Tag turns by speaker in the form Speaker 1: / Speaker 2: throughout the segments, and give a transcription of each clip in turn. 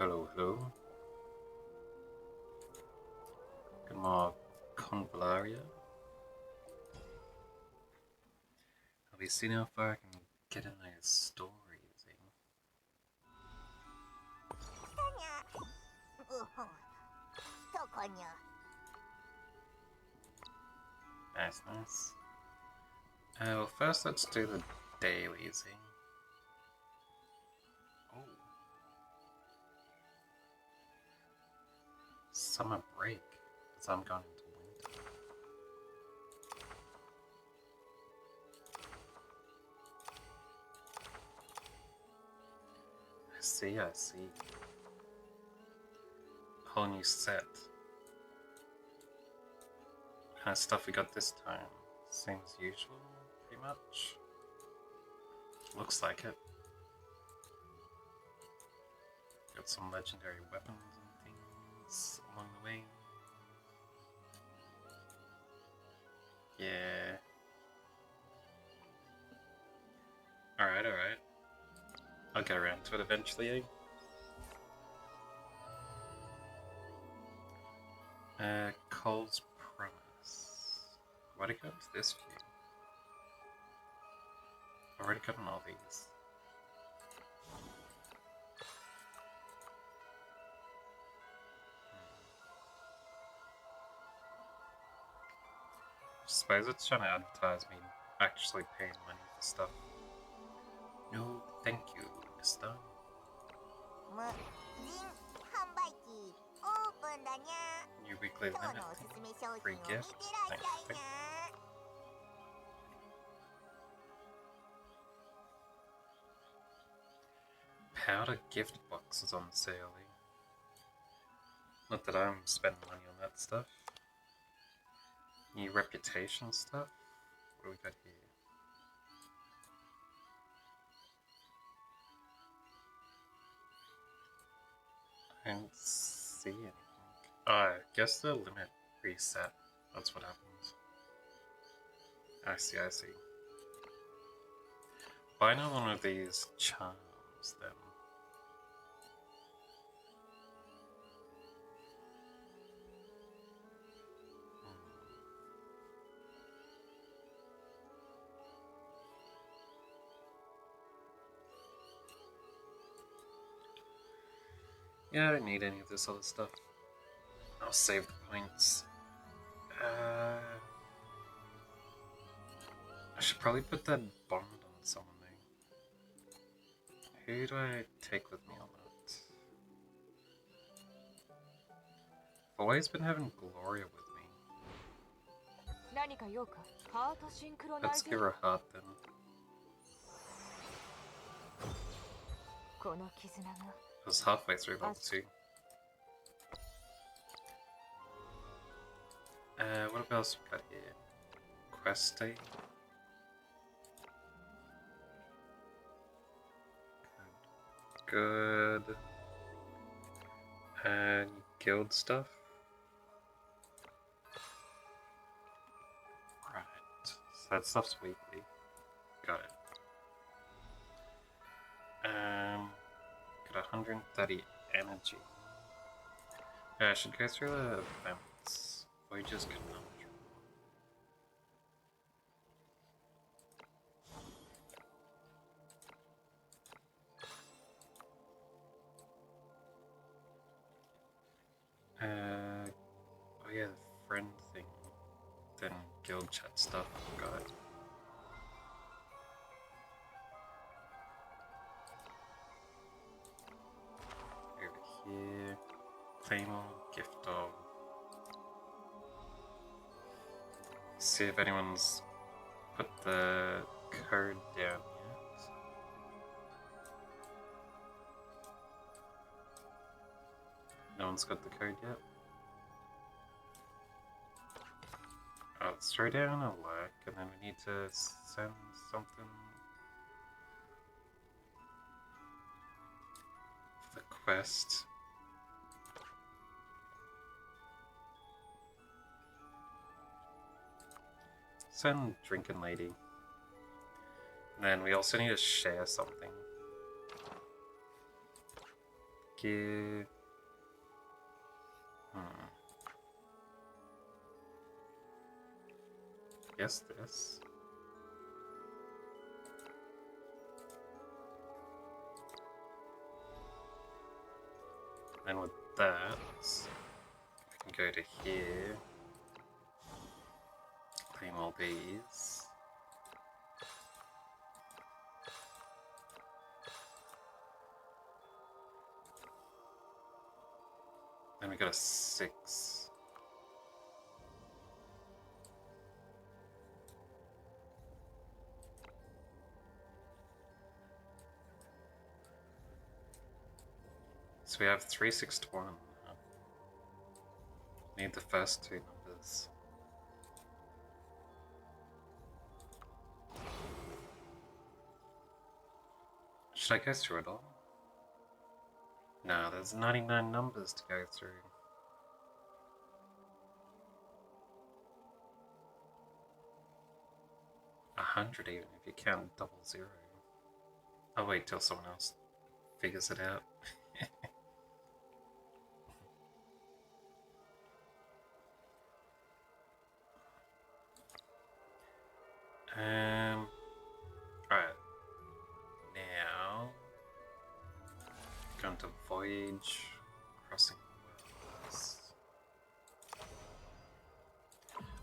Speaker 1: Hello, hello. Get more Convallaria. I'll be seeing how far I can get in those stories. Nice, nice. Well, first let's do the dailies. Oh. Summer break. Because I'm going into winter. I see. Whole new set. What kind of stuff we got this time? Same as usual, pretty much. Looks like it. Got some legendary weapons and things along the way. Yeah. Alright. I'll get around to it eventually, Cole's Promise. Why'd I go into this view? I've already gotten all these. I suppose it's trying to advertise me actually paying money for stuff. No, thank you, mister. New weekly limit. Free gift. Thank you. Powder gift box is on sale. Not that I'm spending money on that stuff. New reputation stuff. What do we got here? I don't see anything. Oh, I guess the limit reset. That's what happens. I see. Buy now one of these charms then. Yeah, I don't need any of this other stuff. I'll save the points. I should probably put that bond on someone though. Who do I take with me on that? I've always been having Gloria with me. Let's give her a heart then. I was halfway through level 2. What else we got here? Quest day. Good. And guild stuff. Right. So that stuff's weekly. Got it. Got 130 energy. Yeah, I should go through the events. Voyages Conundrum. Oh yeah, the friend thing. Then guild chat stuff. Got it. Over here. Claymore, gift dog. See if anyone's put the code down yet. No one's got the code yet. Oh, let's throw down a like, and then we need to send something for the quest. Send Drinking Lady. And then we also need to share something. gear. Guess this. And with that, we can go to here, claim all these. Then we got a 6. So we have 3, 6 to 1. Need the first 2 numbers. Should I go through it all? No, there's 99 numbers to go through. 100 even if you count 00. I'll wait till someone else figures it out. Alright. Now, going to voyage, crossing worlds.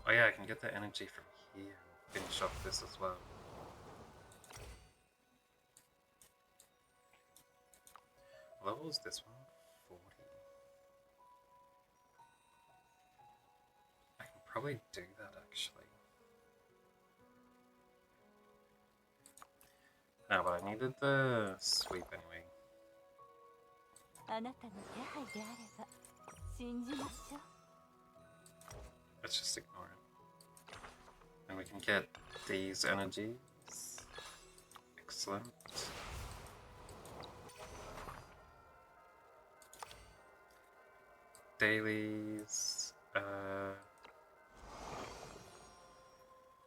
Speaker 1: Oh yeah, I can get the energy from here and finish off this as well. What level is this one? 40. I can probably do that actually. No, but I needed the sweep anyway. Let's just ignore it. And we can get these energies. Excellent. Dailies.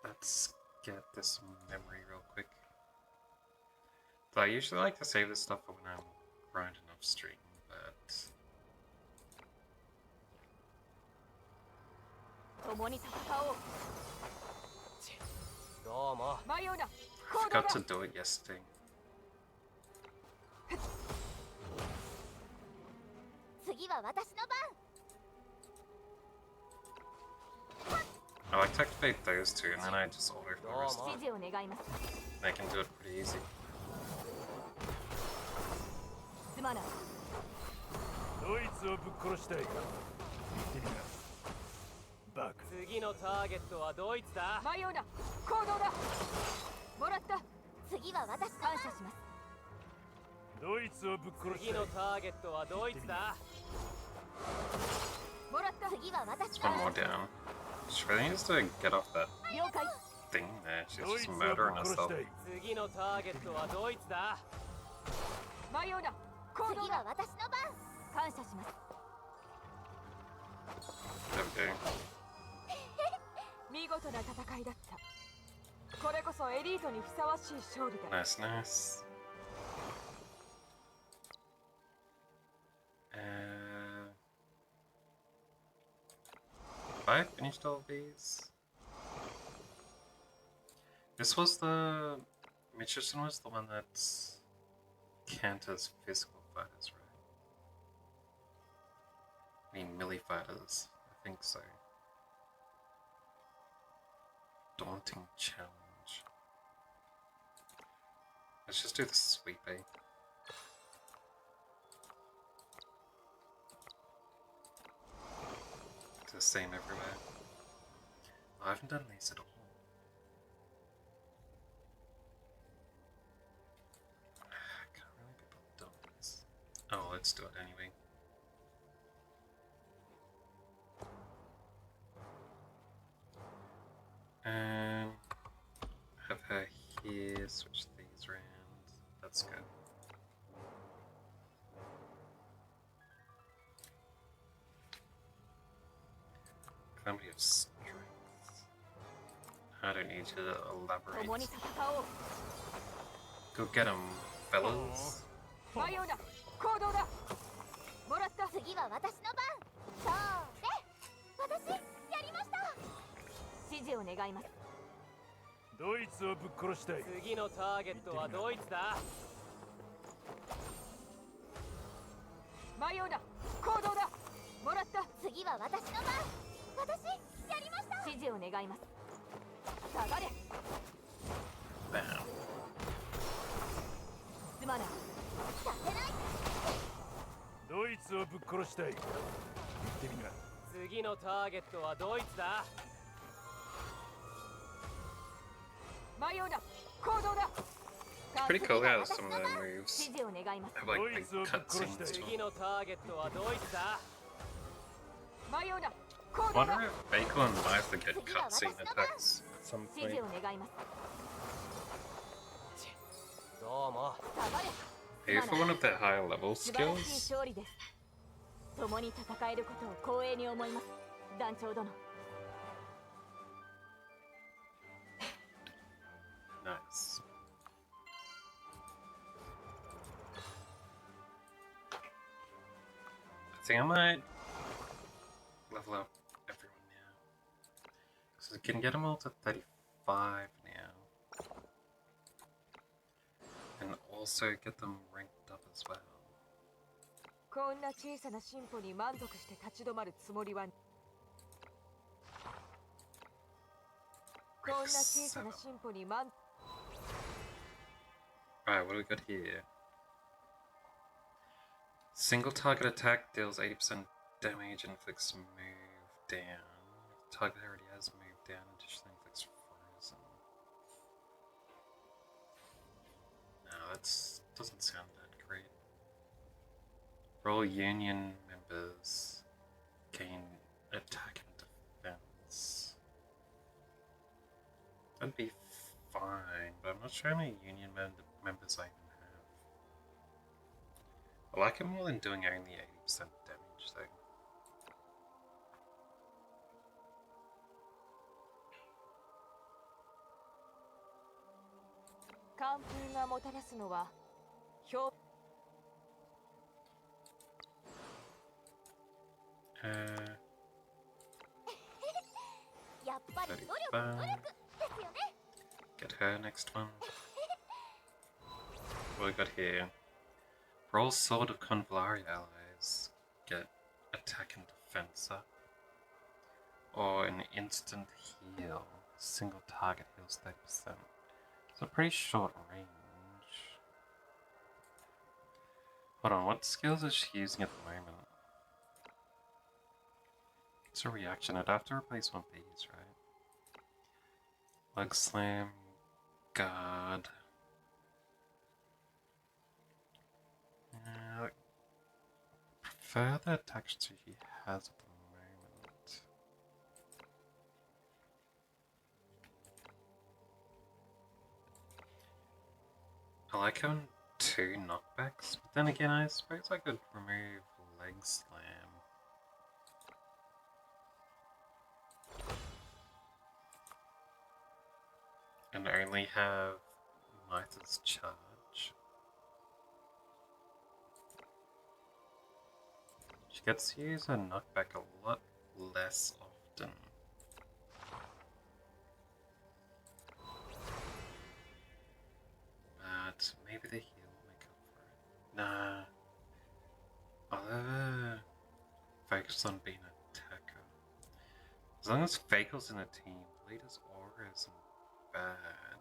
Speaker 1: Let's get this memory real quick. So I usually like to save this stuff for when I'm grinding off stream, but... I forgot to do it yesterday. I like to activate those two and then I just order for the rest of it. They can do it pretty easy. One more down. She really needs to get off that thing there. She's just murdering herself. There we go. Nice, nice. Have I finished all of these? This was the... Mitcherson was the one that's Kanta's physical fighters, right? I mean, melee fighters. I think so. Daunting challenge. Let's just do the sweep, eh? The same everywhere. I haven't done these at all. I can't really be bothered doing this. Oh, let's do it anyway. Have her here, switch these around. That's good. Calamity of strength. I don't need you to elaborate. Go get him, fellas.
Speaker 2: 次は私の番。そうで、私やりました。指示を願います。
Speaker 3: ドイツをぶっ殺したい。
Speaker 4: 次のターゲットはドイツだ。
Speaker 2: 迷うな、行動だ。もらった。次は私の番。私やりました。指示を願います。下がれ。すまない。させない。
Speaker 3: ドイツをぶっ殺したい。言ってみな。
Speaker 4: 次のターゲットはドイツだ。
Speaker 2: 迷うな、行動だ。
Speaker 1: It's pretty cool how some of their moves
Speaker 2: 指示を願います。
Speaker 1: have like big cutscenes to
Speaker 4: 次
Speaker 1: them.
Speaker 4: のターゲットはドイツだ。
Speaker 2: 迷うな、行
Speaker 1: I
Speaker 2: 動
Speaker 1: wonder
Speaker 2: だ。
Speaker 1: if Bakel and Martha get cutscene attacks at some
Speaker 2: 指示
Speaker 1: point.
Speaker 2: を願います。
Speaker 4: どうも。
Speaker 2: 下がれ。
Speaker 1: Maybe for one of their higher level
Speaker 2: 素晴らしい
Speaker 1: skills?
Speaker 2: 勝利です。共に戦えることを光栄に思います、団長殿。
Speaker 1: Nice. I think I might level up everyone now. So we can get them all to 35 now. And also get them ranked up as well.
Speaker 2: こんな小さな進歩に満足して立ち止まるつもりは。こんな小さな進歩に満。
Speaker 1: Alright, what do we got here? Single target attack deals 80% damage and inflicts move down. Target already has moved down, additionally inflicts frozen. No, that doesn't sound that great. For all Union members, gain attack and defense. That'd be fine, but I'm not sure how many Union members I even have. I like it more than doing only 80% damage though. Get her next one. What we got here? For all Sword of Convallaria allies, get attack and defense up. Or an instant heal. Single target heals 30%. It's a pretty short range. Hold on, what skills is she using at the moment? It's a reaction. I'd have to replace one of these, right? Leg slam, guard. Prefer the attacks he has at the moment. I like having 2 knockbacks, but then again I suppose I could remove leg slam. And only have Mytha's charge. She gets to use her knockback a lot less often. But maybe the heal will make up for it. Nah. I'll focus on being an attacker. As long as Fakel's in the team, Leader's aura isn't bad.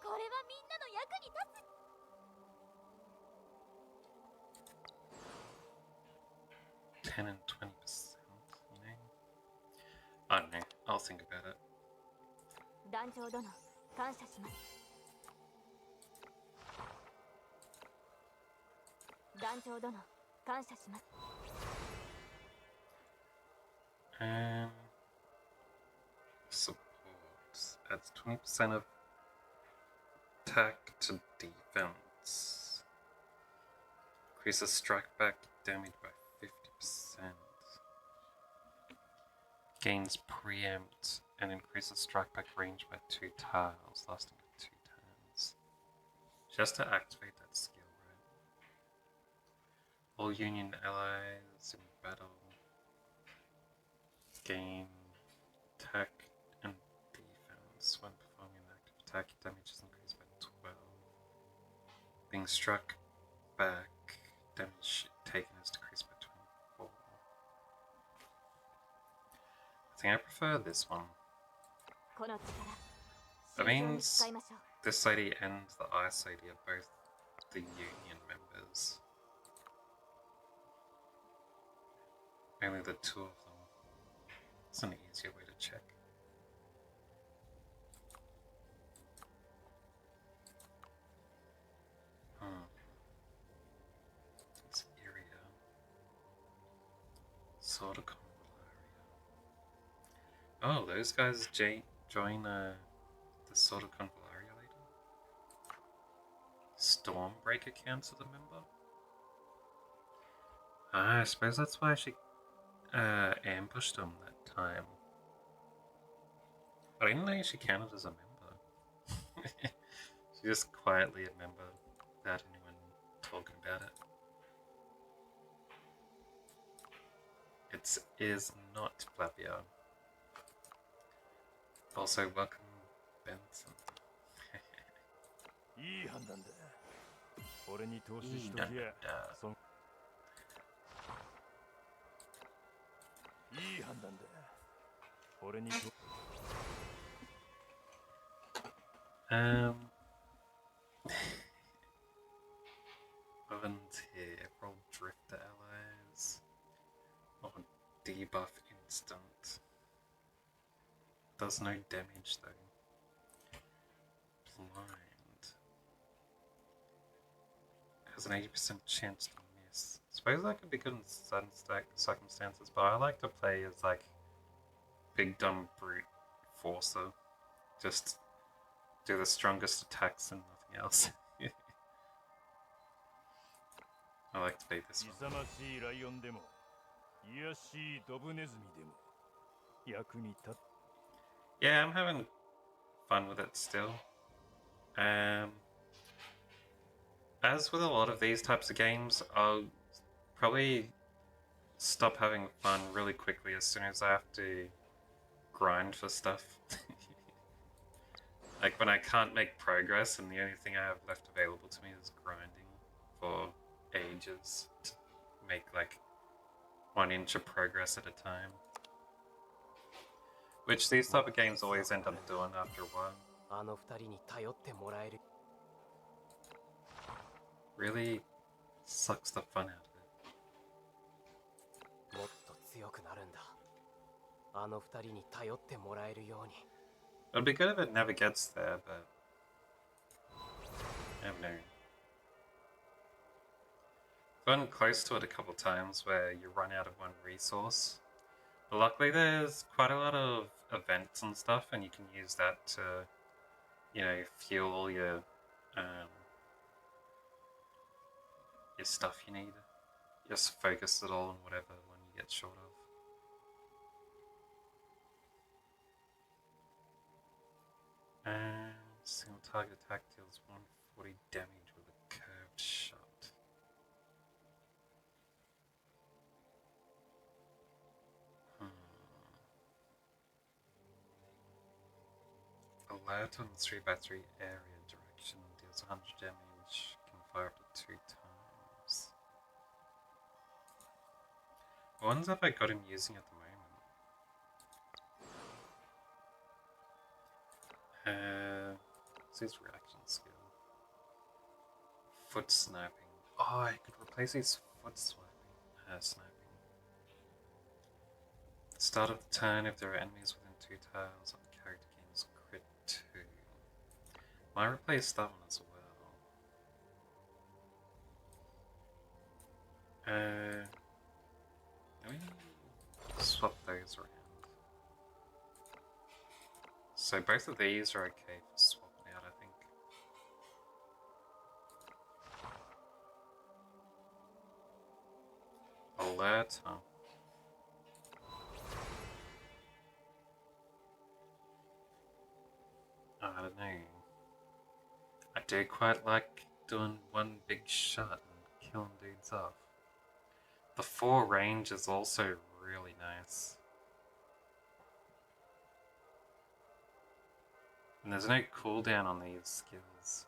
Speaker 2: これはみんなの役に立つ。
Speaker 1: 10 and 20%, you know? I don't know, I'll think about it.
Speaker 2: 団長殿、感謝します。団長殿、感謝します。
Speaker 1: Support adds 20% of attack to defense. Increases strike back damage by 50%. Gains preempt and increases strike back range by 2 tiles, lasting for 2 turns. She has to activate that skill, right? All Union allies in battle gain attack and defense when performing an active attack. Damage is increased by 12. Being struck back, damage taken is decreased by 24. I think I prefer this one. That means this lady and the ice lady are both the Union members. Only the two of them. It's an easier way to check. It's Iria. Sort of Convallaria. Oh, those guys join the Sort of Convallaria later? Stormbreaker cancelled a member? I suppose that's why she ambushed him that time. I didn't know she counted as a member. She's just quietly a member without anyone talking about it. It is not Flavia. Also, welcome, Benson.
Speaker 3: いい判断だ。俺に投資しときゃ。いい判断だ。俺にと。
Speaker 1: Volunteer, roll drifter allies, or debuff instant. Does no damage though. Blind. Has an 80% chance to miss. Suppose that could be good in certain circumstances, but I like to play as like big dumb brute forcer. Just do the strongest attacks and nothing else. I like to play this one. Yeah, I'm having fun with it still. As with a lot of these types of games, I'll probably stop having fun really quickly as soon as I have to grind for stuff. Like when I can't make progress and the only thing I have left available to me is grinding for ages to make like 1 inch of progress at a time. Which these type of games always end up doing after a while. Really sucks the fun out of it. It'd be good if it never gets there, but I don't know. I've gotten close to it a couple times where you run out of one resource. But luckily there's quite a lot of events and stuff, and you can use that to, you know, fuel all your stuff you need. Just focus it all on whatever one you get short of. And single target attack deals 140 damage with a curved shot. Alert on 3x3 area direction deals 100 damage, can fire up to 2 times. What ones have I got him using at the moment? What's his reaction skill? Foot sniping. Oh, I could replace his foot sniping. Start of the turn, if there are enemies within 2 tiles of the character gains crit 2. Might replace that one as well. Let me swap those around. So both of these are okay for swapping out, I think. Alert, huh? I don't know. I do quite like doing one big shot and killing dudes off. The 4 range is also really nice. And there's no cooldown on these skills.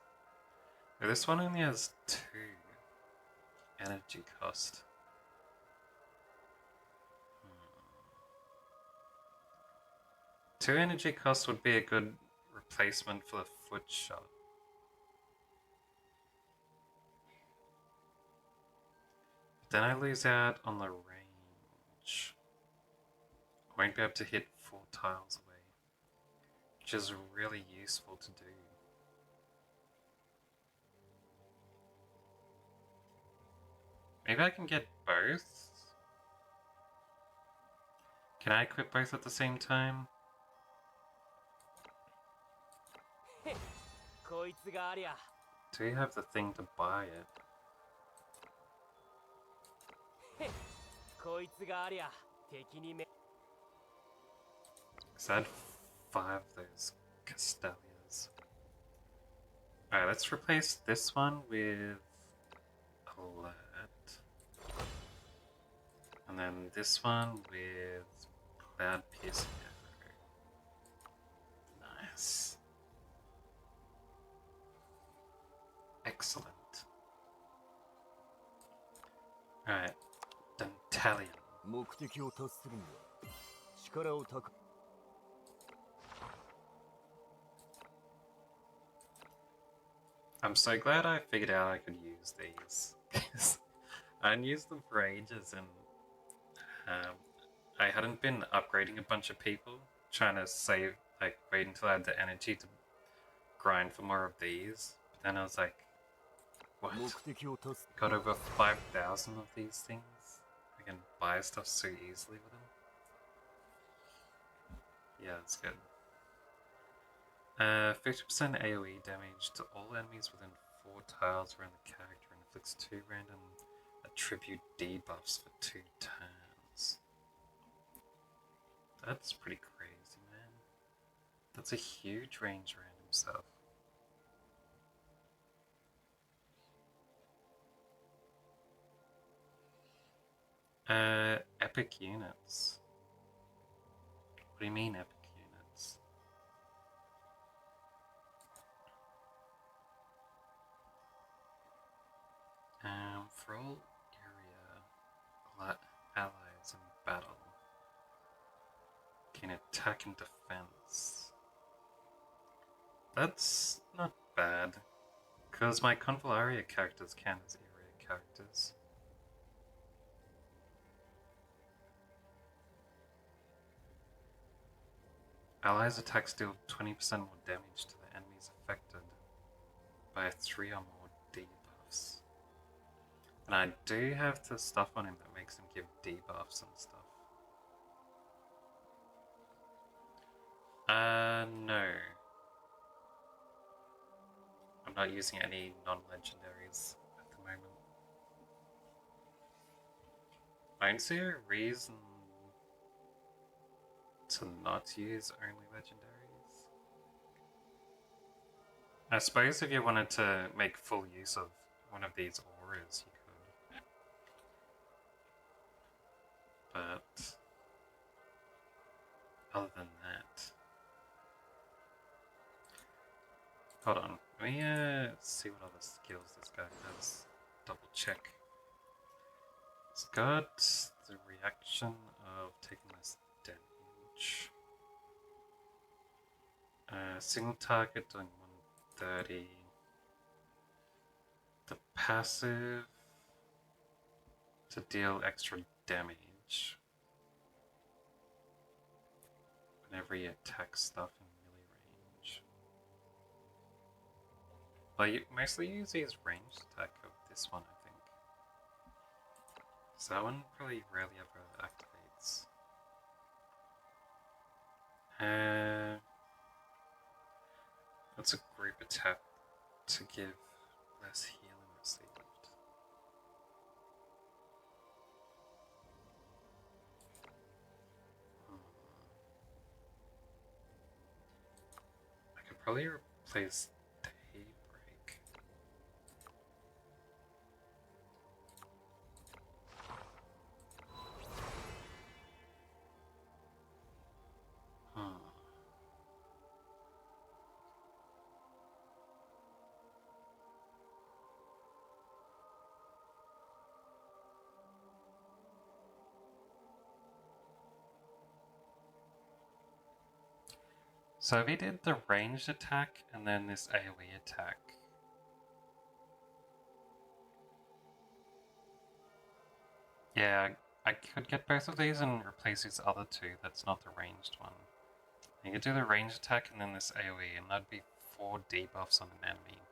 Speaker 1: This one only has 2 energy cost. 2 energy cost would be a good replacement for the foot shot. But then I lose out on the range. I won't be able to hit 4 tiles away, which is really useful to do. Maybe I can get both? Can I equip both at the same time?
Speaker 4: こいつがありゃ
Speaker 1: Do you have the thing to buy it?
Speaker 4: こいつがありゃ敵にめ
Speaker 1: Because I had 5 of those Castellias. Alright, let's replace this one with Colette. And then this one with Cloud Piercing Arrow. Nice. Excellent. Alright, Dentalion.
Speaker 3: 目的を達するには力を高
Speaker 1: I'm so glad I figured out I could use these. I hadn't used them for ages, and I hadn't been upgrading a bunch of people, trying to save, like, wait until I had the energy to grind for more of these. But then I was like, what?
Speaker 3: 目的を達す
Speaker 1: Got over 5,000 of these things? I can buy stuff so easily with them. Yeah, it's good. 50% AoE damage to all enemies within 4 tiles around the character and inflicts 2 random attribute debuffs for 2 turns. That's pretty crazy, man. That's a huge range around himself. Epic units. What do you mean epic units? For all area allies in battle, gain attack and defense. That's not bad, because my Convallaria characters count as area characters. Allies' attacks deal 20% more damage to the enemies affected by 3 or more debuffs. And I do have the stuff on him that makes him give debuffs and stuff. No. I'm not using any non-legendaries at the moment. I don't see a reason to not use only legendaries. I suppose if you wanted to make full use of one of these auras, you could. But other than that, hold on. Let me see what other skills this guy has. Double check. It's got the reaction of taking less damage. Single target doing 130. The passive to deal extra damage whenever you attack stuff in melee range. Well, you mostly use his ranged attack of this one, I think. So that one probably rarely ever activates. That's a group attack to give less healing received. I could probably replace Daybreak. So we did the ranged attack and then this AoE attack. Yeah, I could get both of these and replace these other two. That's not the ranged one. You could do the ranged attack and then this AoE, and that'd be 4 debuffs on an enemy.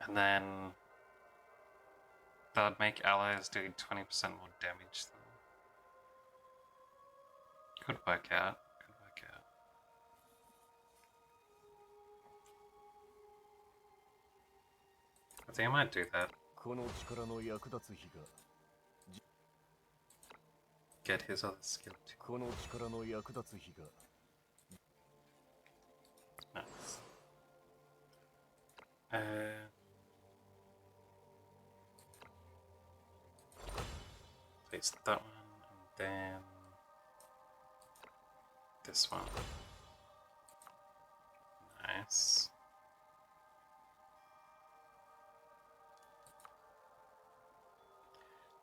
Speaker 1: And then that'd make allies do 20% more damage though. Could work out. Could work out. I think I might do that. Get his other skill too. Nice. Place that one, and then this one. Nice.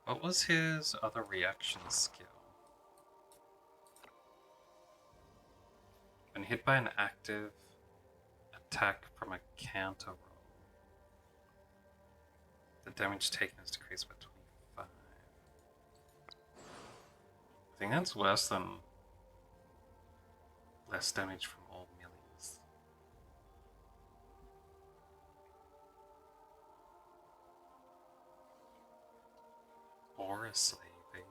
Speaker 1: What was his other reaction skill? When hit by an active attack from a counter roll, the damage taken is decreased by 25. I think that's worse than less damage from all melees. Aura Slaving.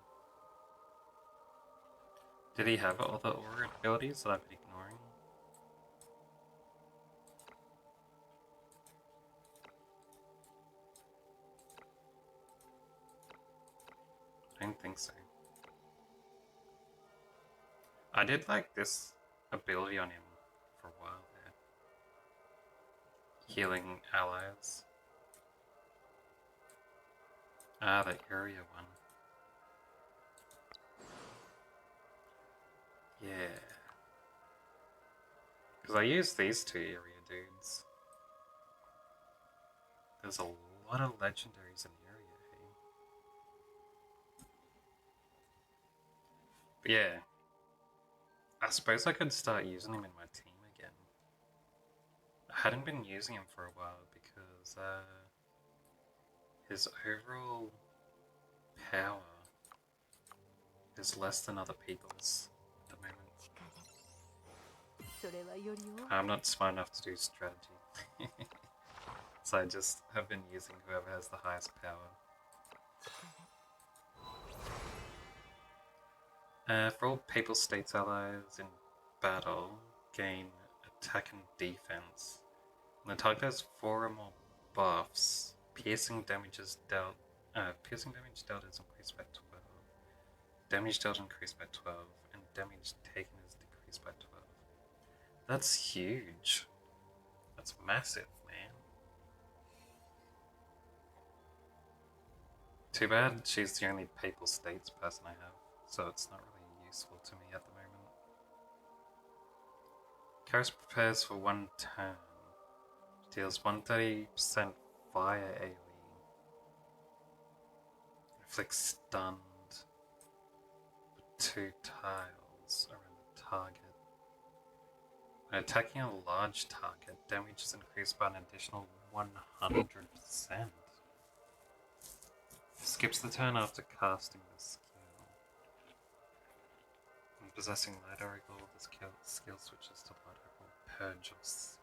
Speaker 1: Did he have other aura abilities that I've been ignoring? I don't think so. I did like this ability on him for a while there. Healing allies. Ah, the area one. Yeah. Because I used these two area dudes. There's a lot of legendaries in area, hey? But yeah. I suppose I could start using him in my team again. I hadn't been using him for a while because his overall power is less than other people's at the moment. I'm not smart enough to do strategy. So I just have been using whoever has the highest power. For all Papal States allies in battle, gain attack and defense. When the target has 4 or more buffs, piercing damage dealt is increased by 12. Damage dealt increased by 12, and damage taken is decreased by 12. That's huge. That's massive, man. Too bad she's the only Papal States person I have, so it's not really useful to me at the moment. Karis prepares for 1 turn. Deals 130% fire AoE. Inflicts stunned with 2 tiles around the target. When attacking a large target, damage is increased by an additional 100%. Skips the turn after casting the skill. When possessing Light Oracle, the skill switches to Light Oracle Purge of Sin.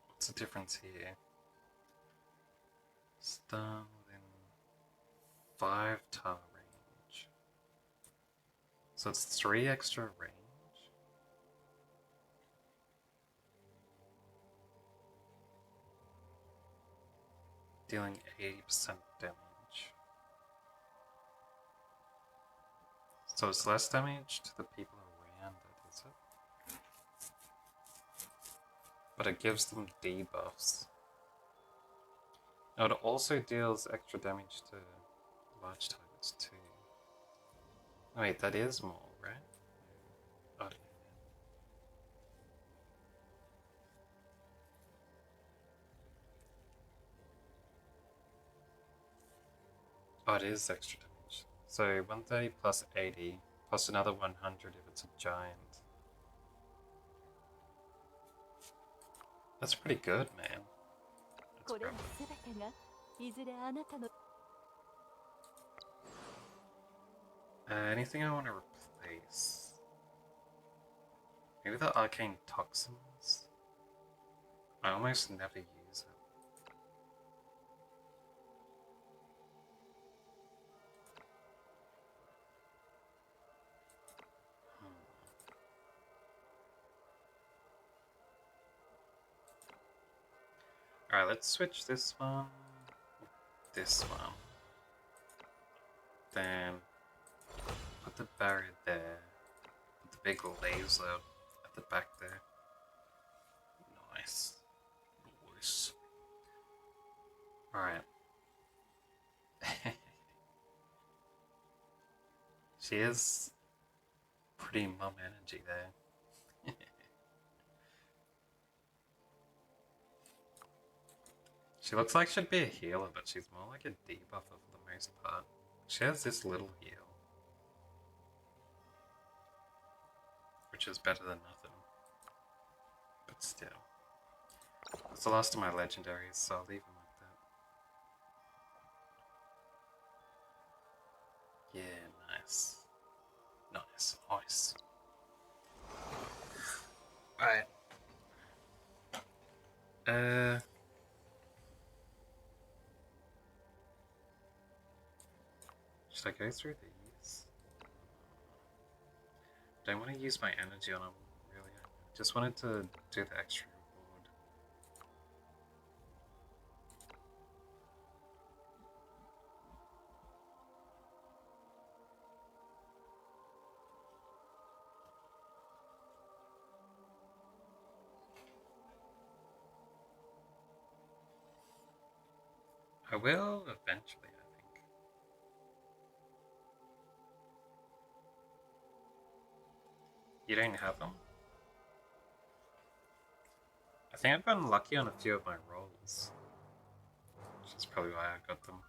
Speaker 1: What's the difference here? Stun within 5 tile range. So it's 3 extra range. Dealing 80% damage. So it's less damage to the people around it, is it? But it gives them debuffs. Now it also deals extra damage to large targets too. Oh, wait, that is more, right? Oh, Oh, it is extra damage. So 130 plus 80 plus another 100 if it's a giant. That's pretty good, man. That's
Speaker 2: これら
Speaker 1: probably...
Speaker 2: すべてがいずれあなたの
Speaker 1: anything I want to replace? Maybe the arcane toxins? I almost never use it. Alright, let's switch this one, this one. Then put the barrier there. Put the big laser at the back there. Nice. Nice. Alright. She is pretty mum energy there. She looks like she'd be a healer, but she's more like a debuffer for the most part. She has this little heal, which is better than nothing. But still. It's the last of my legendaries, so I'll leave them like that. Yeah, nice. Nice, nice. Alright. Should I go through these? Don't want to use my energy on them, really. Just wanted to do the extra reward. I will eventually, I think. You don't have them? I think I've been lucky on a few of my rolls, which is probably why I got them.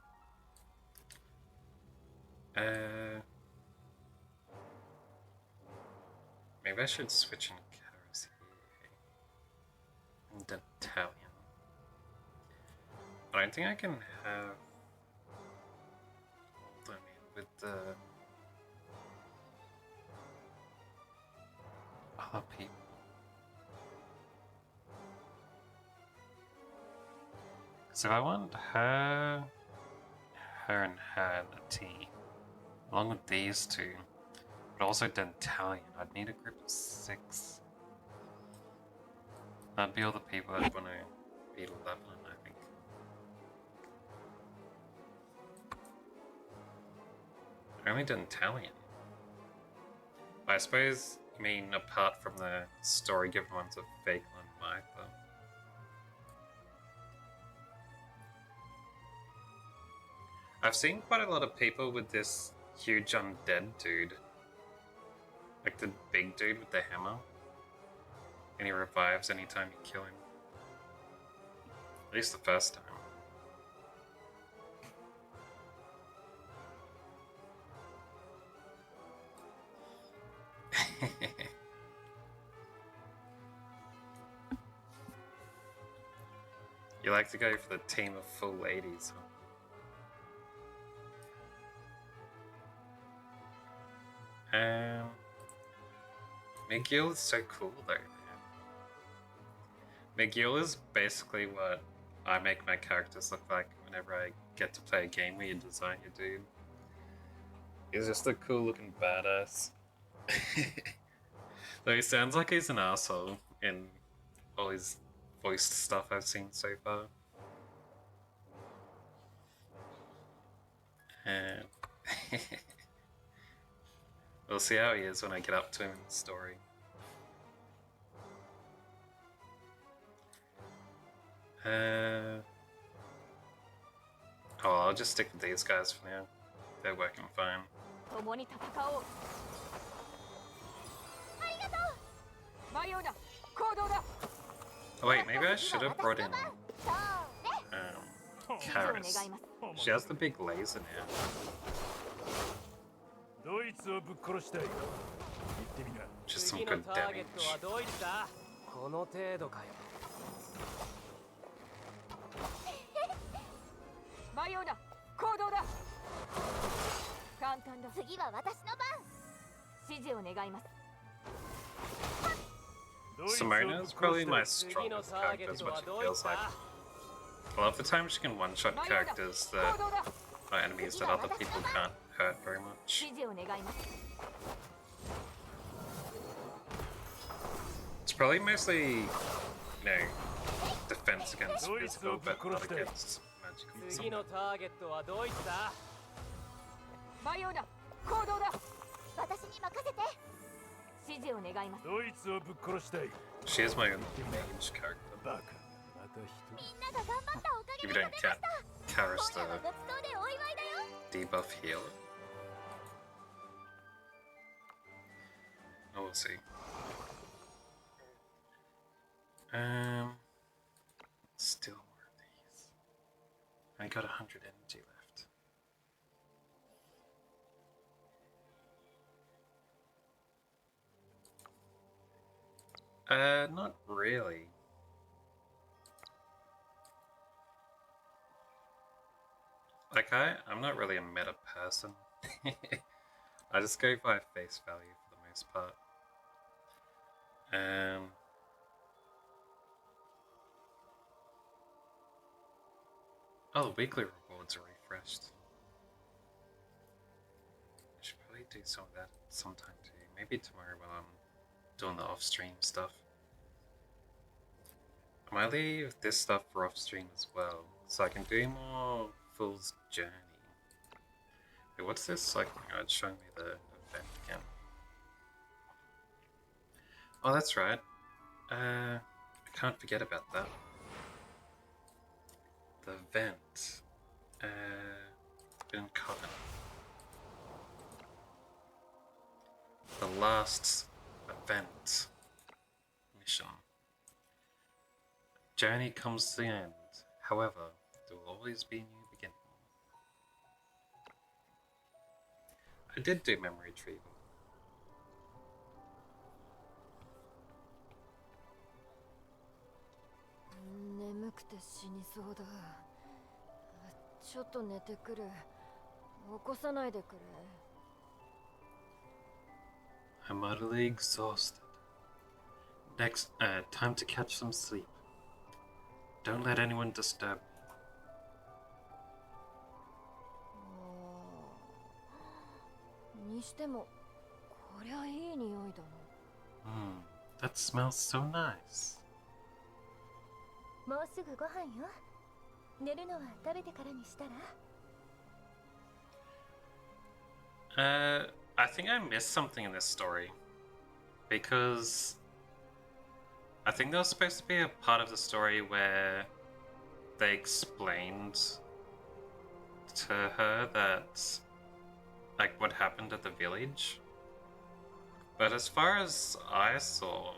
Speaker 1: Maybe I should switch in Kara's here. And Italian. I don't think I can have... I mean, with the... other people. So I want her and her in a team, along with these two, but also Dentalian. I'd need a group of 6. That'd be all the people I'd want to beat 11, I think. Only Dentalian. I suppose you mean apart from the story-given ones of Fakel and Mytha. I've seen quite a lot of people with this huge undead dude. Like the big dude with the hammer. And he revives anytime you kill him. At least the first time. You like to go for the team of full ladies, huh? McGill is so cool though, man. McGill is basically what I make my characters look like whenever I get to play a game where you design your dude. He's just a cool looking badass. Though he sounds like he's an asshole in all his voiced stuff I've seen so far. And we'll see how he is when I get up to him in the story. Oh, well, I'll just stick with these guys for now. They're working fine. Oh wait, maybe I should have brought in Karis. She has the big laser now.
Speaker 3: ドイツをぶっ殺したい。言ってみな。
Speaker 1: Just some
Speaker 4: 次の
Speaker 1: good
Speaker 4: ターゲットは
Speaker 1: damage.
Speaker 4: ドイツだ。この程度かよ。
Speaker 2: 迷うな、行動だ。簡単だ。次は私の番。指示を願います。
Speaker 1: Simona is probably my strongest character as much as it feels like. A lot of the time she can one-shot characters that are enemies that other people can't hurt very much.
Speaker 2: 指示を願います。
Speaker 1: It's probably mostly, defense against physical, but not against magical.
Speaker 4: 次のターゲットはドイツだ。
Speaker 2: 迷うな、行動だ。私に任せて。指示を願います。
Speaker 3: ドイツをぶっ殺したい。
Speaker 1: She is my own mage character.
Speaker 3: バカ。また一人。
Speaker 2: みんなが頑張ったおか
Speaker 1: If
Speaker 2: げ
Speaker 1: you
Speaker 2: で
Speaker 1: don't
Speaker 2: 勝てま
Speaker 1: get
Speaker 2: した。
Speaker 1: Karis
Speaker 2: 今夜は
Speaker 1: the
Speaker 2: ごちそうでお祝いだよ。
Speaker 1: debuff healer. Oh, we'll see. Still more of these. I got 100 energy left. Not really. Like I'm not really a meta person. I just go by face value for the most part. Oh, the weekly rewards are refreshed. I should probably do some of that sometime too. Maybe tomorrow while I'm doing the off-stream stuff. I might leave this stuff for off-stream as well, so I can do more Fool's Journey. Wait, what's this? Like, oh, it's showing me the event again. Oh, that's right. I can't forget about that. The event. Been Coven. The last event mission. Journey comes to the end. However, there will always be a new beginning. I did do memory retrieval.
Speaker 2: 眠くて死にそうだ。ちょっと寝てくる。起こさないでくれ。
Speaker 1: I'm utterly exhausted. Next, time to catch some sleep. Don't let anyone disturb me.
Speaker 2: にしても、こりゃいい匂いだな。
Speaker 1: That smells so nice.
Speaker 2: もうすぐご飯よ。寝るのは食べてからにしたら。
Speaker 1: I think I missed something in this story. Because I think there was supposed to be a part of the story where they explained to her that, like, what happened at the village. But as far as I saw,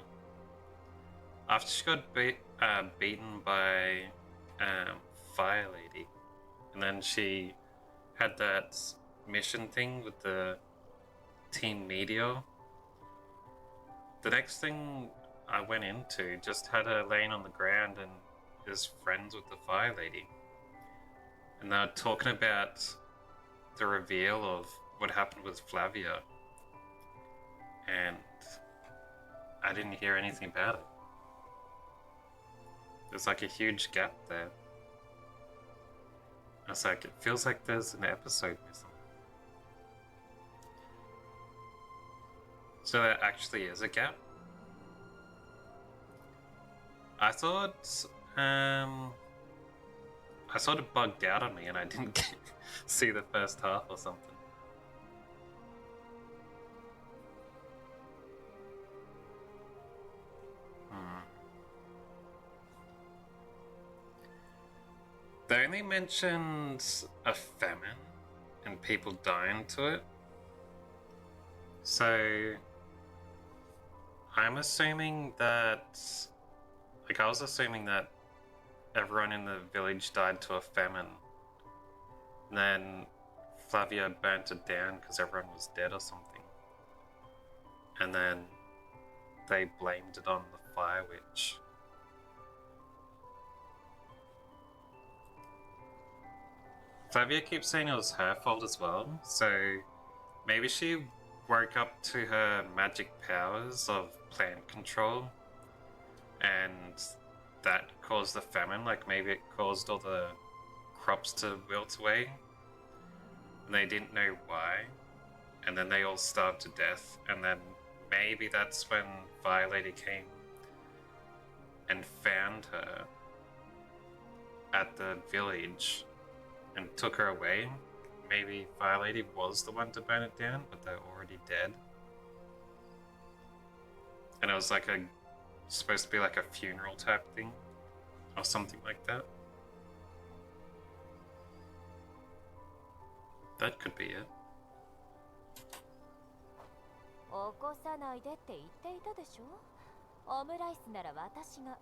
Speaker 1: after she got beaten by Fire Lady, and then she had that mission thing with the Team Meteor, the next thing I went into just had her laying on the ground and is friends with the Fire Lady. And they're talking about the reveal of what happened with Flavia. And I didn't hear anything about it. There's like a huge gap there. It's like, it feels like there's an episode missing. So there actually is a gap. I thought it bugged out on me and I didn't see the first half or something. They only mentioned a famine and people dying to it. So I'm assuming that, like, I was assuming that everyone in the village died to a famine And then Flavia burnt it down because everyone was dead or something. And then they blamed it on the Fire Witch. Flavia keeps saying it was her fault as well, so maybe she woke up to her magic powers of plant control and that caused the famine. Like maybe it caused all the crops to wilt away and they didn't know why, and then they all starved to death, and then maybe that's when Fire Lady came and found her at the village and took her away. Maybe Fire Lady was the one to burn it down, but they're already dead. And it was like supposed to be like a funeral type thing, or something like that. That could be it.
Speaker 2: 起こさないでって言っていたでしょ。オムライスなら私が。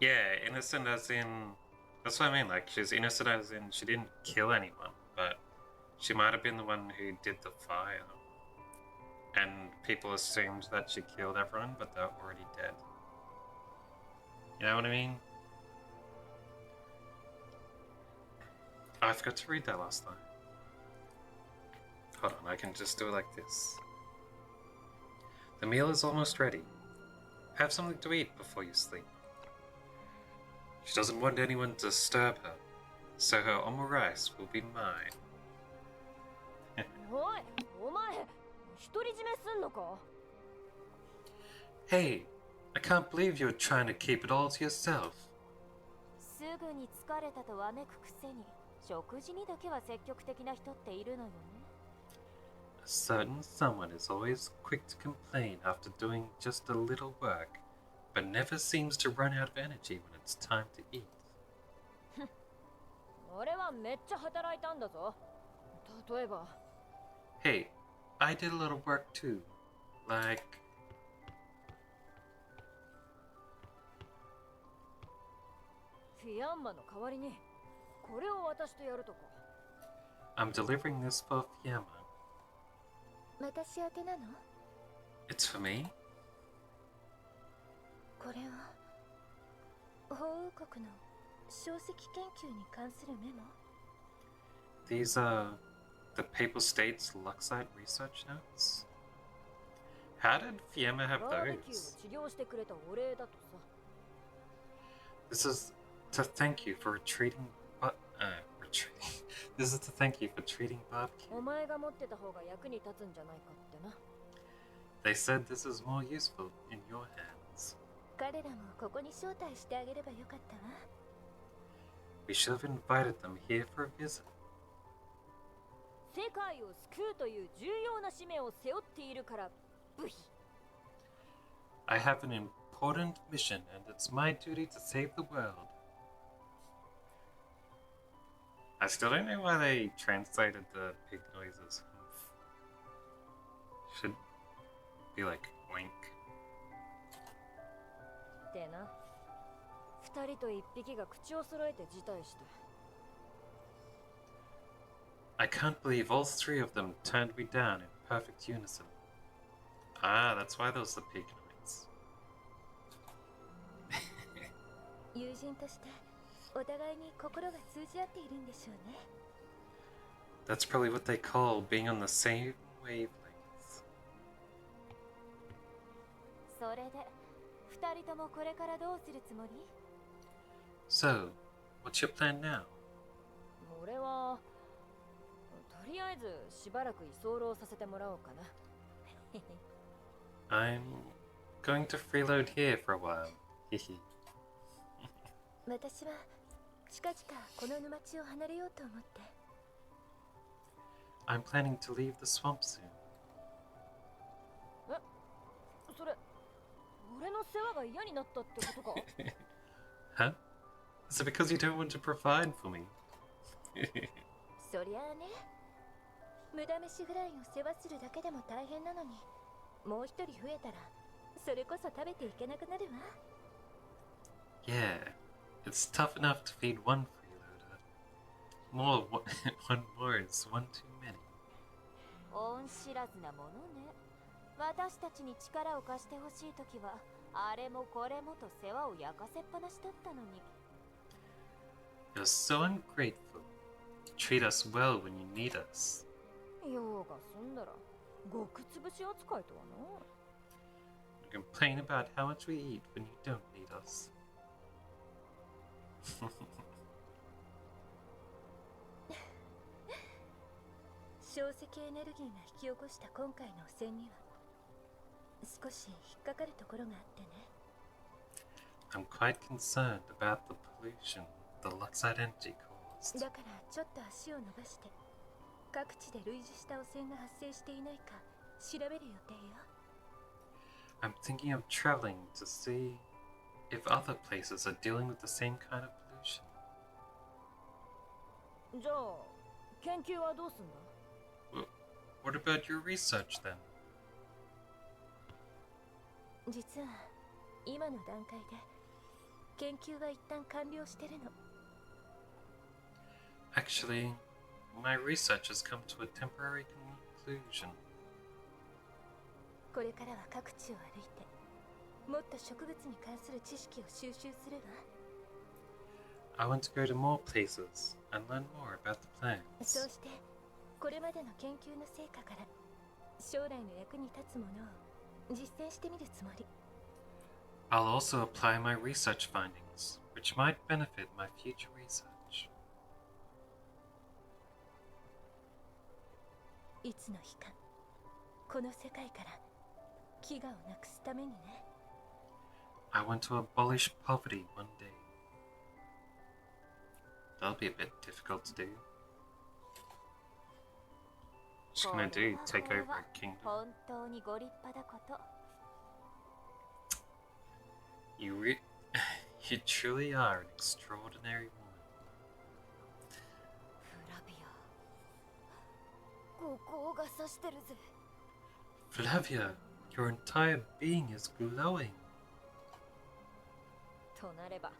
Speaker 1: Yeah, innocent as in... That's what I mean, like, she's innocent as in she didn't kill anyone, but she might have been the one who did the fire. And people assumed that she killed everyone, but they're already dead. You know what I mean? I forgot to read that last time. Hold on, I can just do it like this. The meal is almost ready. Have something to eat before you sleep. She doesn't want anyone to disturb her, so her omurice will be mine.
Speaker 2: おい、お前、独り占めすんのか?
Speaker 1: Hey, I can't believe you're trying to keep it all to yourself.
Speaker 2: すぐに疲れたとわめくくせに、食事にだけは積極的な人っているのよね。
Speaker 1: A certain someone is always quick to complain after doing just a little work, but never seems to run out of energy when it's time to eat.
Speaker 2: 俺はめっちゃ働いたんだぞ。例えば。
Speaker 1: Hey, I did a little work too. Like...
Speaker 2: フィアンマの代わりに、これを私とやるとか。
Speaker 1: I'm delivering this for Fiamma.
Speaker 2: 私宛てなの?
Speaker 1: It's for me?
Speaker 2: これは法王国の小石研究に関するメモ?
Speaker 1: These are the Papal State's Luxite research notes? How did Fiamma have those? This is to thank you for retreating. This is to thank you for treating barbecue. They said this is more useful in your hands. We should have invited them here for a visit.
Speaker 2: 世界を救うという重要な使命を背負っているからブヒ。
Speaker 1: I have an important mission and it's my duty to save the world. I still don't know why they translated the pig noises. Should be like oink.
Speaker 2: でな、二人と一匹が口を揃えて辞退した。
Speaker 1: I can't believe all three of them turned me down in perfect unison. Ah, that's why those are the pig noise.
Speaker 2: 友人としてお互いに心が通じ合っているんでしょうね。
Speaker 1: That's probably what they call being on the same wavelength.
Speaker 2: それで、二人ともこれからどうするつもり?
Speaker 1: So, what's your plan now?
Speaker 2: 俺はとりあえずしばらく居候させてもらおうかな。
Speaker 1: I'm going to freeload here for a while.
Speaker 2: 私は近々この沼地を離れようと思って。
Speaker 1: I'm planning to leave the swamp soon.
Speaker 2: え、それ俺の世話が嫌になったってことか?
Speaker 1: Huh? Is it because you don't want to provide for me?
Speaker 2: そりゃあね、無駄飯ぐらいを世話するだけでも大変なのに、もう一人増えたらそれこそ食べていけなくなるわ。
Speaker 1: Yeah, It's tough enough to feed one freeloader. One more is one too many.
Speaker 2: 恩知らずなものね。私たちに力を貸してほしいときは、あれもこれもと世話を焼かせっぱなしだったのに。
Speaker 1: You're so ungrateful. You treat us well when you need us.
Speaker 2: 用が済んだら、極潰し扱いとはな。
Speaker 1: You complain about how much we eat when you don't need us.
Speaker 2: 小石エネルギーが引き起こした今回の汚染には少し引っかかるところがあってね。
Speaker 1: I'm quite concerned about the pollution the Luxite energy caused.
Speaker 2: だからちょっと足を伸ばして各地で類似した汚染が発生していないか調べる予定よ。
Speaker 1: I'm thinking of traveling to see if other places are dealing with the same kind of pollution.
Speaker 2: じゃあ研究はどうすんだ？
Speaker 1: What about your research then?
Speaker 2: 実は今の段階で研究は一旦完了してるの。
Speaker 1: Actually, my research has come to a temporary conclusion.
Speaker 2: これからは各地を歩いてもっと植物に関する知識を収集するわ。
Speaker 1: I want to go to more places and learn more about the
Speaker 2: そう
Speaker 1: plants.
Speaker 2: してこれまでの研究の成果から将来の役に立つものを実践してみるつもり。
Speaker 1: I'll also apply my research findings, which might benefit my future research.
Speaker 2: いつの日かこの世界から飢餓をなくすためにね。
Speaker 1: I want to abolish poverty one day. That'll be a bit difficult to do. What you gonna do? Take over a kingdom?
Speaker 2: 本当にご立派だこと。
Speaker 1: You truly are an extraordinary woman.
Speaker 2: フラビア、ここが刺してるぜ。
Speaker 1: Flavia, your entire being is glowing.
Speaker 2: となれば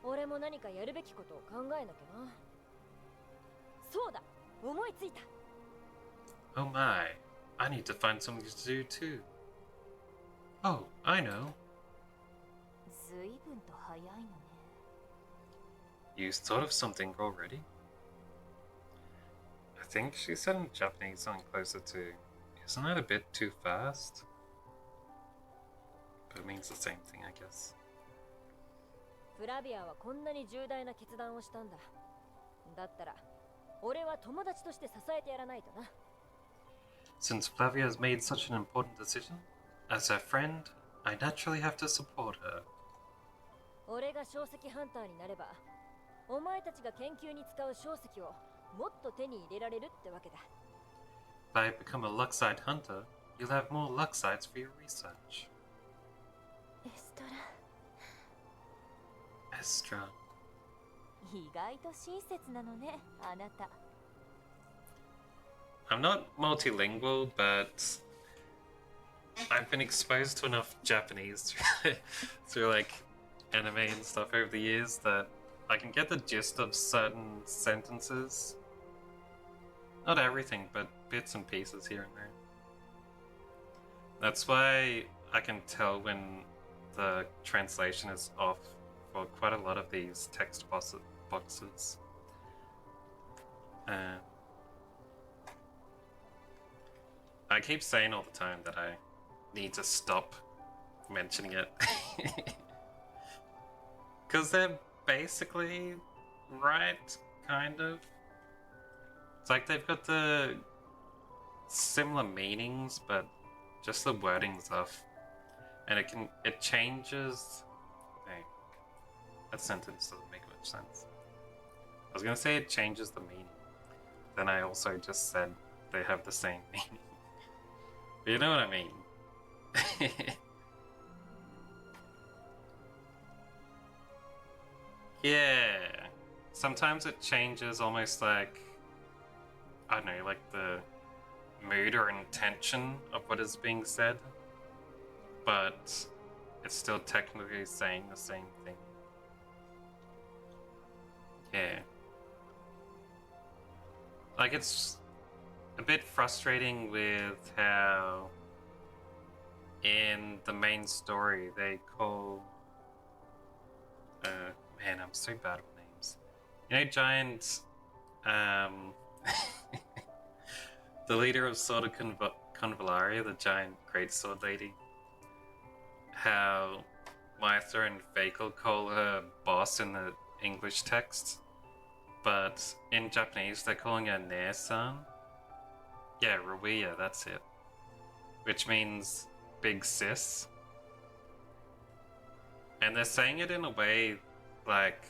Speaker 2: 俺も何かやるべきことを考えなきゃな。そうだ、思いついた。
Speaker 1: Oh my, I need to find something to do too. Oh, I know.
Speaker 2: ずいぶんと早いのね。
Speaker 1: You thought of something already? I think she said in Japanese something closer to, isn't that a bit too fast? But it means the same thing, I guess.
Speaker 2: フラビアはこんなに重大な決断をしたんだ。だったら俺は友達として支えてやらないとな。
Speaker 1: Since Flavia has made such an important decision, as her friend, I naturally have to support her.
Speaker 2: 俺が小石ハンターになればお前たちが研究に使う小石をもっと手に入れられるってわけだ。
Speaker 1: If I become a Luxite hunter, you'll have more Luxites for your research.
Speaker 2: エストラ、
Speaker 1: Estra.
Speaker 2: 意外と親切なのね、あなた。
Speaker 1: I'm not multilingual, but I've been exposed to enough Japanese through like anime and stuff over the years that I can get the gist of certain sentences. Not everything, but bits and pieces here and there. That's why I can tell when the translation is off for quite a lot of these text boxes. I keep saying all the time that I need to stop mentioning it. Because they're basically right, kind of. It's like they've got the similar meanings, but just the wording's off. And it changes. Hey, that sentence doesn't make much sense. I was gonna say it changes the meaning. Then I also just said they have the same meaning. But you know what I mean. Yeah. Sometimes it changes almost like, I don't know, like the mood or intention of what is being said. But it's still technically saying the same thing. Yeah. Like, it's a bit frustrating with how in the main story they call... man, I'm so bad with names. You know, Giant... the leader of Sword of Convallaria, the giant greatsword lady, how Mytha and Fakel call her boss in the English text, but in Japanese they're calling her Nae-san. Yeah, Ruia, that's it. Which means big sis. And they're saying it in a way like...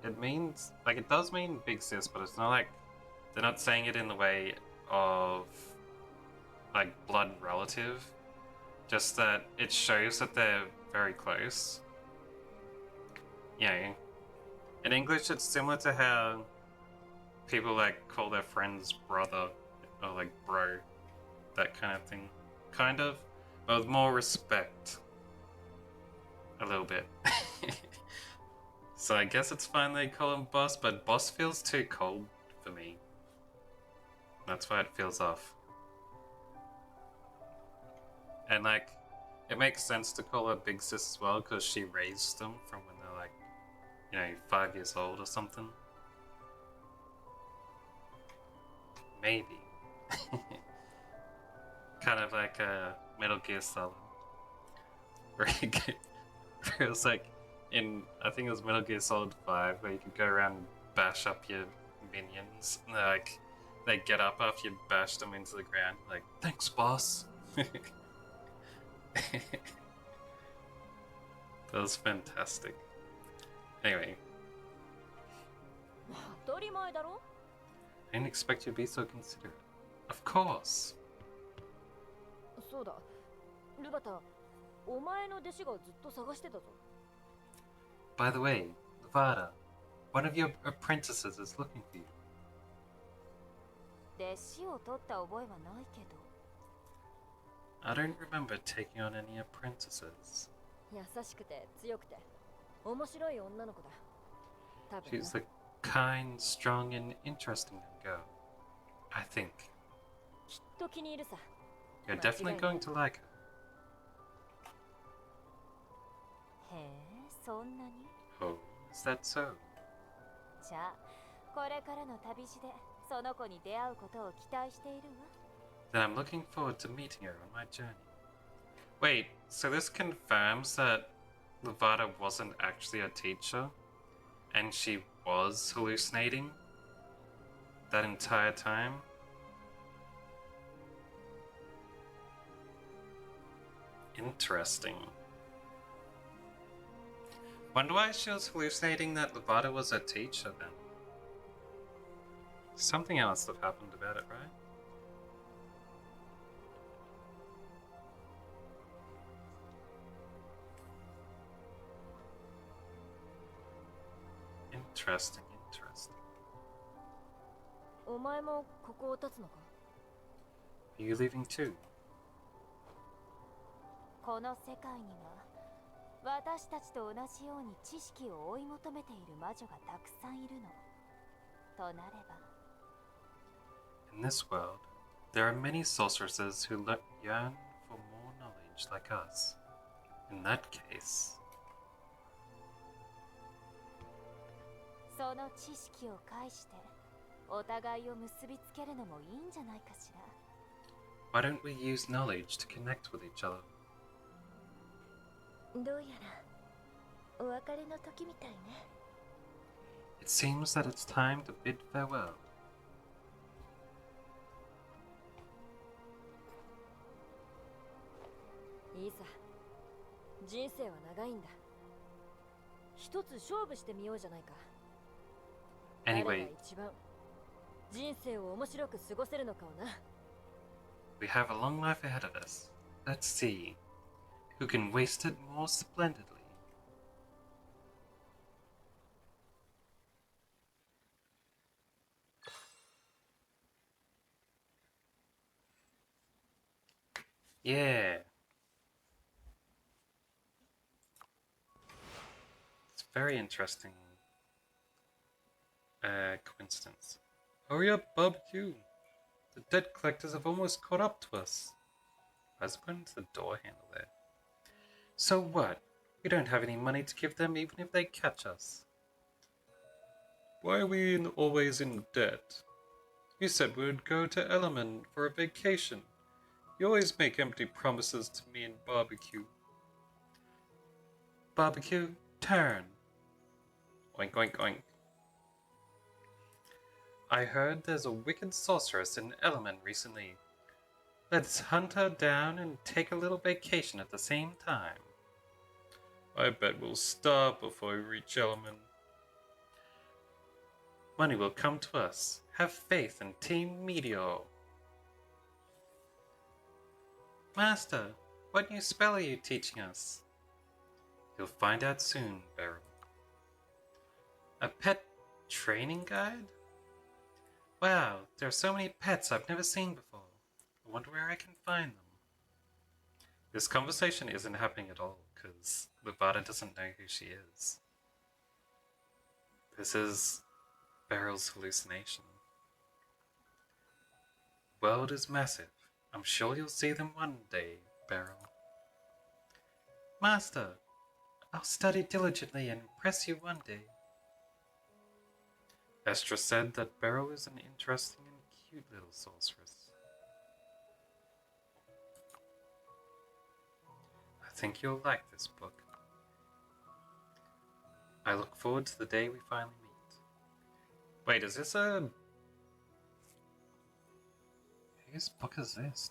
Speaker 1: it means... like, it does mean big sis, but it's not like... they're not saying it in the way of... like, blood relative. Just that it shows that they're very close. You know, in English it's similar to how people like call their friends brother or like bro, that kind of thing. Kind of, but with more respect. A little bit. So I guess it's fine they call him boss, but boss feels too cold for me. That's why it feels off. And like, it makes sense to call her big sis as well, because she raised them from when they're like, you know, 5 years old or something. Maybe. Kind of like a Metal Gear Solid. Where it was like in, I think it was Metal Gear Solid 5, where you could go around and bash up your minions. And like, they get up after you bash them into the ground. Like, thanks, boss. That was fantastic. Anyway. I didn't expect you to be so considerate. Of course.
Speaker 2: そうだ。ルバタ、お前の弟子がずっと探してたぞ。
Speaker 1: By the way, Levada, one of your apprentices is looking for you.
Speaker 2: 弟子を取った覚えはないけど。
Speaker 1: I don't remember taking on any apprentices.
Speaker 2: 優しくて強くて面白い女の子だ。多分。
Speaker 1: She's a kind, strong, and interesting young girl. I think.
Speaker 2: きっと気に入るさ。
Speaker 1: You're definitely going to like her.
Speaker 2: へえ、そんなに？
Speaker 1: Oh, is that so?
Speaker 2: じゃあ、これからの旅路でその子に出会うことを期待しているわ。
Speaker 1: Then I'm looking forward to meeting her on my journey. Wait, so this confirms that Levada wasn't actually a teacher, and she was hallucinating that entire time? Interesting. Wonder why she was hallucinating that Levada was a teacher then. Something else that happened about it, right? Interesting, interesting.
Speaker 2: お前もここを立つのか？
Speaker 1: Are you leaving too?
Speaker 2: この世界には私たちと同じように知識を追い求めている魔女がたくさんいるの。となれば。
Speaker 1: In this world, there are many sorceresses who yearn for more knowledge like us. In that case...
Speaker 2: その知識を介してお互いを結びつけるのもいいんじゃないかしら。
Speaker 1: Why don't we use knowledge to connect with each other?
Speaker 2: どうやらお別れの時みたいね。
Speaker 1: It seems that it's time to bid farewell.
Speaker 2: いいさ。人生は長いんだ。一つ勝負してみようじゃないか。
Speaker 1: Anyway,
Speaker 2: 誰が一番人生を面白く過ごせるのかをな。
Speaker 1: we have a long life ahead of us. Let's see who can waste it more splendidly. Yeah. very interesting coincidence. Hurry up, barbecue! The debt collectors have almost caught up to us. I was pointing to the door handle there. So what? We don't have any money to give them even if they catch us. Why are we always in debt? You said we would go to Element for a vacation. You always make empty promises to me and Barbecue. Barbecue, turn! Oink oink oink. I heard there's a wicked sorceress in Element recently. Let's hunt her down and take a little vacation at the same time. I bet we'll starve before we reach Element. Money will come to us. Have faith in Team Meteor. Master, what new spell are you teaching us? You'll find out soon, Beryl. A pet training guide? Wow, there are so many pets I've never seen before. I wonder where I can find them. This conversation isn't happening at all, because Levada doesn't know who she is. This is Beryl's hallucination. World is massive. I'm sure you'll see them one day, Beryl. Master, I'll study diligently and impress you one day. Estra said that Beryl is an interesting and cute little sorceress. I think you'll like this book. I look forward to the day we finally meet. Wait, is this a... Whose book is this?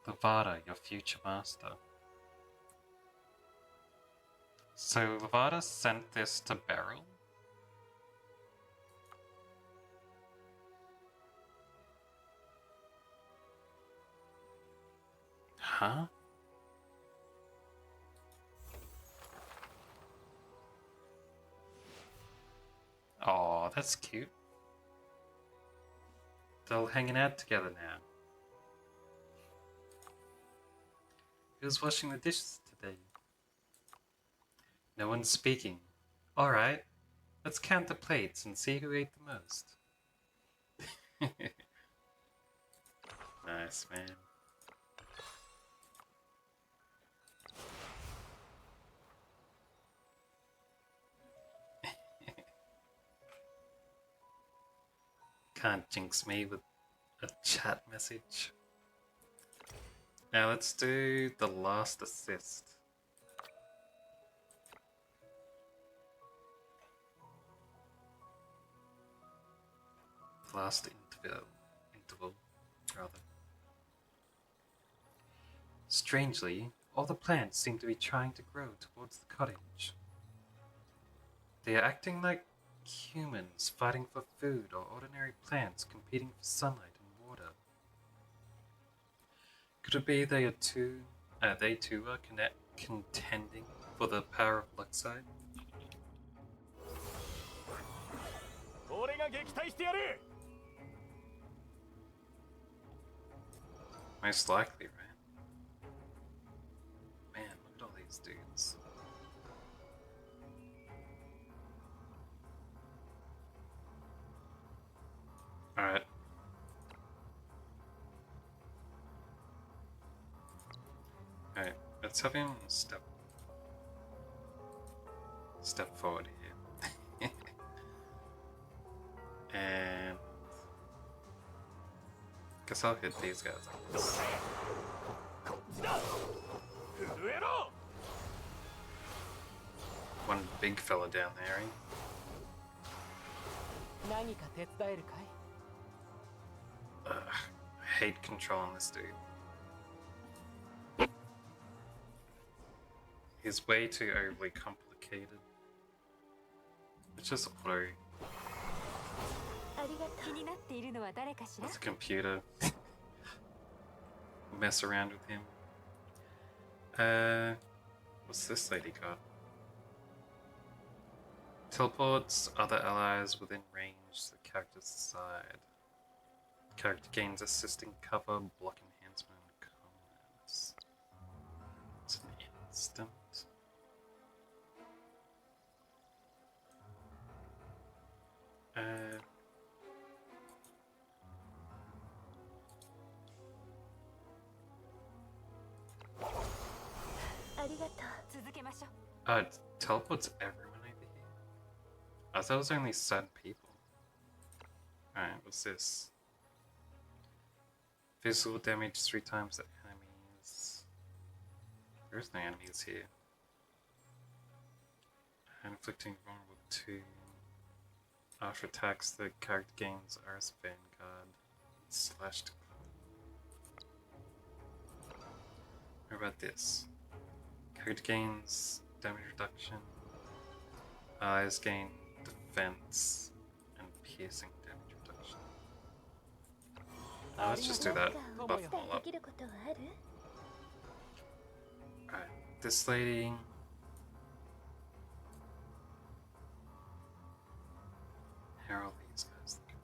Speaker 1: Levada, your future master. So Levada sent this to Beryl? Huh? Oh, that's cute. They're all hanging out together now. Who's washing the dishes today? No one's speaking. Alright, let's count the plates and see who ate the most. Nice, man. Can't jinx me with a chat message. Now let's do the last assist. Last interval, rather. Strangely, all the plants seem to be trying to grow towards the cottage. They are acting like humans fighting for food or ordinary plants competing for sunlight and water. Could it be they too are contending for the power of Luxide? Most likely, right? Man, look at all these dudes. Alright. Alright, let's have him step forward here. And guess I'll hit these guys like this. One big fella down there, I hate controlling this dude. He's way too overly complicated. It's just auto. It's a computer. Mess around with him. What's this lady got? Teleports other allies within range to the character's side. Character gains assisting cover, block enhancement, and commerce. It's an instant. It teleports everyone over here. I thought it was only certain people. Alright, what's this? Physical damage 3 times the enemies. There's no enemies here. Inflicting vulnerable 2. After attacks, the character gains RS Vanguard. Slashed. What about this? Character gains damage reduction. Allies gain defense and piercing damage reduction. Let's just do that. Buff them all up. Alright, this lady. How are all these guys looking?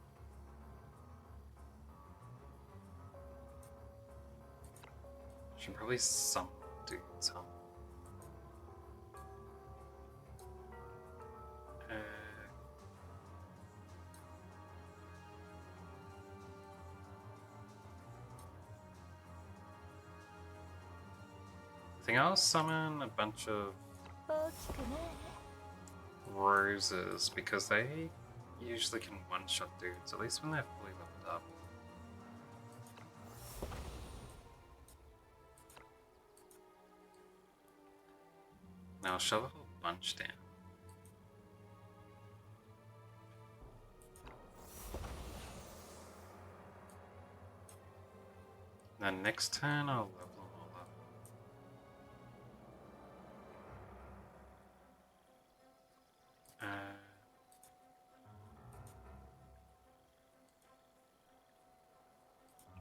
Speaker 1: Should probably some dudes, huh? I think I'll summon a bunch of roses because they usually can one-shot dudes, at least when they're fully leveled up. Now I'll shove a whole bunch down. Then next turn I'll level them all up.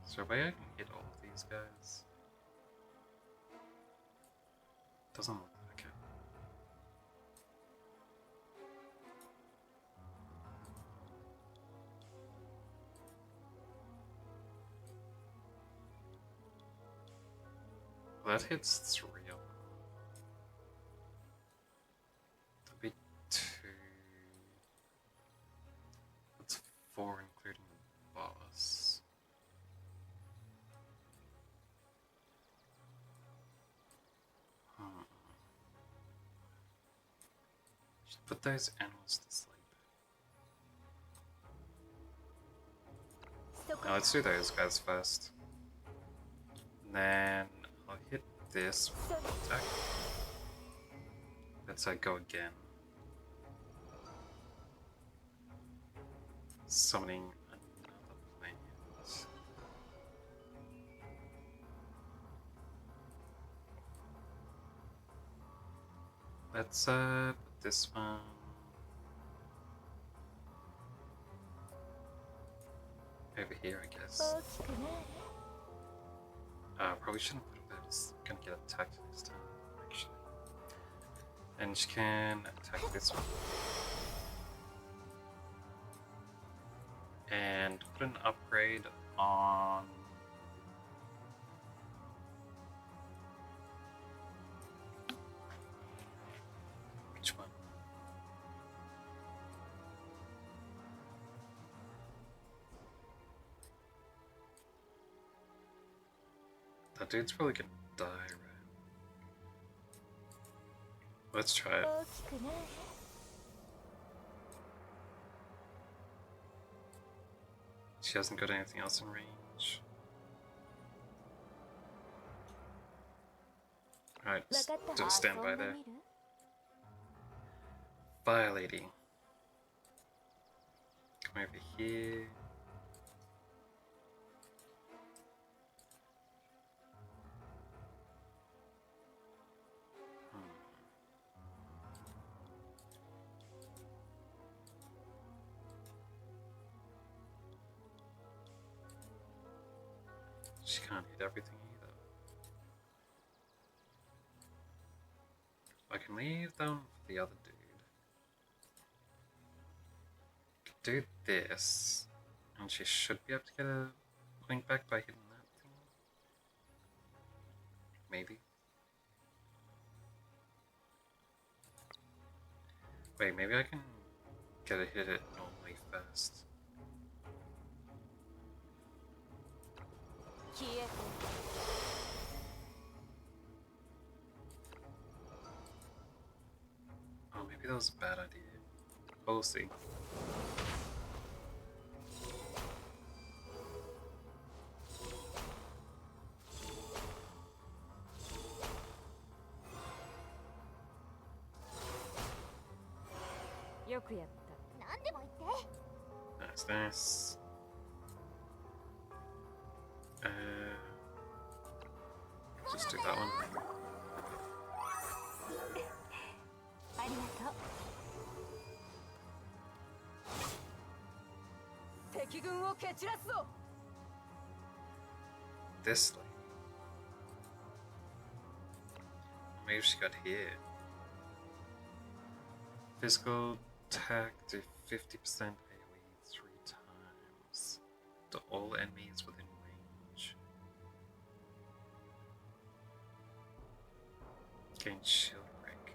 Speaker 1: So maybe I can hit all of these guys. Doesn't look like it. Well, that hits 3 of them. That'd be 2. That's 4 including the boss. Should put those animals to sleep. Now let's do those guys first. And then I'll hit this attack. Let's go again. Summoning another planet. Let's put this one. Over here, I guess. Probably shouldn't put it there, it's gonna get attacked next time, actually. And she can attack this one. And put an upgrade on... Which one? That dude's probably gonna die, right? Let's try it. She hasn't got anything else in range. Alright, just stand by there. Fire lady. Come over here. She can't hit everything either. I can leave them for the other dude. Do this, and she should be able to get a point back by hitting that thing. Maybe. Wait, maybe I can get a hit it normally first.
Speaker 2: 消え
Speaker 1: Oh, maybe that was a bad idea. We'll see.
Speaker 2: よくやった。何でも言って。
Speaker 1: Nice, nice. Just do that one.
Speaker 2: ありがとう。敵軍を蹴散らすぞ。
Speaker 1: This lady. Maybe she got hit. Physical attack to 50% AoE 3 times to all enemies within range. Gain shield break.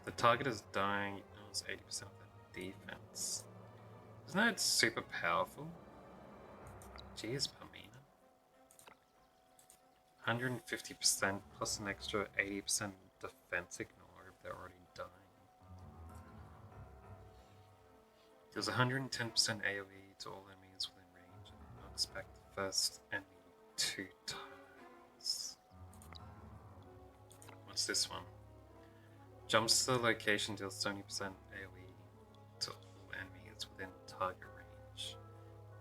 Speaker 1: The target is dying, it knows 80% of their defense. Isn't that super powerful? Jeez, Pamina. 150% plus an extra 80% defense ignore if they're already dying. Does 110% AoE to all enemies within range and knocks back the first enemy 2 times. What's this one? Jumps to the location, deals 70% AoE to all enemies within target range,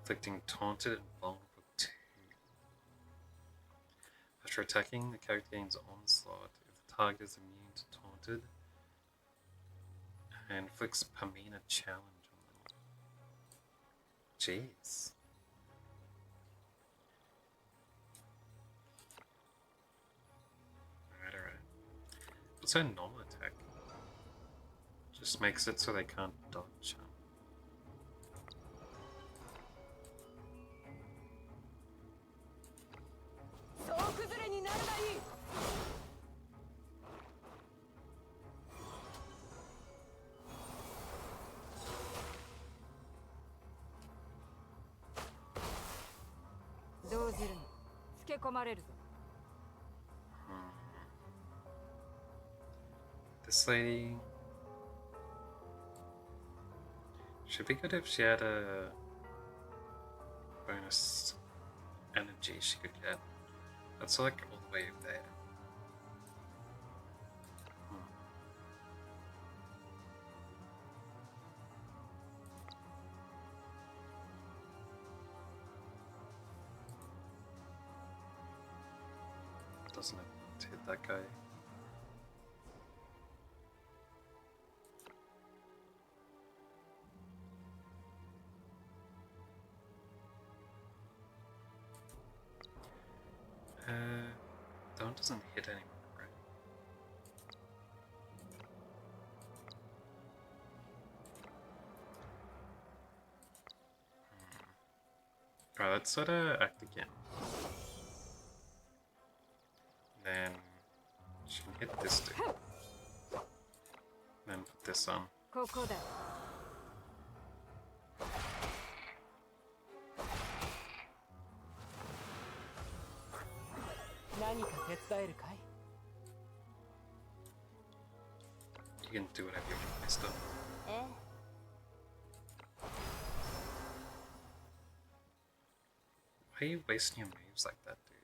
Speaker 1: inflicting taunted and vulnerable 2. After attacking, the character gains onslaught if the target is immune to taunted and inflicts Pamina challenge. Jeez. Alright. What's her normal attack? Just makes it so they can't dodge. This lady should be good if she had a bonus energy she could get. That's like all the way over there. Doesn't have to hit that guy. That one doesn't hit anymore, right? Alright, let's let her act again. Then she can hit this dude. Then put this on.
Speaker 2: ここだ。
Speaker 4: 何か手伝えるかい?
Speaker 1: You can do whatever you want, mister. Why are you wasting your moves like that, dude?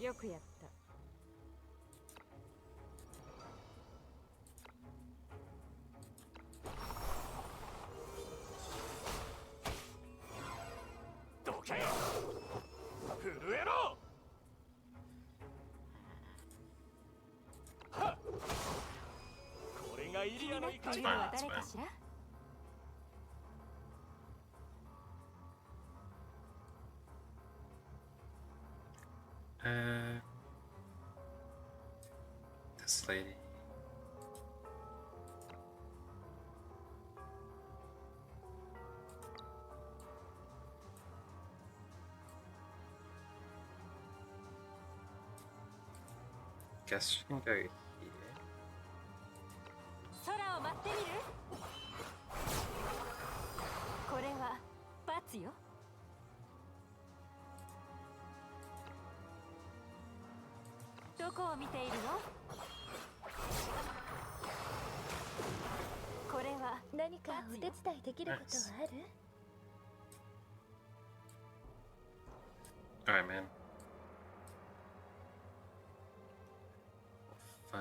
Speaker 2: Yoku yatta.
Speaker 1: That's fine, that's fine. This lady. guess she can go here.
Speaker 2: 空を待ってみる。これは罰よ。どこを見ているの？これは
Speaker 5: 何かお手伝いできることはある？
Speaker 1: Alright, man. 5.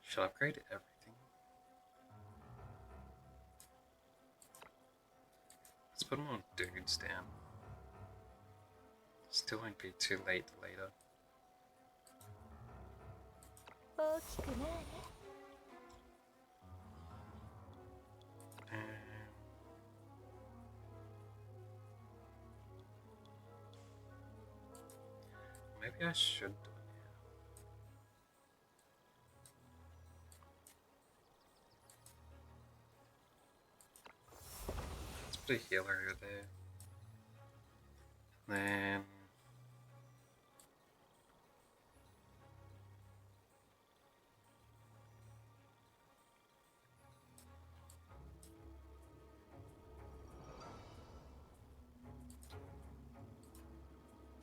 Speaker 1: Should I upgrade everything? Let's put more dudes down. Still won't be too late later.
Speaker 5: 大きくなれ。
Speaker 1: Maybe I should do it here. Let's put a healer there. Then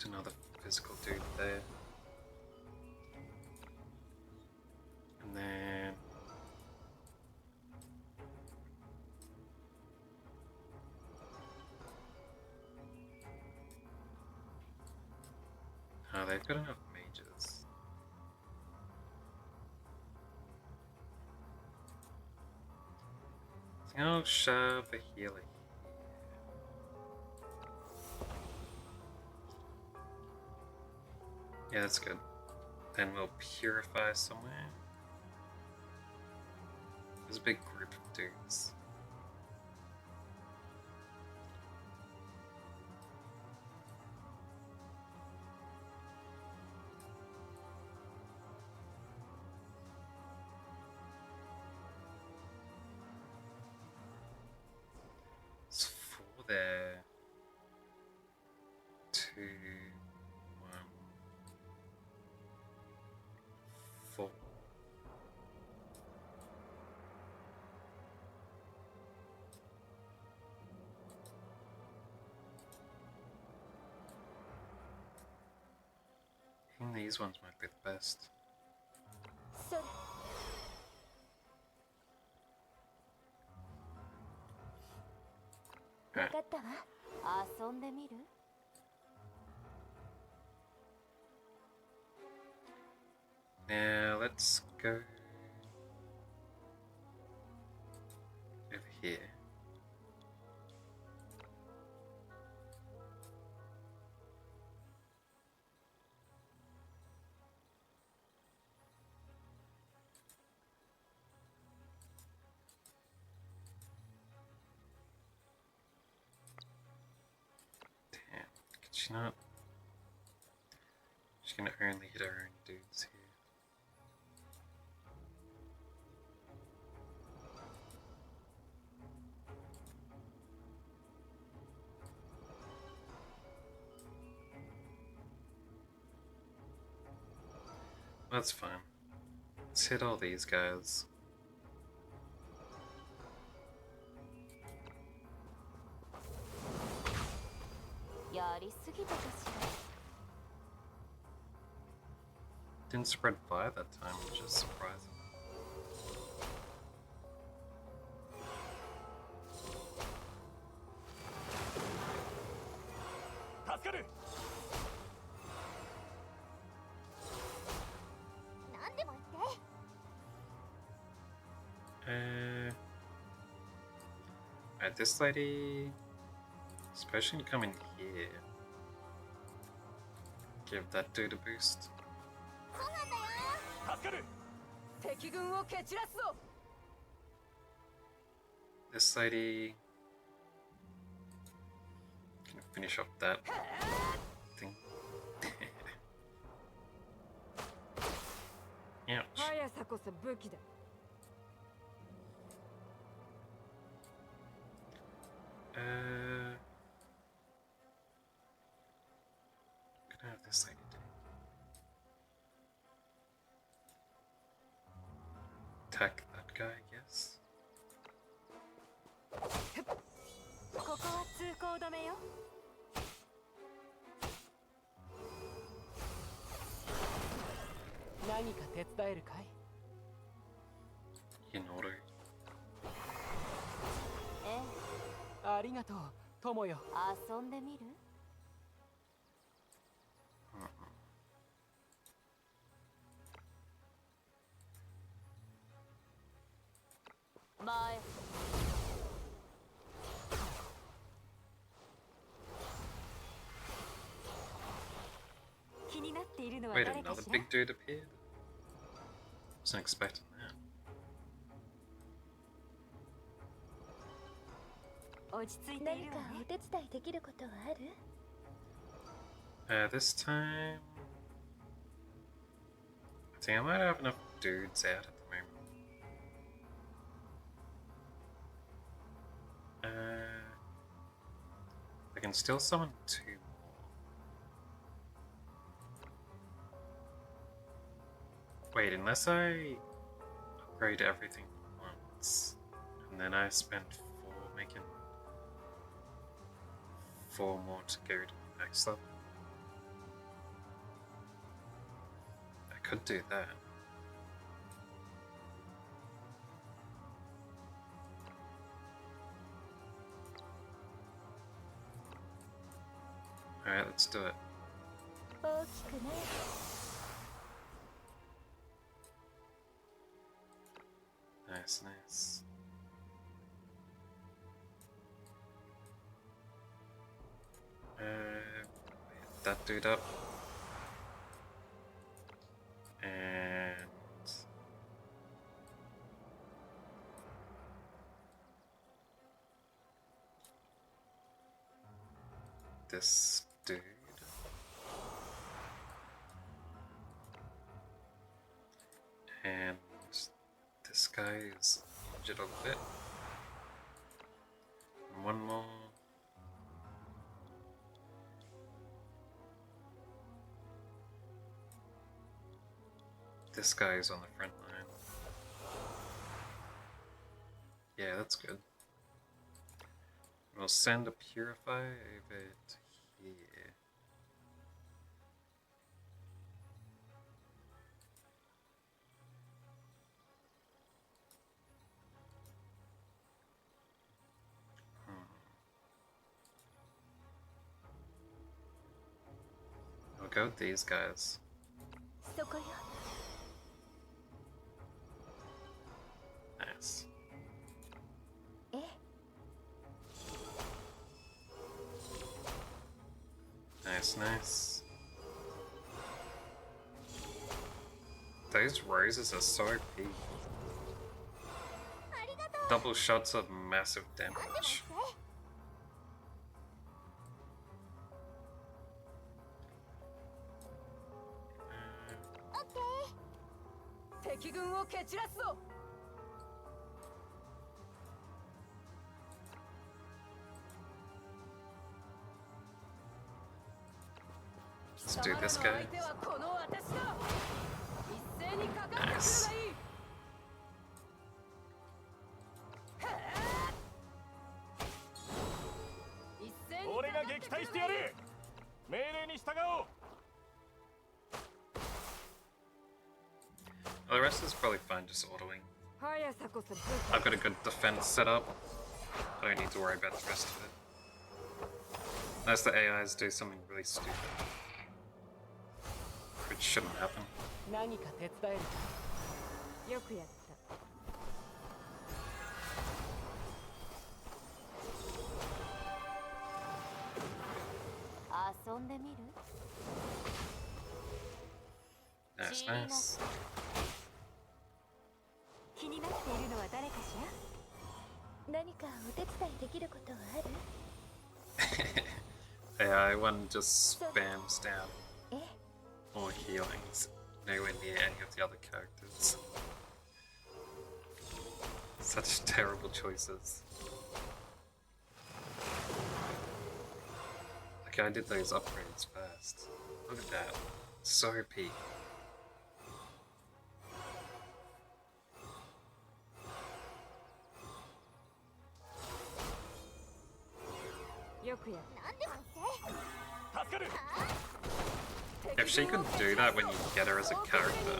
Speaker 1: another physical dude there. And then oh, they've got enough mages. I think I'll shove a healer. Yeah, that's good. Then we'll purify somewhere. There's a big group of dudes. It's 4 there. 2, 1, 4. I think these ones might be the best.
Speaker 5: それ。 分かったわ。
Speaker 2: 遊んでみる？
Speaker 1: Now let's go over here. Damn, could she not? She's gonna only hit her own dudes here. That's fine. Let's hit all these guys. Didn't spread fire that time, which is surprising. Alright, this lady, especially come in here. Give that dude a boost. This lady can finish up that thing. Ouch. this lady do? Attack that guy, I guess.
Speaker 2: ここは通行止めよ。
Speaker 4: 何か手伝えるかい？
Speaker 1: In order.
Speaker 2: え
Speaker 4: ありがとう、友よ。
Speaker 2: え、遊んでみる？前。気になっているのは
Speaker 1: Wait,
Speaker 2: 誰か
Speaker 1: another
Speaker 2: しら？
Speaker 1: big dude appeared? Wasn't expecting that.
Speaker 2: 落ち着いてい
Speaker 5: 何か
Speaker 2: るわね。
Speaker 5: お手伝いできることはある？
Speaker 1: This time, I think I might have enough dudes out at the moment. I can still summon 2 more. Wait, unless I upgrade everything once, and then I spend 4 making 4 more to go to the next level. I could do that. Alright, let's do it.
Speaker 5: 大きくない。
Speaker 1: Nice, nice. Hit that dude up. And this dude. And this guy is injured a bit. And 1 more. This guy is on the front line. Yeah, that's good. We'll send a Purify over to here. We'll go with these guys.
Speaker 5: そこよ。
Speaker 1: Nice.
Speaker 5: ええ。
Speaker 1: Nice, nice. Those roses are so OP.
Speaker 5: ありがとう。
Speaker 1: Double shots of massive damage.
Speaker 5: オッケー。
Speaker 2: 敵軍を蹴散らすぞ。
Speaker 1: Let's do this guy.
Speaker 2: 相手はこの私だ。一斉にかかってくるがいい。
Speaker 1: Nice.
Speaker 2: 一斉に
Speaker 3: 俺が撃退してやる。命令に従おう。
Speaker 1: Well, the rest is probably fine just autoing.
Speaker 2: 速さこそ武器。
Speaker 1: I've got a good defense set up. I don't need to worry about the rest of it. Unless the AIs do something really stupid. Which shouldn't happen.
Speaker 4: 何か手伝えるか
Speaker 2: よくやった。遊んでみる？
Speaker 1: Nice, nice.
Speaker 2: 気になっているのは誰かしら？
Speaker 5: 何かお手伝いできることはある？
Speaker 1: AI one just spams down
Speaker 5: ええ。
Speaker 1: more healings. Nowhere near any of the other characters. Such terrible choices. Like I did those upgrades first. Look at that. So OP.
Speaker 2: よくやる。
Speaker 5: 何でも言って。
Speaker 3: 助かる。
Speaker 1: If she could do that when you get her as a character,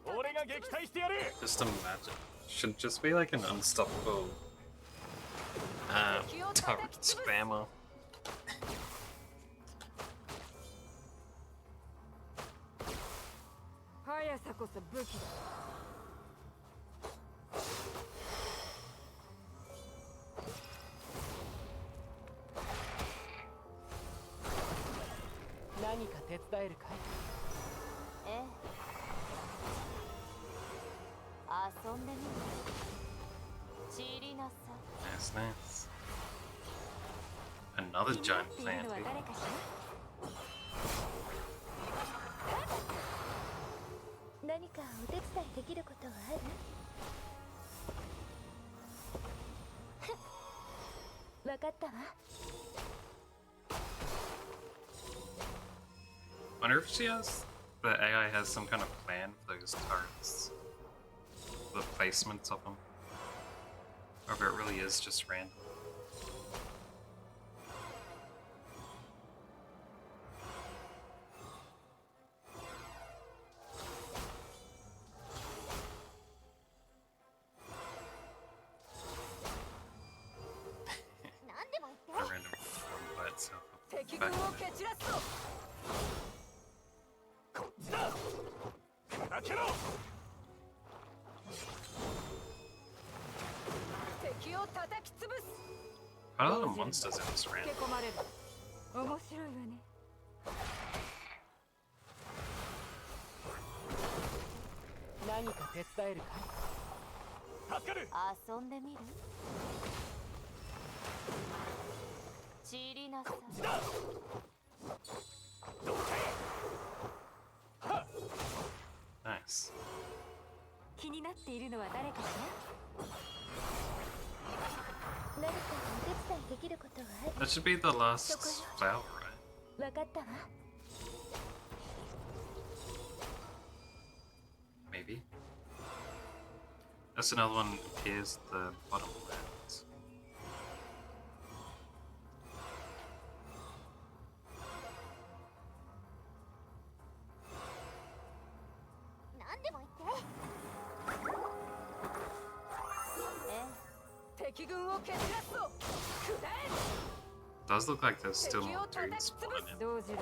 Speaker 3: 俺が撃退してやる。
Speaker 1: just imagine. Should just be like an unstoppable turret spammer.
Speaker 2: 速さこそ武器だ。
Speaker 4: 何か手伝えるかい？
Speaker 2: ええ。遊んでみる。散りなさい。
Speaker 1: Nice, nice. Another giant
Speaker 2: 気になっている
Speaker 1: plant.
Speaker 2: のは
Speaker 1: eh?
Speaker 2: 誰かし
Speaker 5: 何かお手伝いできることはある？ 分かったわ。
Speaker 1: Wonder if she has the AI has some kind of plan for those turrets, the placements of them, or if it really is just random. A random form by itself.
Speaker 2: 敵
Speaker 1: Back
Speaker 2: 軍を
Speaker 1: in
Speaker 2: 蹴
Speaker 1: there.
Speaker 2: 散らすぞ。
Speaker 3: こっちだ。砕けろ。
Speaker 2: 敵を叩き潰す。
Speaker 1: Quite a lot of monsters in this
Speaker 2: 蹴
Speaker 1: random.
Speaker 2: 込まれる。面白いわね。
Speaker 4: 何か手伝えるかい？
Speaker 3: 助かる。
Speaker 2: 遊んでみる。散りなさい。
Speaker 3: こっちだ。どけ。はっ。
Speaker 1: Nice.
Speaker 2: 気になっているのは誰かし
Speaker 5: 何かお手伝いできることはある？
Speaker 1: That should be the last flower, right?
Speaker 5: 分かったわ。
Speaker 1: Maybe. That's another one appears at the bottom left.
Speaker 5: 何でも言って。
Speaker 2: ええ。敵軍を蹴散らすぞ。くらえ。
Speaker 1: Does look like there's still
Speaker 2: 敵
Speaker 1: more
Speaker 2: を叩
Speaker 1: dudes
Speaker 2: き潰す。
Speaker 1: spawning in.
Speaker 2: 動じる。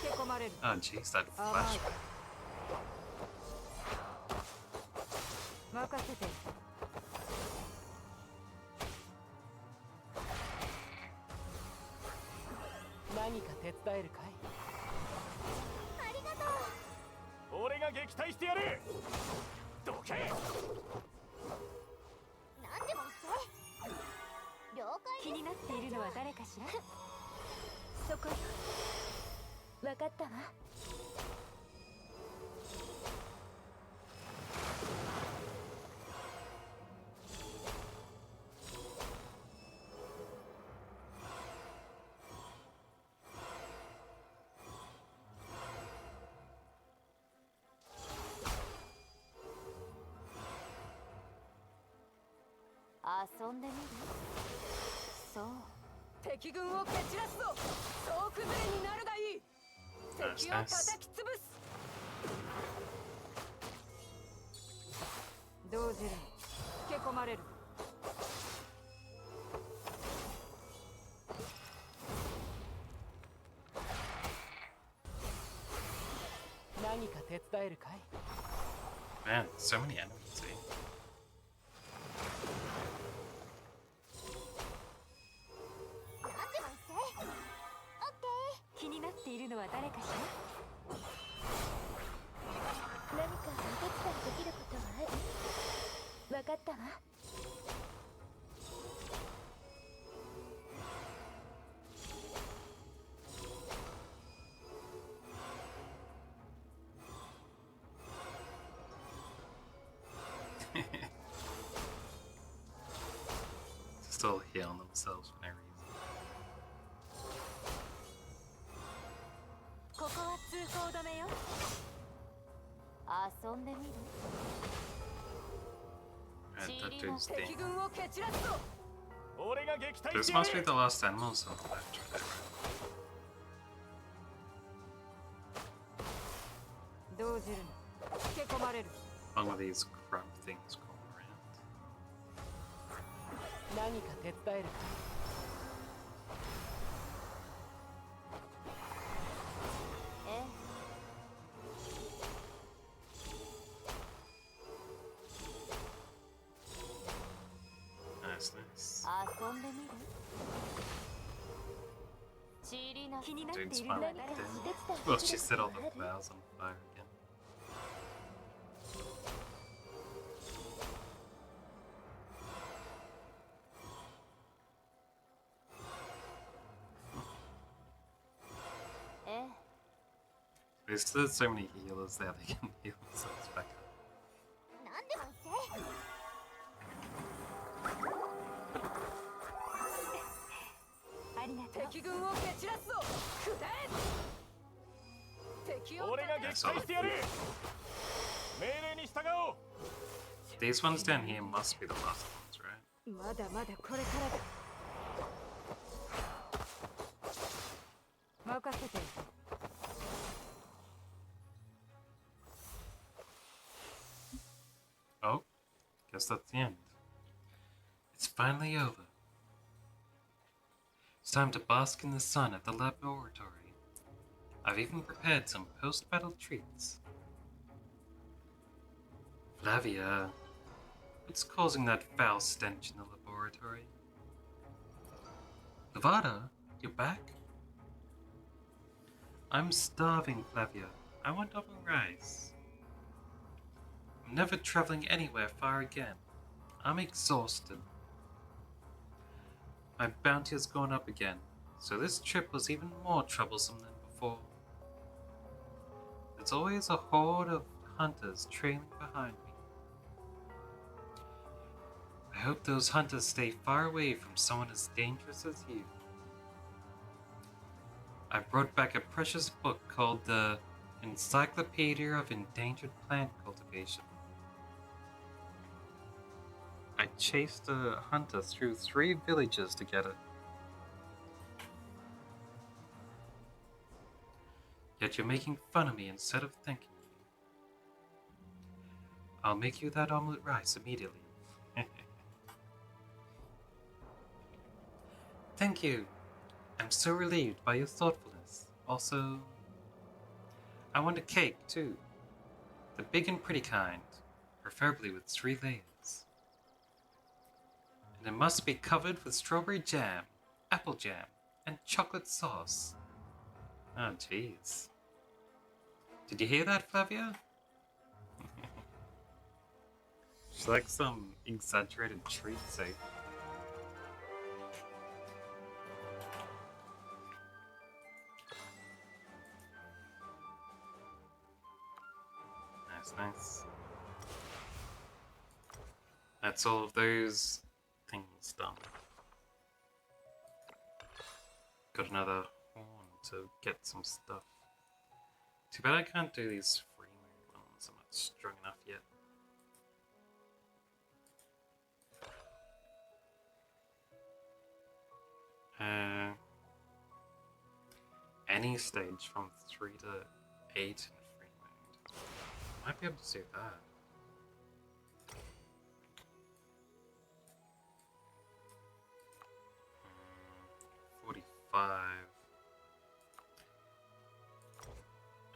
Speaker 2: 蹴込まれる。
Speaker 1: Oh jeez, that
Speaker 2: 甘い。
Speaker 1: flash.
Speaker 2: 任せて。
Speaker 4: 何か手伝えるかい？
Speaker 5: ありがとう。
Speaker 3: 俺が撃退してやる。どけ。
Speaker 5: 何でも言って。了解
Speaker 2: 気になっているのは誰かしら。
Speaker 5: そこよ。分かったわ。
Speaker 2: 遊んでみる。そう。敵軍を蹴散らすぞ。総崩れになるがいい。敵を叩き潰す。動じる。蹴込まれる。
Speaker 4: 何か手伝えるかい？
Speaker 1: Man, so many enemies, eh?
Speaker 5: 何でも言って。オッケ
Speaker 2: 気になっているのは誰かしら。
Speaker 5: ー。何かお手伝いできることはある？分かったわ。
Speaker 1: Still healing themselves for no reason.
Speaker 2: 遊んでみる
Speaker 1: Alright, that dude's dead.
Speaker 2: 敵軍を蹴散らすぞ
Speaker 3: 俺が撃退
Speaker 1: This
Speaker 3: してや
Speaker 1: must be
Speaker 3: る
Speaker 1: the last animals on the left, right?
Speaker 2: 動じるなつけ込まれる
Speaker 1: Along with these crab things going around.
Speaker 4: 何か手伝えるか
Speaker 2: え
Speaker 1: Nice, nice.
Speaker 2: 遊んでみるチリナ気になってい
Speaker 1: Dude's
Speaker 2: るの
Speaker 1: finally
Speaker 2: な
Speaker 1: dead. Well, she set all the flowers on fire again. There's still so many healers there, they can heal themselves back up.
Speaker 5: 何でも言って
Speaker 2: ありがとう敵軍を蹴散らすぞくだえ敵を
Speaker 3: 俺が撃退してやる命令に従おう
Speaker 1: These ones down here must be the last ones, right?
Speaker 2: まだまだこれからだ任せて
Speaker 1: Oh, guess that's the end. It's finally over. It's time to bask in the sun at the laboratory. I've even prepared some post-battle treats. Flavia, what's causing that foul stench in the laboratory? Nevada, you're back? I'm starving, Flavia. I want oven rice. I'm never traveling anywhere far again. I'm exhausted. My bounty has gone up again, so this trip was even more troublesome than before. There's always a horde of hunters trailing behind me. I hope those hunters stay far away from someone as dangerous as you. I brought back a precious book called the Encyclopedia of Endangered Plant Cultivation. I chased a hunter through 3 villages to get it. Yet you're making fun of me instead of thanking me. I'll make you that omelette rice immediately. Thank you. I'm so relieved by your thoughtfulness. Also, I want a cake too. The big and pretty kind, preferably with 3 layers. And it must be covered with strawberry jam, apple jam, and chocolate sauce. Oh, jeez. Did you hear that, Flavia? She's like some exaggerated treat, eh? Nice, nice. That's all of those things done. Got another horn to get some stuff. Too bad I can't do these free move ones. I'm not strong enough yet. Any stage from 3 to 8 in free mode. Might be able to do that. 45.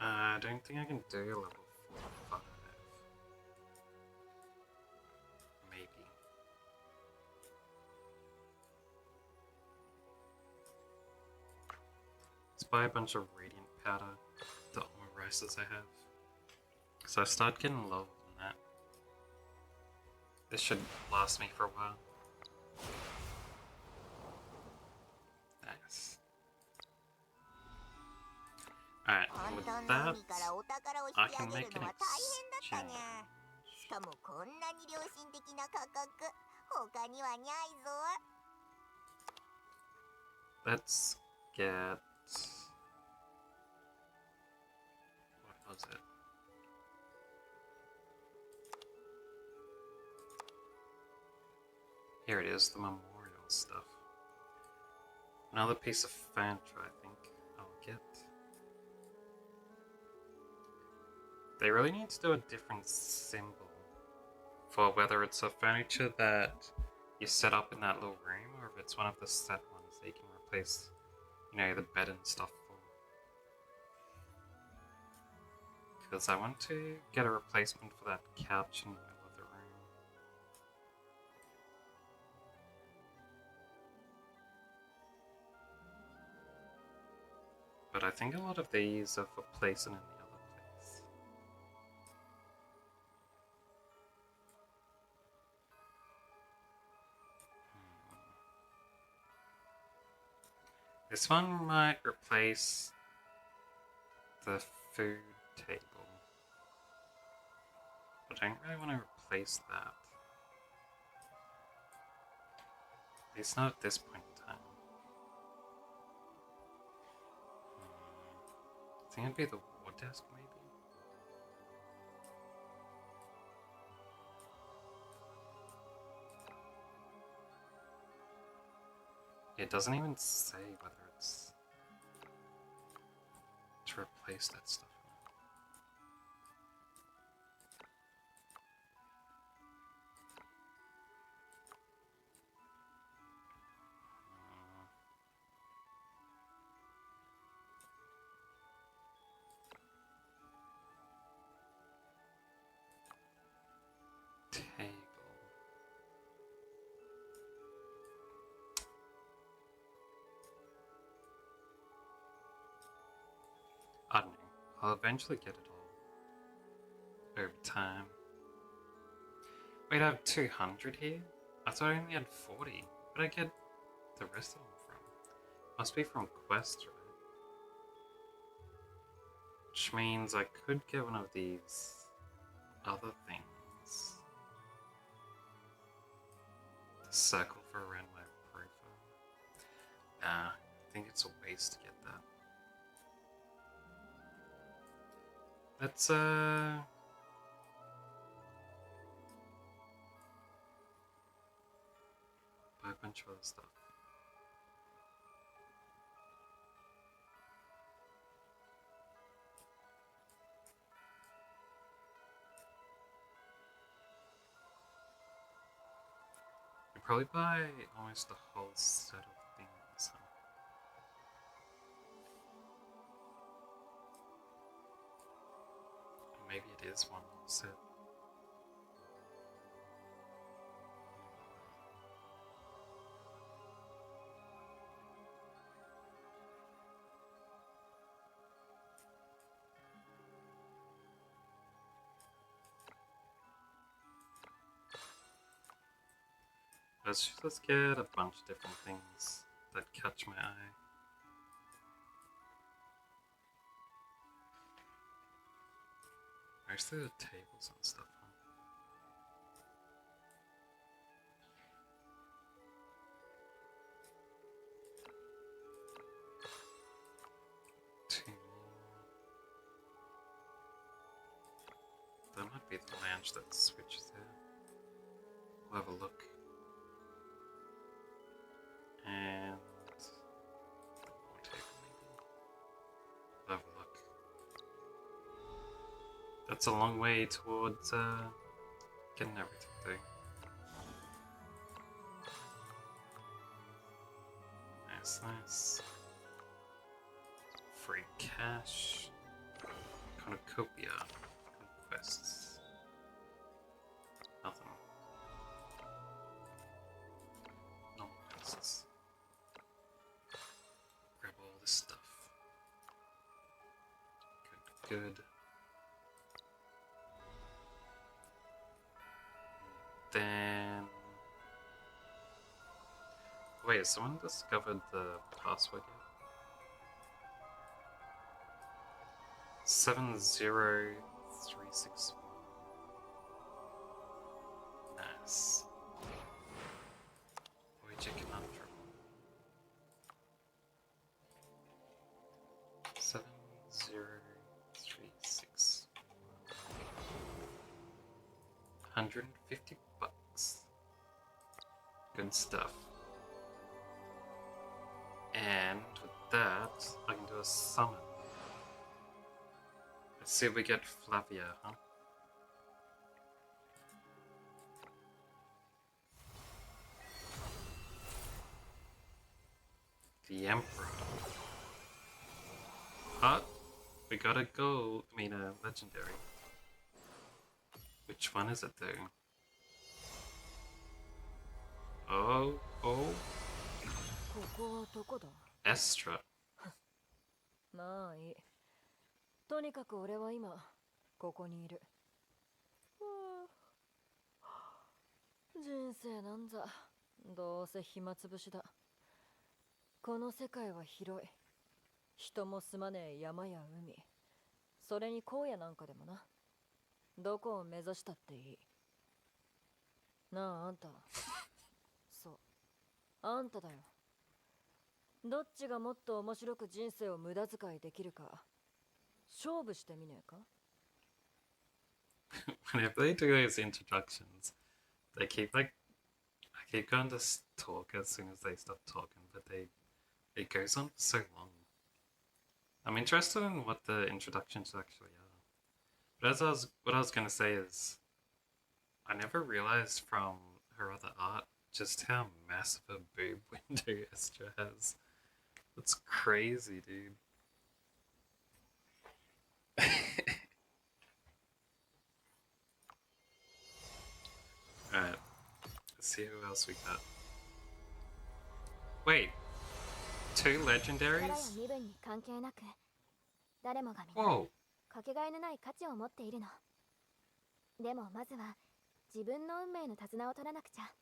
Speaker 1: I don't think I can do level 45. Maybe. Let's buy a bunch of radiant powder, the armor rices I have. Because I start getting low on that. This should last me for a while. Nice. Alright, with that, I can make an exchange.
Speaker 5: しかもこんなに良心的な価格他にはにゃいぞ
Speaker 1: Let's get... What was it? Here it is, the memorial stuff. Another piece of furniture, I think I'll get. They really need to do a different symbol for whether it's a furniture that you set up in that little room or if it's one of the set ones that you can replace, you know, the bed and stuff for. Because I want to get a replacement for that couch in the middle of the room. But I think a lot of these are for placing in the other place. This one might replace the food table. But I don't really want to replace that. At least not at this point in time. I think it'd be the war desk, maybe? It doesn't even say whether it's to replace that stuff. Table. I don't know. I'll eventually get it all over time. Wait, I have 200 here? I thought I only had 40. Where did I get the rest of them from? Must be from Quest, right? Which means I could get one of these other things. The circle for around my profile. Nah, I think it's a waste to get that. Let's buy a bunch of other stuff. You probably buy almost the whole set of things, huh? Maybe it is one whole set. Let's get a bunch of different things that catch my eye. Mostly the tables and stuff, huh? Two more. That might be the lounge that switches there. We'll have a look. And the war table, maybe. We'll have a look. That's a long way towards getting everything through. Nice, nice. Free cash. Cornucopia. Conquests. Nothing. Normal quests. Grab all this stuff. Good, good. Then... Wait, has someone discovered the password yet? 70361. Nice. Voyager Conundrum. 7036. 150 bucks. Good stuff. And with that, I can do a summon. Let's see if we get Flavia, huh? The Emperor. But we gotta go, legendary. Which one is it though? Oh,
Speaker 2: ここはどこだ？
Speaker 1: Estra.
Speaker 2: まあいい。とにかく俺は今ここにいる。人生なんざどうせ暇つぶしだ。この世界は広い。人も住まねえ山や海、それに荒野なんかでもな。どこを目指したっていい。なああんた。そう、あんただよ。どっちがもっと面白く人生を無駄遣いできるか勝負してみねえか？
Speaker 1: Whenever they do those introductions, they keep I keep going to talk as soon as they stop talking, but it goes on for so long. I'm interested in what the introductions actually are. But what I was gonna say is, I never realized from her other art just how massive a boob window Estra has. That's crazy, dude. Alright, let's see who else we got. Wait, 2 legendaries?
Speaker 5: 身分に関係なく誰もが皆
Speaker 1: Whoa.
Speaker 5: かけがえのない価値を持っているの。でもまずは自分の運命の手綱を取らなくちゃ。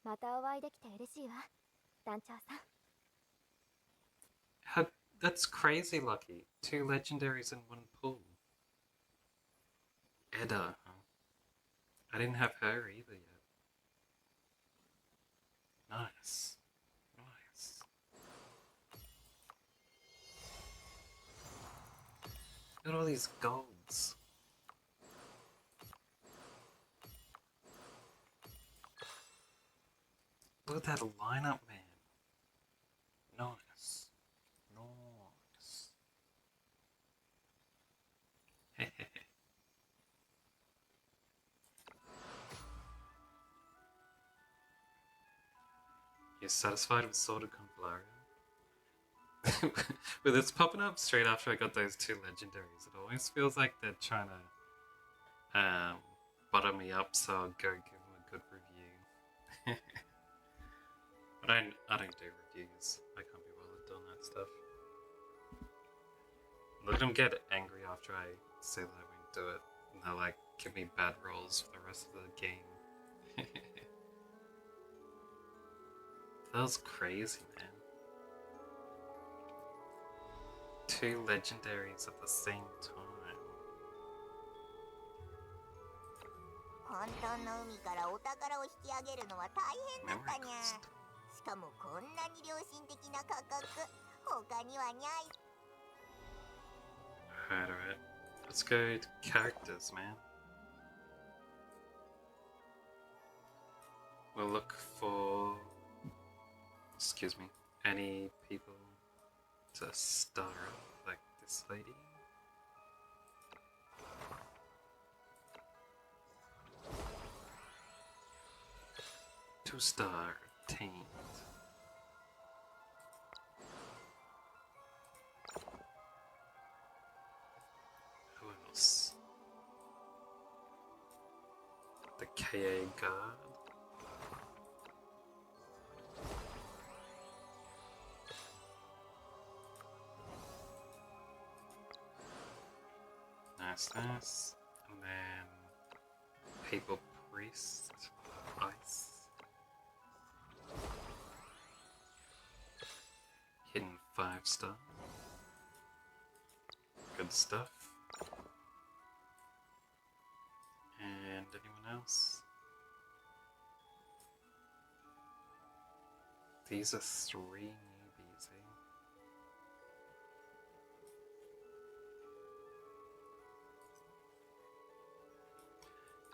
Speaker 5: またお会いできて嬉しいわ、団長さん。
Speaker 1: That's crazy lucky. 2 legendaries in one pool. Edda, huh? I didn't have her either yet. Nice. Nice. Look at all these golds. Look at that lineup, man. Nice. Nice. You're satisfied with Sword of Convallaria? With it's popping up straight after I got those 2 legendaries, it always feels like they're trying to butter me up, so I'll go give them a good review. But I don't do reviews. I can't be bothered doing that stuff. Look at them get angry after I say that I won't do it, and they'll like give me bad rolls for the rest of the game. That was crazy, man. 2 legendaries at the same time.
Speaker 5: 混沌の海からお宝を引き上げるのは大変だったにゃ。しかもこんなに良心的な価格、他にはにゃい。
Speaker 1: Alright. Let's go to characters, man. We'll look for, excuse me, any people to star up, like this lady. Two-star obtained. Who else? The KA guard. Nice. And then Papal Priest, Ice. Hidden 5-star. Good stuff. And anyone else? These are 3 newbies, eh?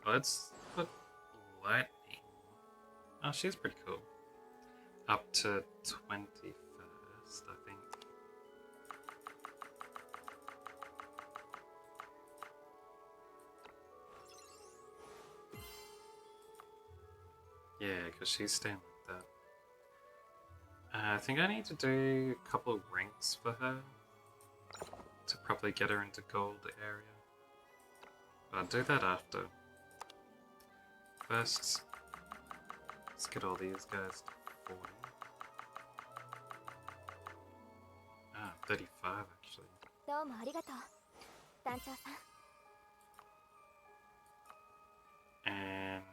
Speaker 1: Let's put lightning Oh, she's pretty cool. Up to 21st, I think. Yeah, because she's staying like that. I think I need to do a couple of ranks for her to probably get her into gold area. But I'll do that after. First, let's get all these guys to 40. Ah, 35 actually.
Speaker 5: どうもありがとう団長さん
Speaker 1: And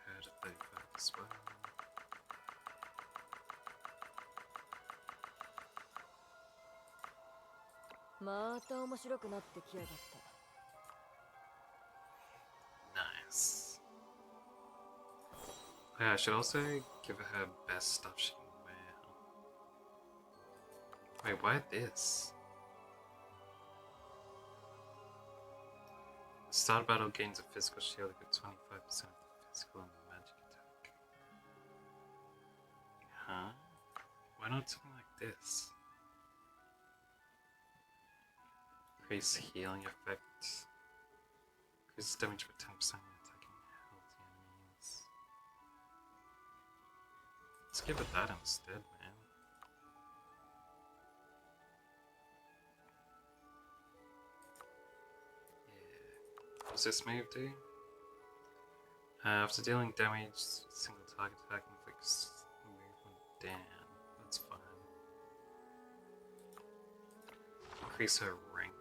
Speaker 1: her to 35 as well. Nice. Yeah, I should also give her best stuff she can wear. Wait, why this? Start battle gains a physical shield equal 25% of the physical and magic attack. Huh? Why not something like this? Increase healing effect. Increases damage by 10% when attacking healthy enemies. Let's give it that instead, man. Yeah. What's this move do? After dealing damage, single target attack inflicts movement down. That's fine. Increase her rank.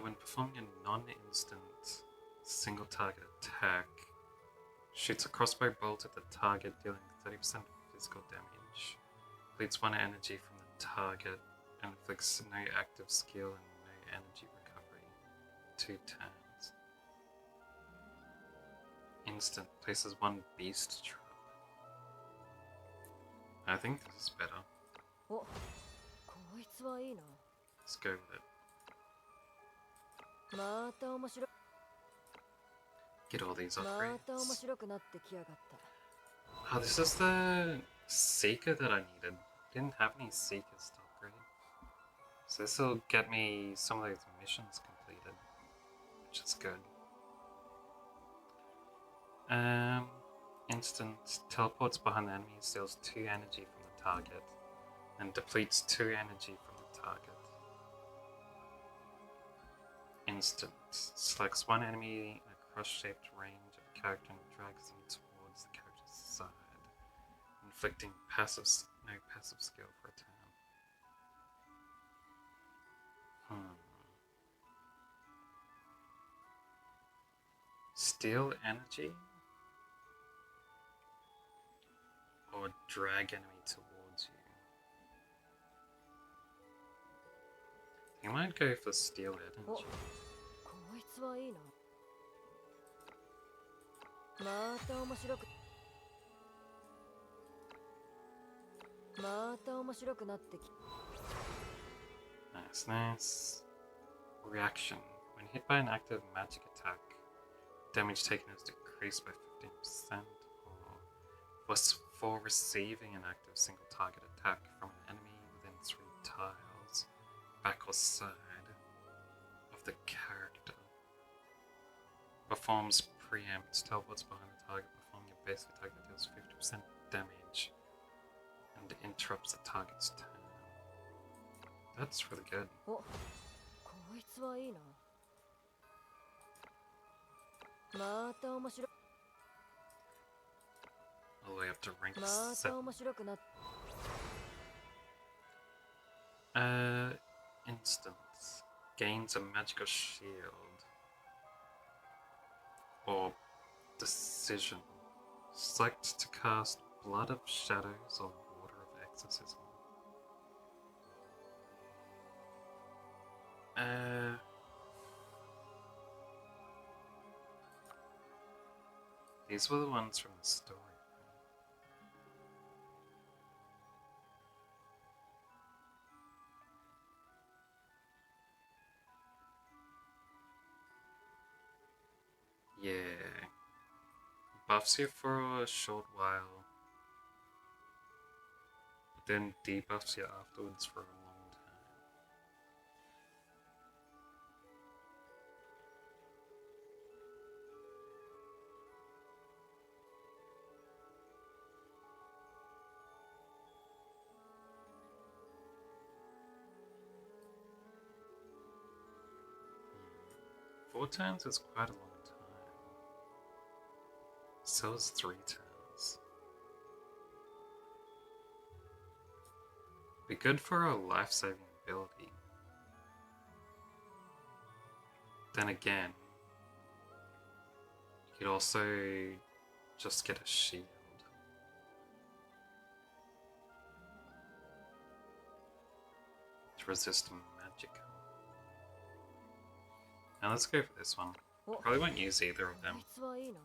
Speaker 1: When performing a non-instant single target attack, shoots a crossbow bolt at the target, dealing 30% physical damage. Bleeds 1 energy from the target and inflicts no active skill and no energy recovery. 2 turns. Instant places 1 beast trap. I think this is better. Let's go with it. Get all these upgrades. Oh, this is the Seeker that I needed. Didn't have any Seekers to upgrade. So this will get me some of those missions completed, which is good. Instant teleports behind the enemy, steals 2 energy from the target, and depletes 2 energy from the target. Instant selects 1 enemy in a cross-shaped range of a character and drags them towards the character's side, inflicting no passive skill for a turn. Steal energy? Or drag enemy towards you? You might go for steal energy. Nice, nice. Reaction. When hit by an active magic attack, damage taken is decreased by 15%, or for receiving an active single target attack from an enemy within 3 tiles, back or side of the character. Performs preempt, teleports behind the target, performing a basic attack that deals 50% damage and interrupts the target's turn. That's really good. All the way up to rank 7. Instance. Gains a magical shield. Or decision. Select to cast Blood of Shadows or Water of Exorcism. These were the ones from the story. buffs you for a short while, but then debuffs you afterwards for a long time. 4 turns is quite a long time. So is 3 turns. Be good for a life-saving ability. Then again, you could also just get a shield. To resist magic. Now let's go for this one. Probably won't use either of them,
Speaker 2: こいつはいいな。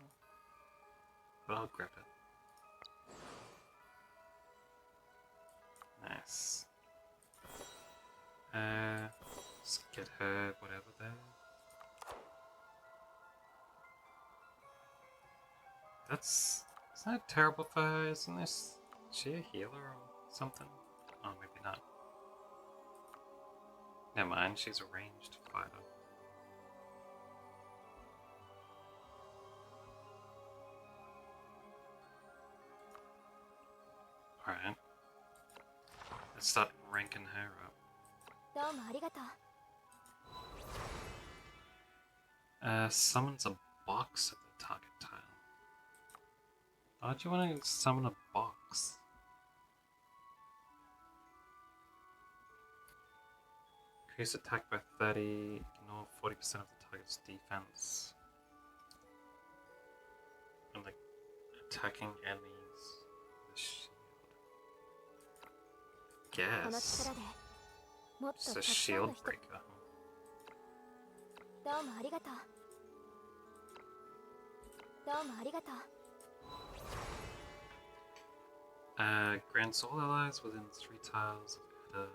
Speaker 1: but I'll grab it. Nice. Let's get her whatever there. That's not terrible for her, isn't this? Is she a healer or something? Oh, maybe not. Never mind, she's a ranged fighter. Alright. Let's start ranking her up.
Speaker 5: どうもありがとう。
Speaker 1: Summons a box at the target tile. Why'd you want to summon a box? Increase attack by 30, ignore 40% of the target's defense. And like attacking enemies with a shield.
Speaker 5: この
Speaker 1: Guess.
Speaker 5: 力でもっと
Speaker 1: Just
Speaker 5: た
Speaker 1: a
Speaker 5: くさん
Speaker 1: shield
Speaker 5: の人。
Speaker 1: breaker.
Speaker 5: どうもありがとう。どうもありがとう。
Speaker 1: Grants all allies within 3 tiles of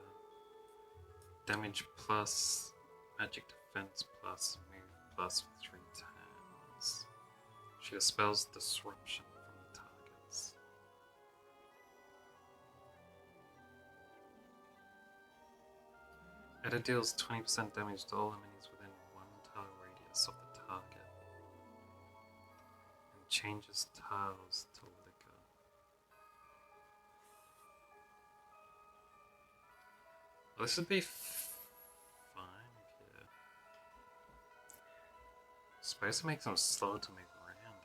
Speaker 1: damage plus, magic defense plus, move plus for 3 turns. She dispels disruption from the targets. Edda deals 20% damage to all enemies within 1 tile radius of the target. And changes tiles to liquor. Well, this would be fine if you... Suppose it makes them slow to move around.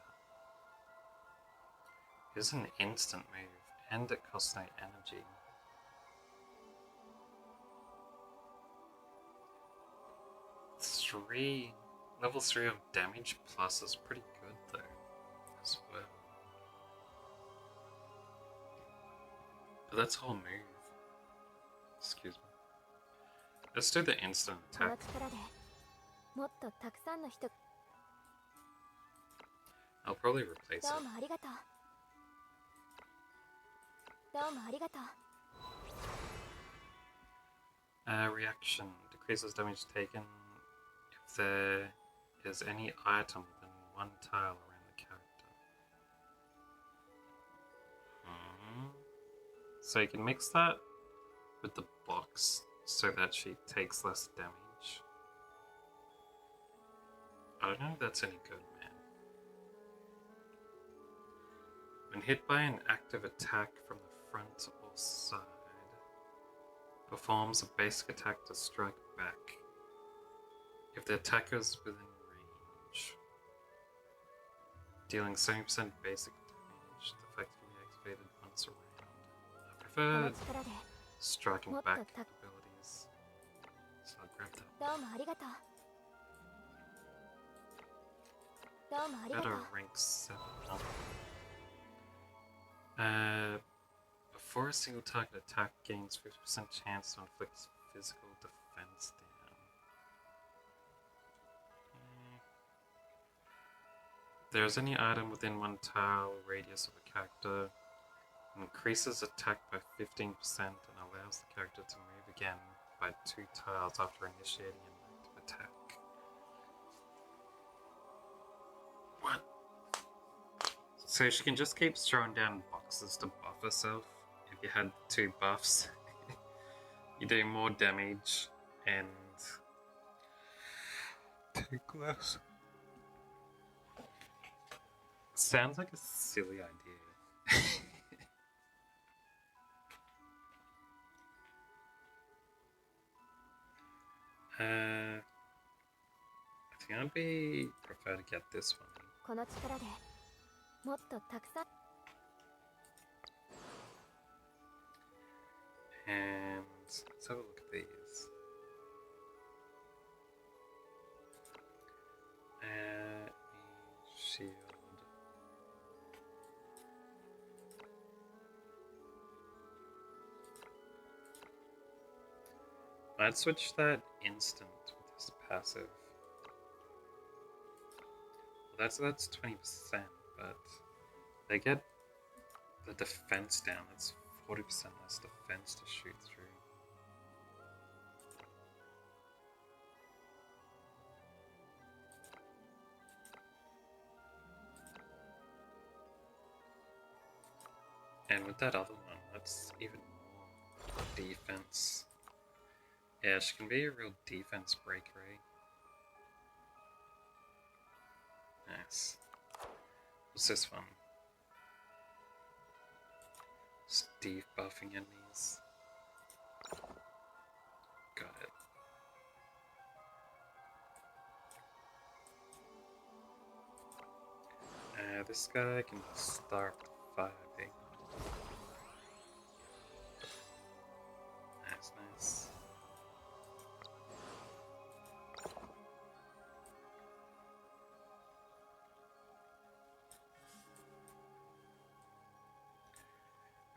Speaker 1: Here's an instant move, and it costs no energy. Level 3 of damage plus is pretty good though, as well. But that's whole move. Excuse me. Let's do the instant
Speaker 5: この
Speaker 1: attack.
Speaker 5: 力でもっとたくさんの人。
Speaker 1: I'll probably replace
Speaker 5: どう
Speaker 1: it.
Speaker 5: もありがとう。どうもありがとう。
Speaker 1: Reaction decreases damage taken if there is any item within 1 tile around the character. So you can mix that with the box so that she takes less damage. I don't know if that's any good, man. When hit by an active attack from the front or side, performs a basic attack to strike back. If the attacker is within range, dealing 70% basic damage, the effect can be activated once around. I
Speaker 5: この
Speaker 1: prefer
Speaker 5: 力で
Speaker 1: striking
Speaker 5: What
Speaker 1: back
Speaker 5: the
Speaker 1: abilities, so I'll grab that.
Speaker 5: どうもありがとう。どうもありが
Speaker 1: At
Speaker 5: とう。
Speaker 1: a rank 7. Before a single target attack gains 50% chance to inflict physical defense down. If there is any item within 1 tile radius of a character, increases attack by 15% and allows the character to move again by 2 tiles after initiating an active attack. What? So she can just keep throwing down boxes to buff herself. If you had 2 buffs, you do more damage and take less. Sounds like a silly idea. I think I'd prefer to get this one.
Speaker 5: この力でもっとたくさん
Speaker 1: And let's have a look at these. Shield. I'd switch that instant with this passive. Well, that's 20%, but they get the defense down. That's 40% less defense to shoot through. And with that other one, that's even more defense. Yeah, she can be a real defense breaker, eh? Nice. What's this one? Just debuffing enemies. Got it. This guy can start firing. Nice, nice.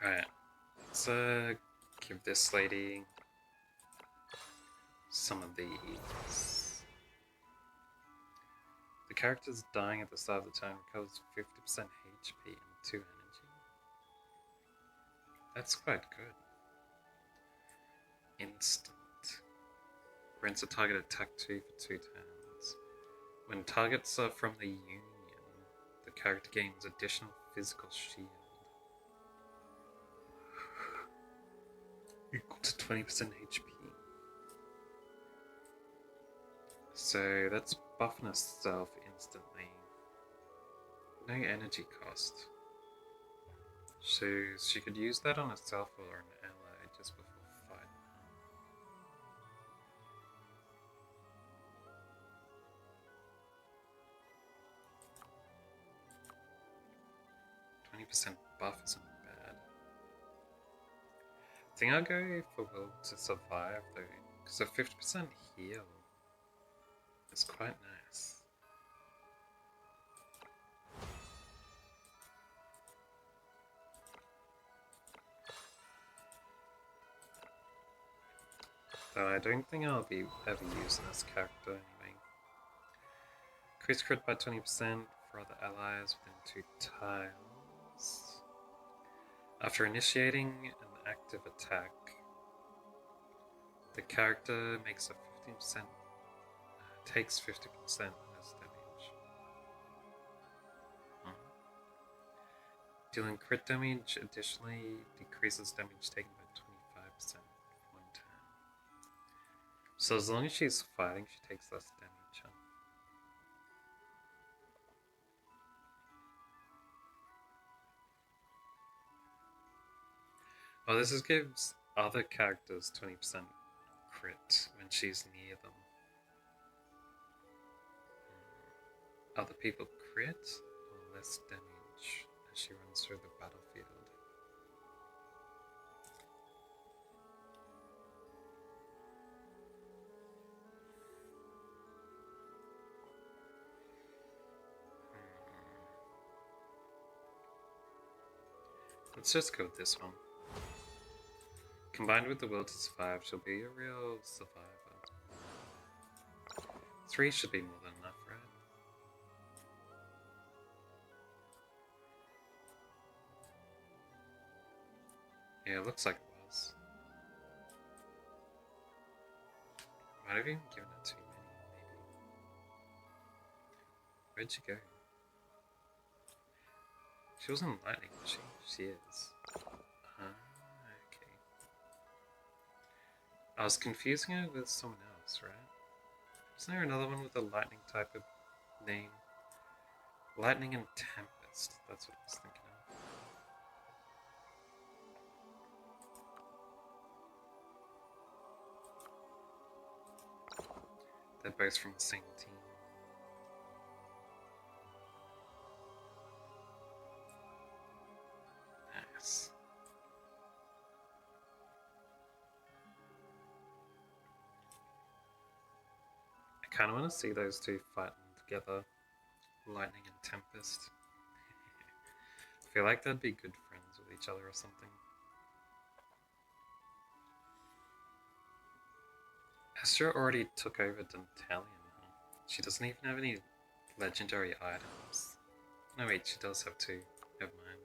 Speaker 1: Alright, let's give this lady some of these. The character's dying at the start of the turn recovers 50% HP and 2 energy. That's quite good. Instant. Grants a target attack 2 for 2 turns. When targets are from the Union, the character gains additional physical shield. Equal to 20% HP. So that's buffing herself instantly. No energy cost. So she could use that on herself or an ally just before fighting her. 20% buff isn't bad. I think I'll go for Will to Survive though, because a 50% heal is quite nice. Though I don't think I'll be ever using this character anyway. Increase crit by 20% for other allies within 2 tiles. After initiating an active attack, the character makes a 15%, takes 50% less damage. Dealing crit damage additionally decreases damage taken by 25% for 1 turn. So as long as she's fighting, she takes less damage. Huh? Oh, this gives other characters 20% crit when she's near them. Other people crit or less damage as she runs through the battlefield. Let's just go with this one. Combined with the will to survive, she'll be a real survivor. 3 should be more than enough, right? Yeah, it looks like it was. Might have even given it too many, maybe. Where'd she go? She wasn't lightning, was she? She is. Okay. I was confusing her with someone else, right? Isn't there another one with a lightning type of name? Lightning and Tempest. That's what I was thinking of. They're both from the same team. Nice. I kind of want to see those two fighting together. Lightning and Tempest. I feel like they'd be good friends with each other or something. Astra already took over Dentalion now. She doesn't even have any legendary items. No wait, she does have two. Never mind.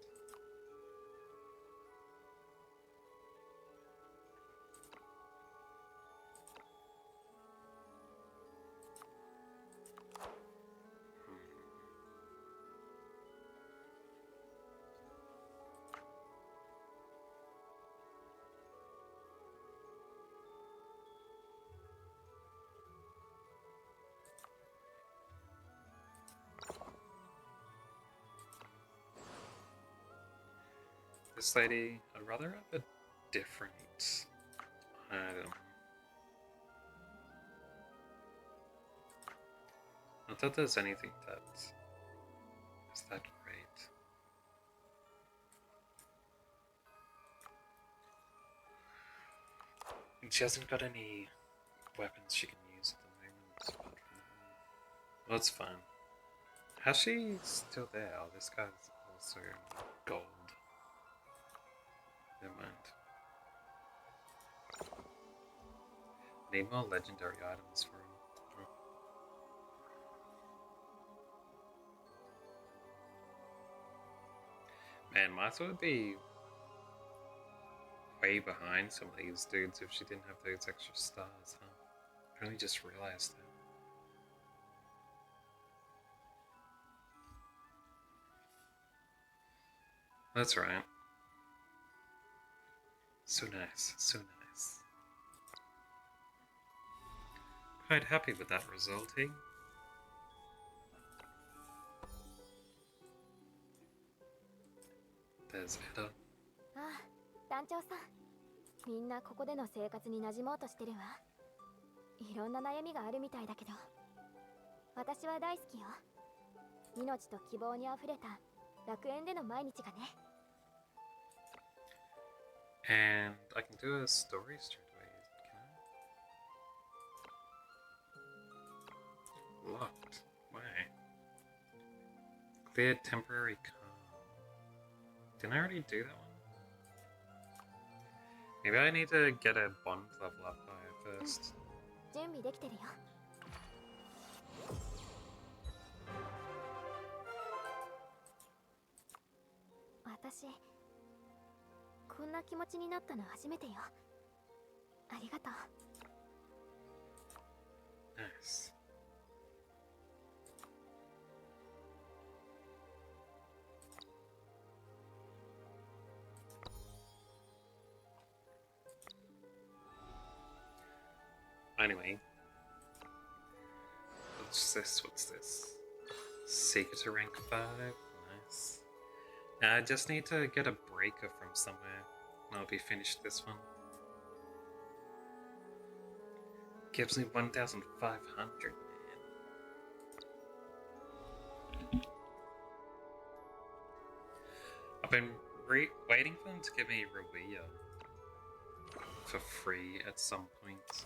Speaker 1: This lady, I'd rather have a different item. Not that there's anything that is that great. And she hasn't got any weapons she can use at the moment. Well, that's fine. How's she still there? Oh, this guy's also gold. Never mind. Need more legendary items for him. Man, Martha would be way behind some of these dudes if she didn't have those extra stars, huh? I only just realized that. That's right. So nice, so nice. Quite happy with that result, eh? There's Eda.
Speaker 5: ああ、団長さん。みんなここでの生活に馴染もうとしてるわ。いろんな悩みがあるみたいだけど、私は大好きよ。命と希望にあふれた楽園での毎日がね。
Speaker 1: And I can do a story straight away, can I? Locked. Why? Clear temporary calm. Didn't I already do that one? Maybe I need to get a bond level up by first.
Speaker 5: 準備できてるよ。私、こんな気持ちになったの初めてよ。ありがとう。
Speaker 1: Nice. Anyway, what's this? What's this? Seeker to rank 5. Nice. Now I just need to get a breaker from somewhere, and I'll be finished this one. Gives me 1,500, man. I've been waiting for them to give me Ruia for free at some point.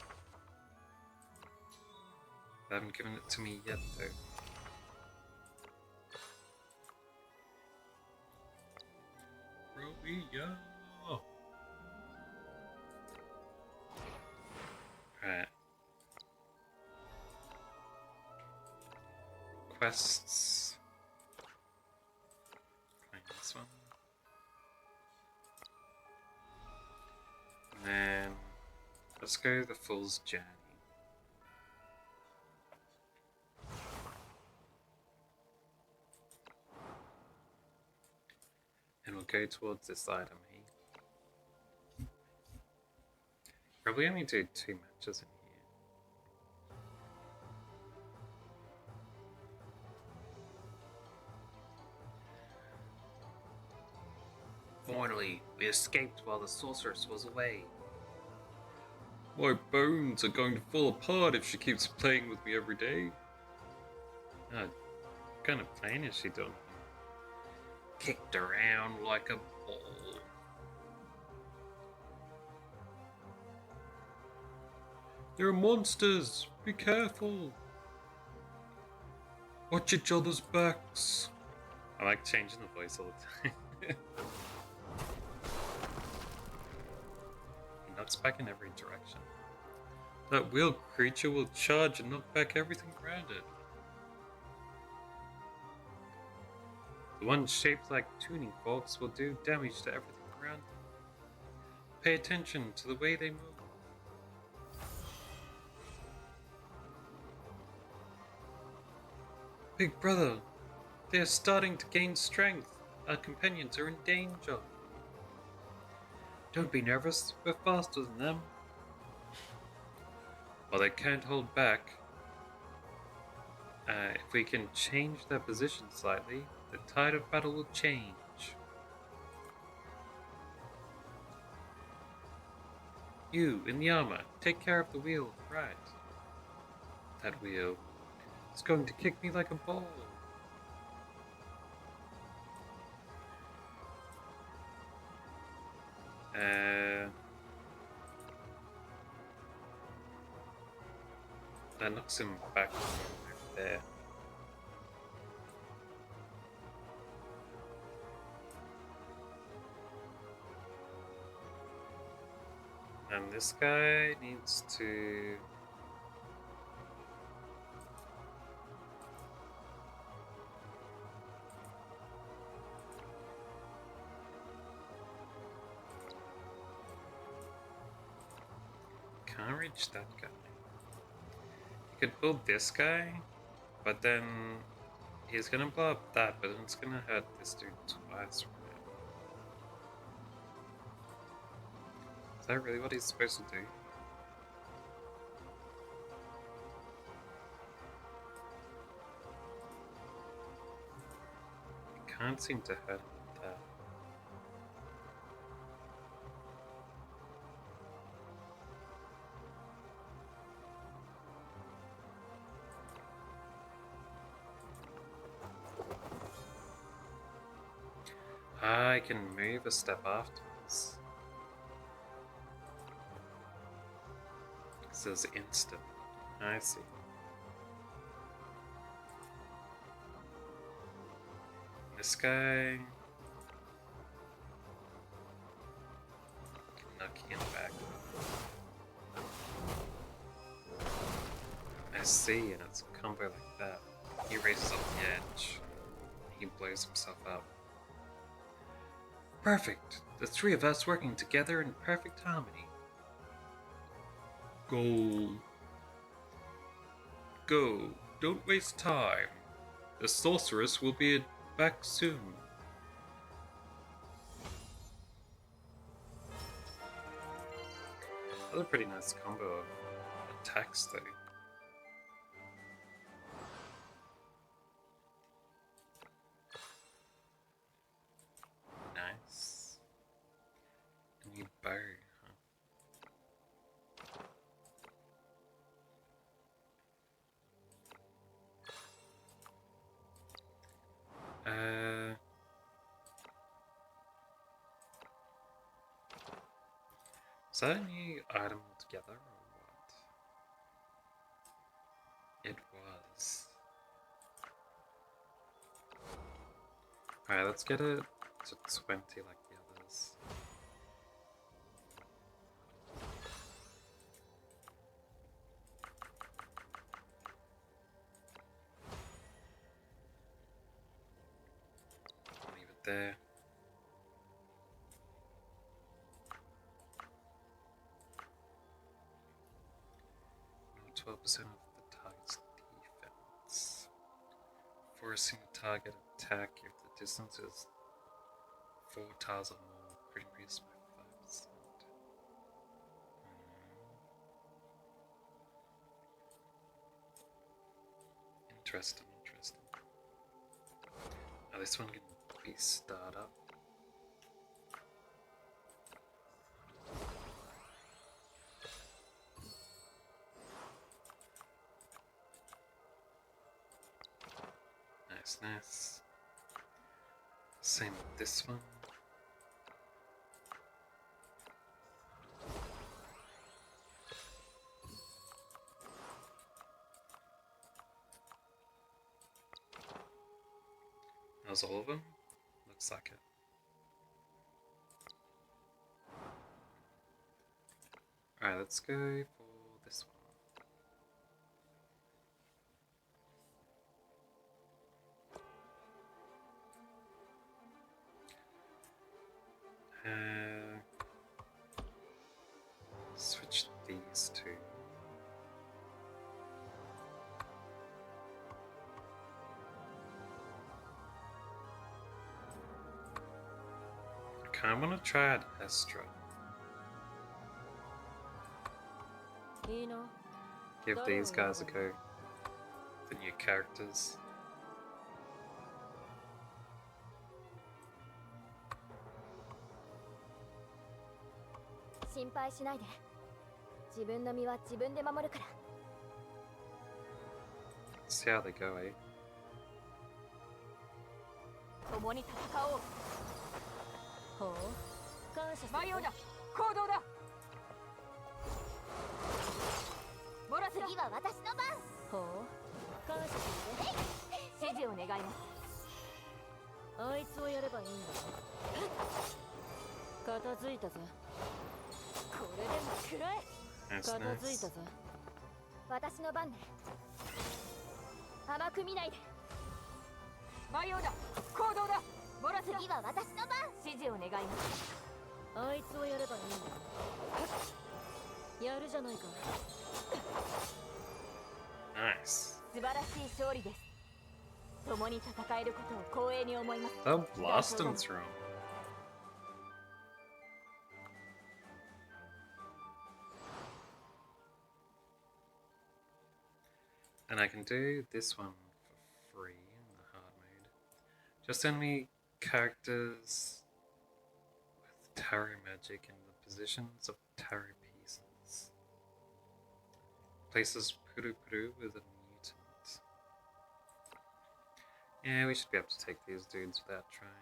Speaker 1: They haven't given it to me yet, though. Ruia! Right. Quests. Claim this one. And then let's go the Fool's Journey. And we'll go towards this item here. Probably only do 2 matches in here. Finally, we escaped while the sorceress was away. My bones are going to fall apart if she keeps playing with me every day. What kind of playing is she doing? Kicked around like a ball. They're monsters! Be careful! Watch each other's backs! I like changing the voice all the time. He knocks back in every direction. That wheel creature will charge and knock back everything around it. The ones shaped like tuning forks will do damage to everything around them. Pay attention to the way they move. Big brother, they are starting to gain strength. Our companions are in danger. Don't be nervous, we're faster than them. Well, they can't hold back. If we can change their position slightly, the tide of battle will change. You, in the armor, take care of the wheel, right? That wheel is going to kick me like a ball. That knocks him back there. And this guy needs to... Can't reach that guy. You could build this guy, but then he's gonna blow up that, but then it's gonna hurt this dude twice from it. Is that really what he's supposed to do? He can't seem to hurt him with that. I can move a step afterwards. It says instant. I see. This guy... Knock him back. I see, and it's a combo like that. He races up the edge. He blows himself up. Perfect! The three of us working together in perfect harmony. Go. Go. Don't waste time. The sorceress will be back soon. That's a pretty nice combo of attacks though. Nice. A new bow, huh? Is that a new item altogether or what? It was. Alright, let's get it to 20 like the others. Leave it there. 12% of the target's defense. Forcing a target attack if the distance is 4 tiles or more, pretty smoke 5%. Interesting. Now this one can be start up. Nice. Same with this one. That was all of them? Looks like it. Alright, let's go for this one. Switch these two. Okay, I want to try out Astra.
Speaker 2: いいな。
Speaker 1: Give these guys a go. The new characters.
Speaker 5: 心配しないで。自分の身は自分で守るから。
Speaker 1: See how they go, eh?
Speaker 4: 共に戦おう。
Speaker 2: ほう。感謝する。
Speaker 4: マリオだ。行動だ。モラスだ。
Speaker 5: 次は私の番。
Speaker 2: ほう。感謝するね。
Speaker 4: 指示を願います。
Speaker 2: あいつをやればいいんだね。片付いたぜ。これでも食らえ。
Speaker 1: That's
Speaker 2: 片付い
Speaker 1: nice.
Speaker 2: たぜ。
Speaker 5: 私の番ね。甘く見ないで。
Speaker 4: マリオだ。行動だ。モラスだ。
Speaker 5: 次は私の番。
Speaker 4: 指示を願います。
Speaker 2: あいつをやればいいんだね。やるじゃないか。
Speaker 1: Nice.
Speaker 4: 素晴らしい勝利です。共に戦えることを光栄に思います。
Speaker 1: They'll blast him through him. And I can do this one for free in the hard mode. Just send me characters with tarot magic in the positions of tarot pieces. Places Puru Puru with a mutant. Yeah, we should be able to take these dudes without training.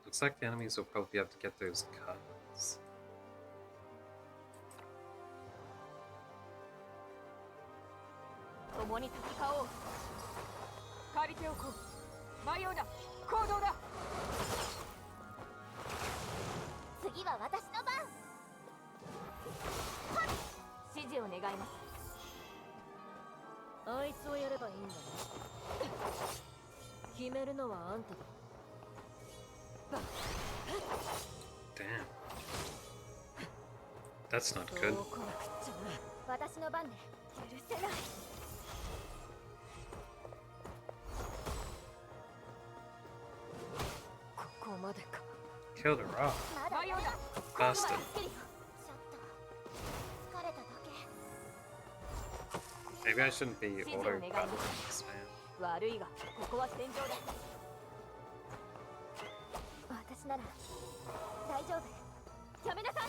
Speaker 1: Looks like the enemies will probably be able to get those cards.
Speaker 4: 共に戦おう。借りておこう。マリオだ。行動だ。
Speaker 5: 次は私の番。
Speaker 4: 指示を願います。
Speaker 2: あいつをやればいいんだね。決めるのはあんただ。
Speaker 1: Damn. That's not good.
Speaker 2: そうこなくっちゃな。
Speaker 5: 私の番ね。許せない。
Speaker 2: ここまでか。
Speaker 1: Killed her off.
Speaker 5: まだやだ。
Speaker 1: Bastard.
Speaker 5: ちょっと疲れただけ。
Speaker 1: Maybe I shouldn't be auto battling this man.
Speaker 4: 悪いが、ここは戦場だ。
Speaker 5: 私なら大丈夫。やめなさい。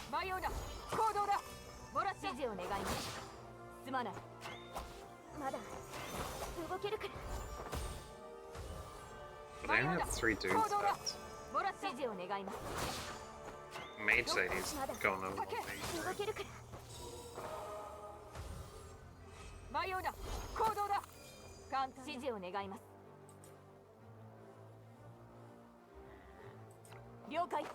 Speaker 4: マリオだ。行動だ。モラス指示を願います。すまない。
Speaker 5: まだ動けるから。
Speaker 1: But I only have 3 dudes left.
Speaker 4: モラス指示を願います。
Speaker 1: Mage lady's going over on
Speaker 5: 動
Speaker 1: me.
Speaker 5: けるから。
Speaker 4: マリオだ。行動だ。簡単。指示を願います。了解。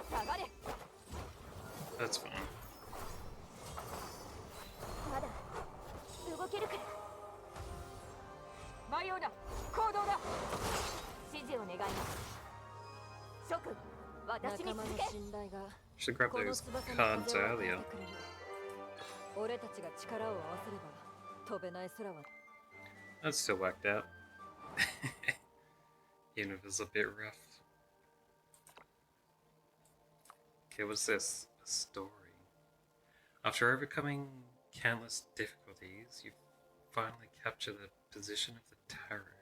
Speaker 4: 下がれ。
Speaker 1: That's fine.
Speaker 5: まだ動けるから。
Speaker 4: マリオだ。行動だ。指示を願います。
Speaker 5: く私に
Speaker 2: 仲間の
Speaker 5: 続け。
Speaker 2: 信頼が
Speaker 1: Should grab
Speaker 2: この
Speaker 1: those
Speaker 2: 翼に
Speaker 1: cards
Speaker 2: 風を与え
Speaker 1: earlier.
Speaker 2: てくれる。俺たちが力を合わせれば飛べない空は
Speaker 1: That still worked out. Even if it was a bit rough. Okay, what's this? A story. After overcoming countless difficulties, you finally capture the position of the tower.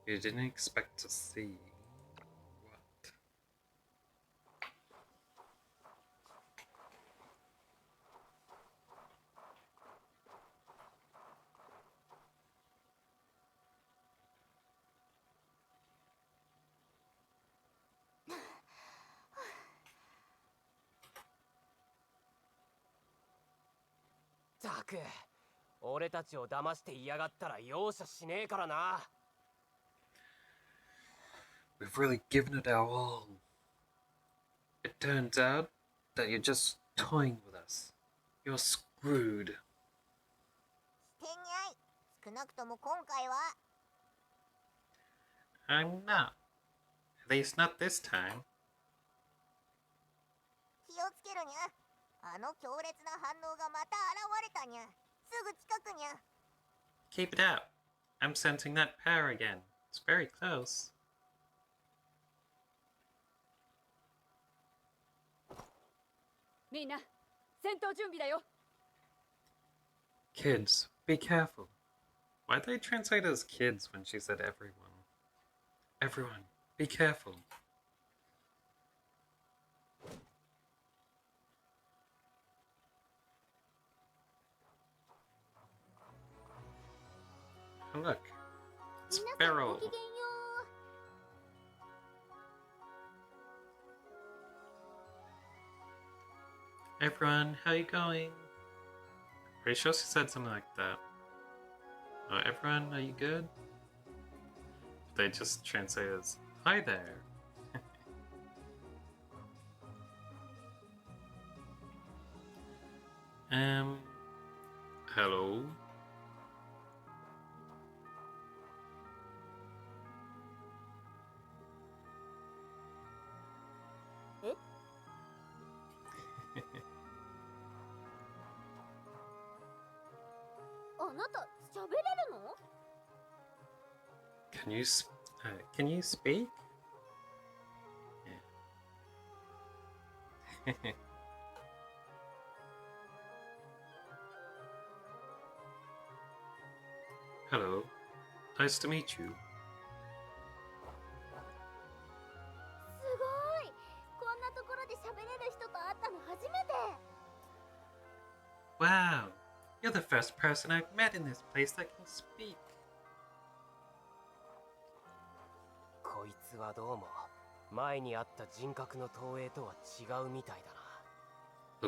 Speaker 1: You didn't expect to see what?
Speaker 4: — ったく、俺たちを騙して嫌がったら容赦しねえからな。
Speaker 1: We've really given it our all. It turns out that you're just toying with us. You're screwed.
Speaker 5: してにゃい。少なくとも今回は。
Speaker 1: I'm not. At least not this time.
Speaker 5: 気をつけるにゃ。あの強烈な反応がまた現れたにゃ。すぐ近くにゃ。
Speaker 1: Keep it up. I'm sensing that power again. It's very close.
Speaker 2: みんな戦闘準備だよ。
Speaker 1: Kids, be careful. Why'd they translate as kids when she said everyone? Everyone, be careful. Oh, look. It's
Speaker 5: 皆さん
Speaker 1: Beryl.
Speaker 5: ごきげんよう。
Speaker 1: Everyone, how you going? Pretty sure she said something like that. Oh, everyone, are you good? They just translate as, hi there. Hello?
Speaker 5: Eh? あなた喋れるの？
Speaker 1: Can you speak? Yeah. Hello. Nice to meet you.
Speaker 5: すごい。こんなところで喋れる人と会ったの初めて。
Speaker 1: Wow. You're the first person I've met in this place that can speak.
Speaker 4: こいつはどうも前にあった人格の投影とは違うみたいだな。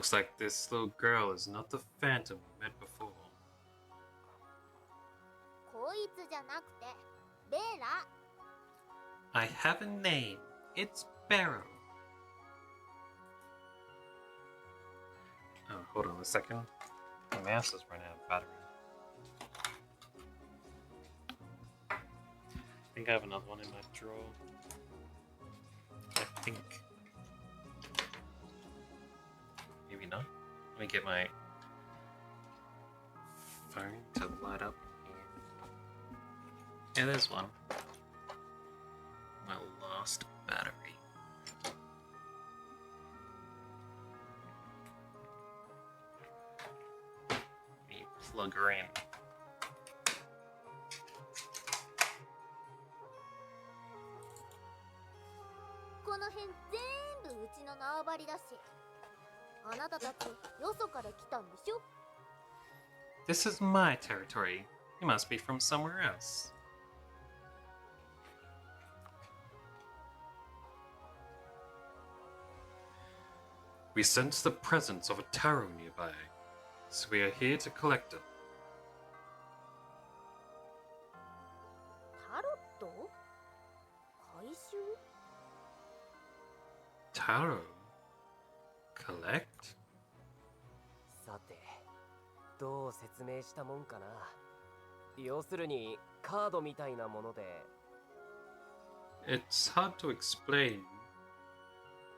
Speaker 1: Looks like this little girl is not the phantom we met before.
Speaker 5: こいつじゃなくてベラ。
Speaker 1: I have a name. It's Barrow. Oh, hold on a second. My mouse is running out of battery. I think I have another one in my drawer. I think. Maybe not. Let me get my phone to light up. Yeah, there's one. My last battery. Let me plug her in.
Speaker 5: この辺全部うちの縄張りだし。あなたたちよそから来たんでしょ？
Speaker 1: This is my territory. You must be from somewhere else. We sense the presence of a tarot nearby, so we are here to collect it.
Speaker 5: タロット？回収？
Speaker 1: Tarot? Collect?
Speaker 4: さて、どう説明したもんかな。要するにカードみたいなもので。
Speaker 1: It's hard to explain.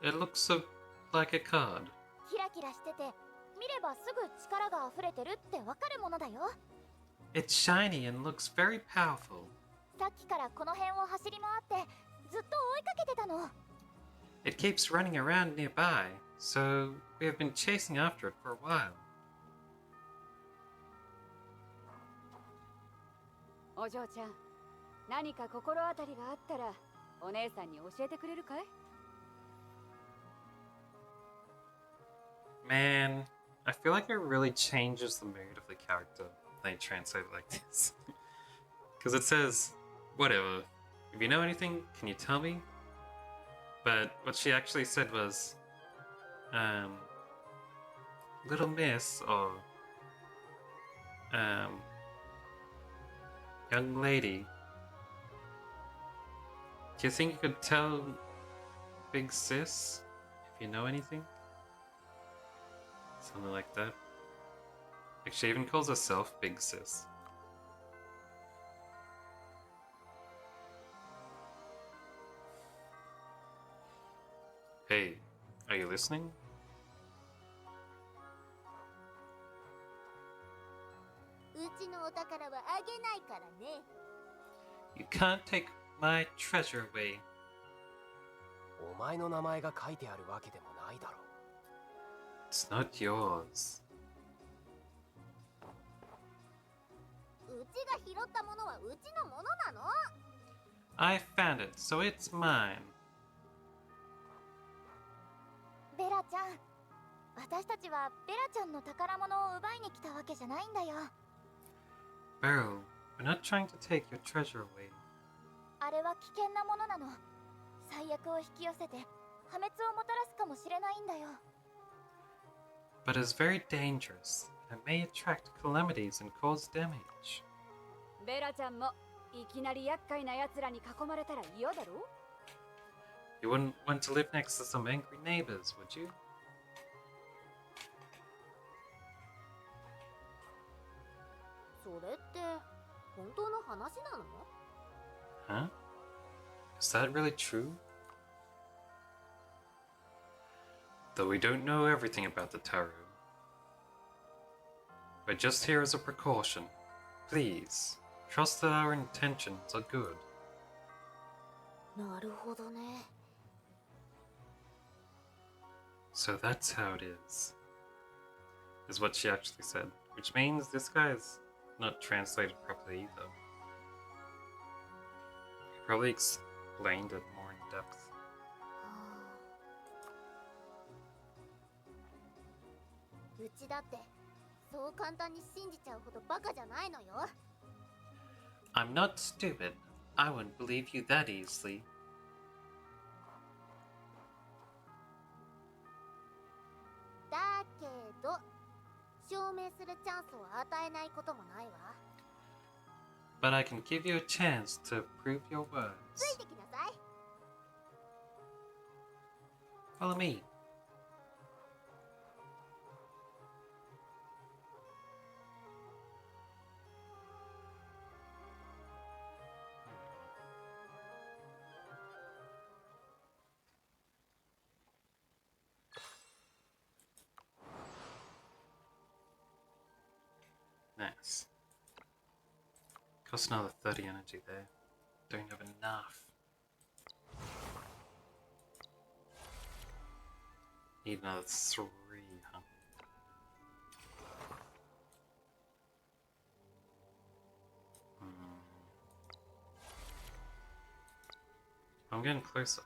Speaker 1: It looks so like a card.
Speaker 5: キラキラしてて見ればすぐ力が溢れてるってわかるものだよ。
Speaker 1: It's shiny and looks very powerful.
Speaker 5: さっきからこの辺を走り回ってずっと追いかけてたの。
Speaker 1: It keeps running around nearby, so we have been chasing after it for a while.
Speaker 6: お嬢ちゃん、何か心当たりがあったらお姉さんに教えてくれるかい？
Speaker 1: Man, I feel like it really changes the mood of the character when they translate it like this. Because it says, whatever, if you know anything, can you tell me? But what she actually said was, little miss, or, young lady, do you think you could tell Big Sis if you know anything? Something like that. Like she even calls herself Big Sis. Hey, are you listening?
Speaker 5: うちのお宝はあげないからね。
Speaker 1: You can't take my treasure away.
Speaker 4: お前の名前が書いてあるわけでもないだろう。
Speaker 1: It's not yours.
Speaker 5: うちが拾ったものはうちのものなの。
Speaker 1: I found it, so it's mine.
Speaker 5: ベラちゃん、私たちはベラちゃんの宝物を奪いに来たわけじゃないんだよ。
Speaker 1: Beryl, we're not trying to take your treasure away.
Speaker 5: あれは危険なものなの。最悪を引き寄せて破滅をもたらすかもしれないんだよ。
Speaker 1: But it's very dangerous, and it may attract calamities and cause damage.
Speaker 6: ベラちゃんもいきなり厄介な奴らに囲まれたら嫌だろ？
Speaker 1: You wouldn't want to live next to some angry neighbors, would you?
Speaker 5: それって本当の話なの？
Speaker 1: Huh? Is that really true? Though we don't know everything about the tarot. We're just here as a precaution. Please, trust that our intentions are good.
Speaker 5: なるほどね。
Speaker 1: So that's how it is what she actually said. Which means this guy's not translated properly either. He probably explained it more in depth.
Speaker 5: うちだってそう簡単に信じちゃうほどバカじゃないのよ。
Speaker 1: I'm not stupid. I wouldn't believe you that easily.
Speaker 5: だけど証明するチャンスを与えないこともないわ。
Speaker 1: But I can give you a chance to prove your
Speaker 5: つい
Speaker 1: words.
Speaker 5: てきなさい。
Speaker 1: Follow me. Nice. Cost another 30 energy there. Don't have enough. Need another 3, huh? I'm getting closer.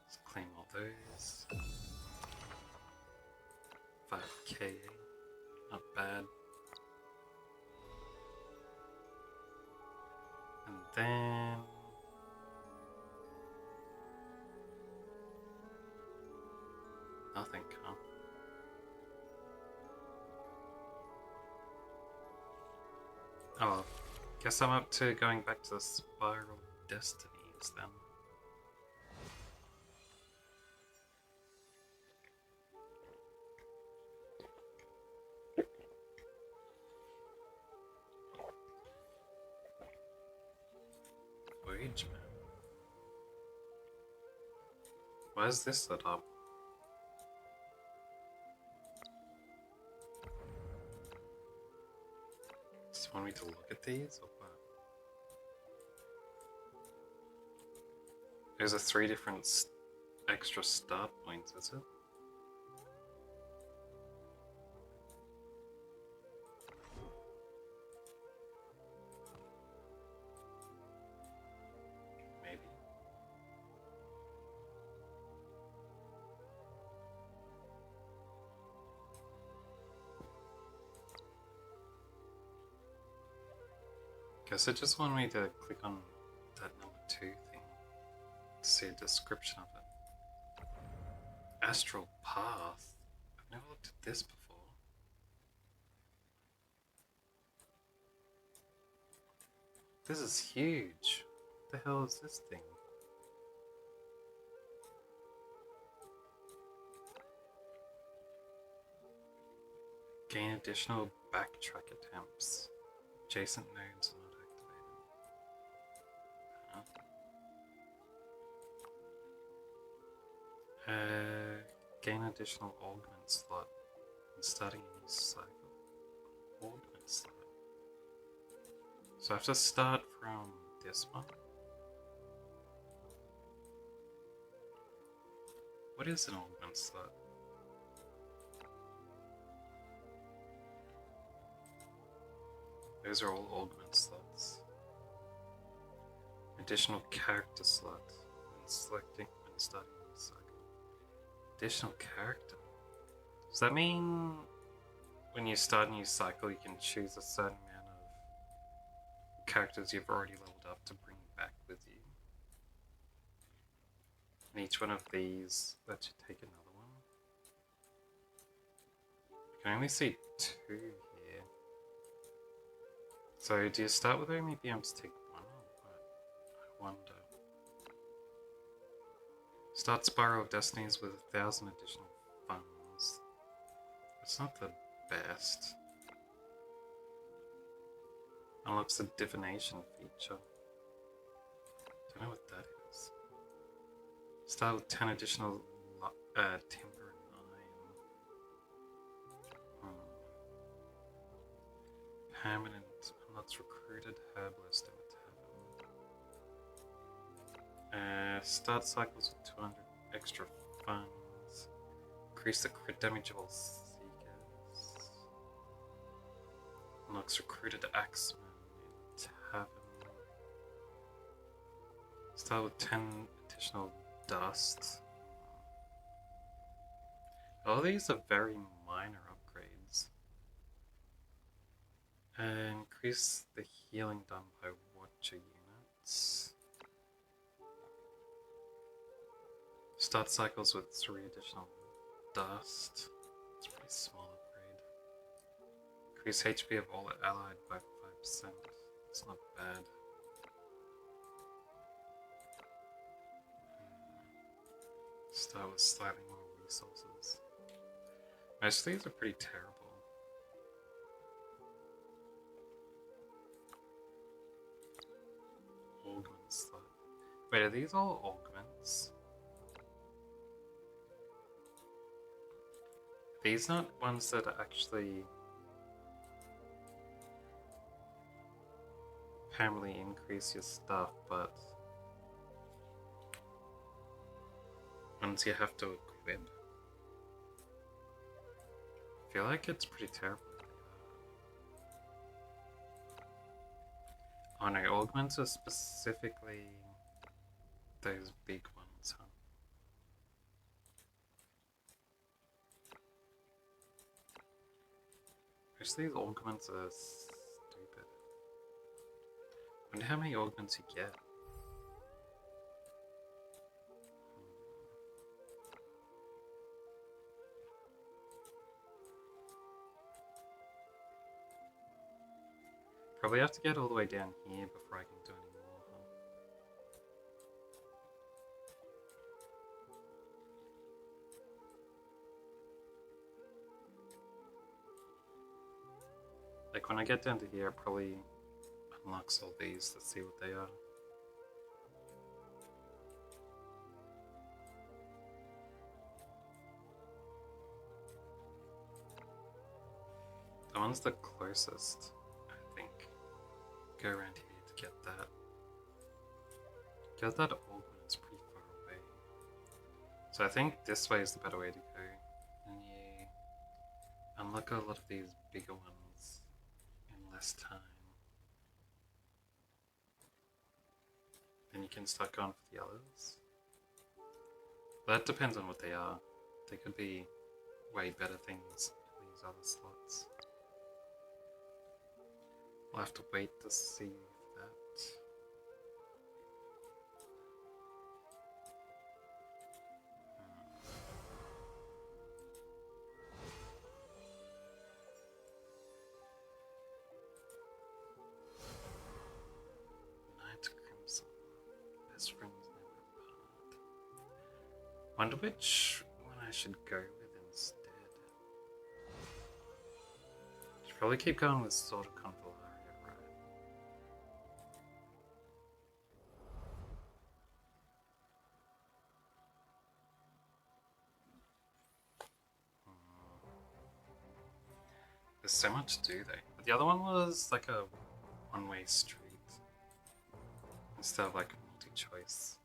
Speaker 1: Let's claim all those. 5k, not bad. And then nothing, huh? Oh, guess I'm up to going back to the Spiral Destinies then. Rage Man. Why is this lit up? Just want me to look at these or what? There's a 3 different extra start points, is it? Maybe. Guess it just wanted me to click on that number 2 thing to see a description of it. Astral Path? I've never looked at this before. This is huge. What the hell is this thing? Gain additional backtrack attempts. Adjacent nodes are not activated. Gain additional augment slot and starting a new cycle. Augment slot. So I have to start from this one. What is an augment slot? Those are all augment slots. Additional character slot when selecting when starting a new cycle. Additional character. Does that mean when you start a new cycle you can choose a certain amount of characters you've already leveled up to bring back with you? And each one of these lets you take another one. I can only see 2 here. So do you start with only being able to take one or what? I wonder. Start Spiral of Destinies with 1,000 additional funds. It's not the best. Unlocks the divination feature. Don't know what that is. Start with 10 additional timber and iron. Permanent unlocks recruited herbalist in the tavern. Start cycles with 200 extra funds. Increase the crit damage of all seekers. Unlocks recruited axemen in tavern. Start with 10 additional dust. All these are very minor upgrades. Increase the healing done by watcher units. Start cycles with 3 additional dust. It's a pretty small upgrade. Increase HP of all allied by 5%. It's not bad. Start with slightly more resources. Most of these are pretty terrible. Augment slot. Wait, are these all augments? These not ones that actually permanently increase your stuff, but ones you have to equip. I feel like it's pretty terrible. Oh no, augments are specifically those big ones, huh? Actually, these augments are stupid. Wonder how many augments you get. Probably have to get all the way down here before I can do any more, huh? Like when I get down to here, it probably unlocks all these. Let's see what they are. The one's the closest, I think. Go around here to get that. Get that orb when it's pretty far away. So I think this way is the better way to go. And you unlock a lot of these bigger ones in less time. Then you can start going for the others. That depends on what they are. They could be way better things in these other slots. We'll have to wait to see that. Night Crimson. Best friends never part. Wonder which one I should go with instead. Should probably keep going with Sword of Convallaria, right? There's so much to do though. But the other one was like a one-way street instead of like multi-choice.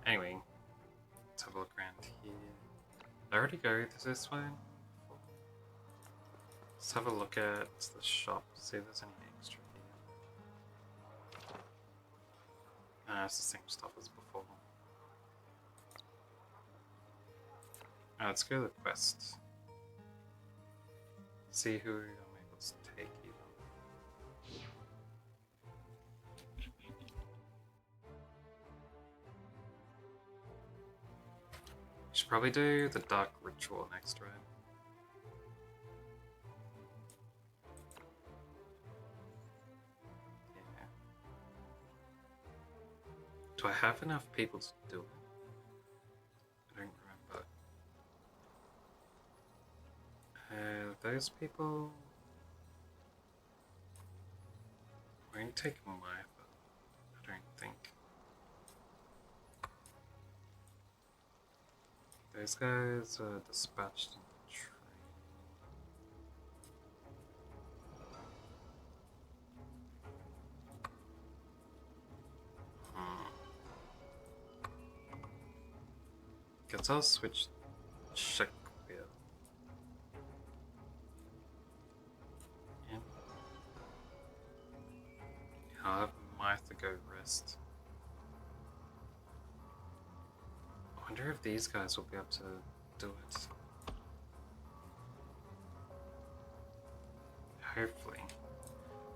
Speaker 1: Anyway, let's have a look around here. Did I already go to this way? Let's have a look at the shop, see if there's any extra here. It's the same stuff as before. Let's go to the quest. See who I'm able to take even. Should probably do the Dark Ritual next, right? Yeah. Do I have enough people to do it? I don't remember. Those people won't take my vote, I don't think. Those guys are dispatched in the train. Guess I'll switch check wheel. Yeah. I'll have Martha go rest. I wonder if these guys will be able to do it. Hopefully.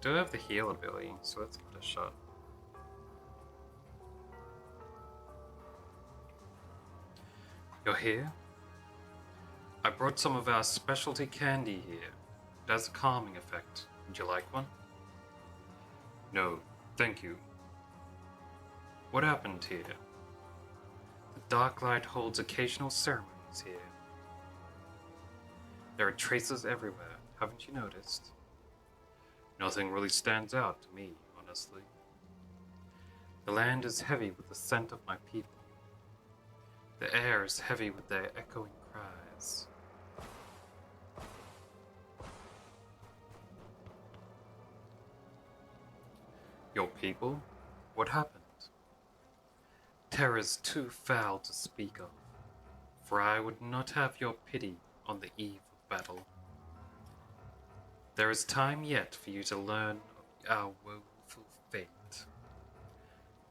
Speaker 1: Do have the heal ability, so let's give it a shot. You're here? I brought some of our specialty candy here. It has a calming effect. Would you like one? No, thank you. What happened here? The Dark Light holds occasional ceremonies here. There are traces everywhere, haven't you noticed? Nothing really stands out to me, honestly. The land is heavy with the scent of my people. The air is heavy with their echoing cries. Your people? What happened? Terrors too foul to speak of, for I would not have your pity on the eve of battle. There is time yet for you to learn of our woeful fate.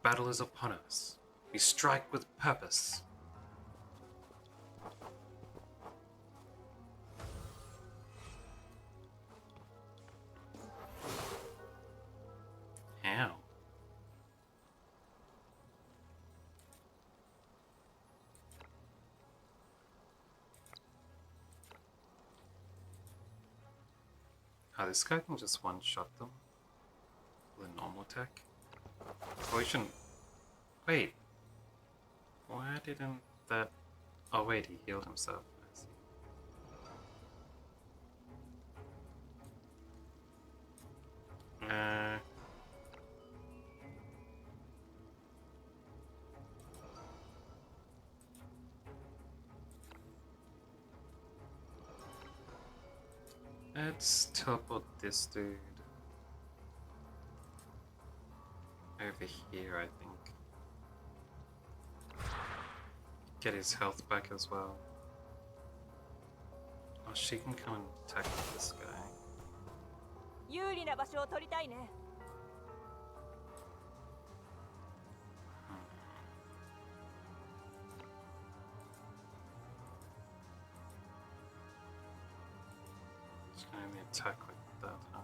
Speaker 1: Battle is upon us. We strike with purpose. How? This guy can just one-shot them with a normal attack. Oh, we shouldn't... Wait. Why didn't that... Oh wait, he healed himself. I see. Let's teleport this dude over here, I think. Get his health back as well. Oh, she can come and attack this guy.
Speaker 2: 有利な場所を取りたいね。
Speaker 1: She's gonna only attack like that, huh?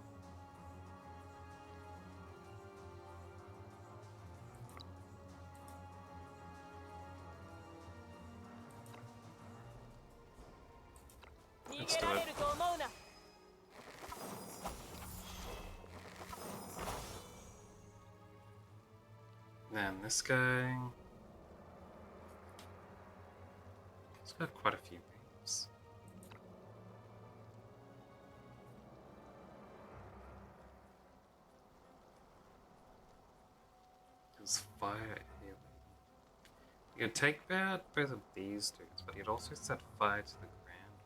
Speaker 1: Let's do it. Then this guy. He's got quite a few waves. There's fire healing. You could take out both of these dudes, but you'd also set fire to the ground.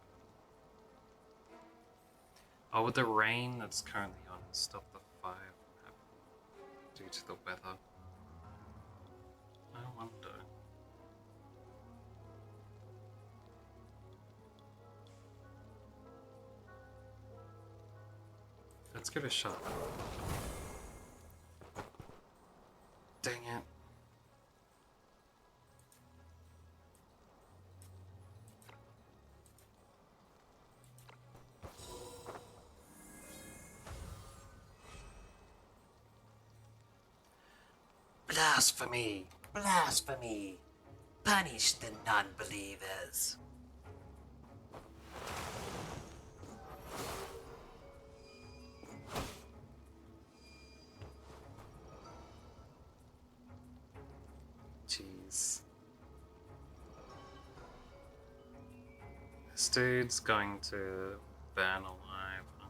Speaker 1: Oh, would the rain that's currently on stop the fire from happening due to the weather? I wonder. Let's give it a shot. Dang it.
Speaker 4: Blasphemy! Blasphemy! Punish the non-believers.
Speaker 1: Jeez. This dude's going to burn alive. Huh?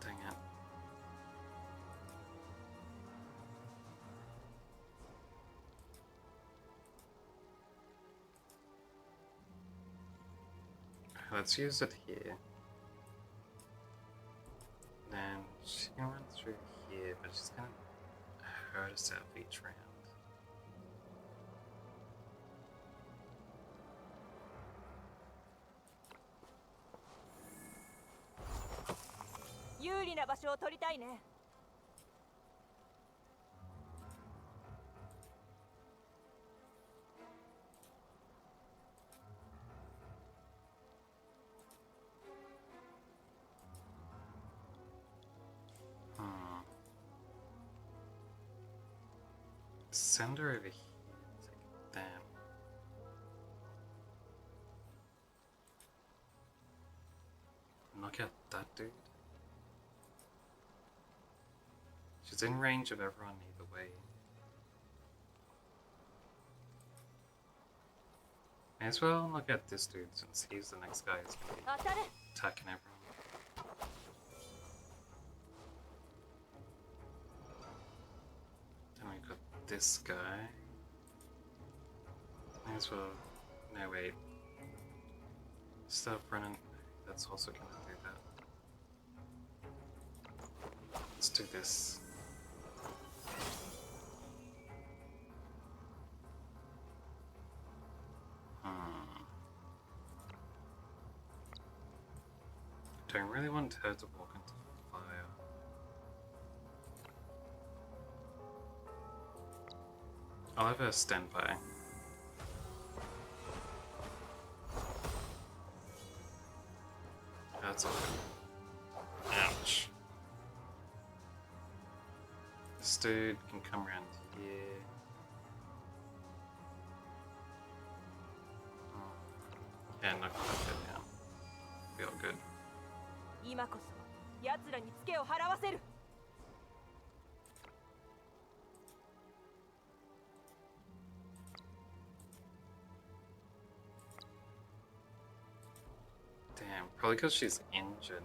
Speaker 1: Dang it. Let's use it here. Then she's gonna run through here, but she's gonna hurt us out each round. Send her over here. Take them. Knock out that dude. She's in range of everyone either way. May as well knock out this dude since he's the next guy who's gonna be attacking everyone. Then we got this guy. May as well. No, wait. Stop running. That's also gonna do that. Let's do this. Don't really want her to walk into fire. I'll have her stand by. That's all good. Ouch. This dude can come around here. Yeah, knock that guy down. Feel good.
Speaker 2: 今こそ奴らにツケを払わせる。
Speaker 1: Damn, probably because she's injured.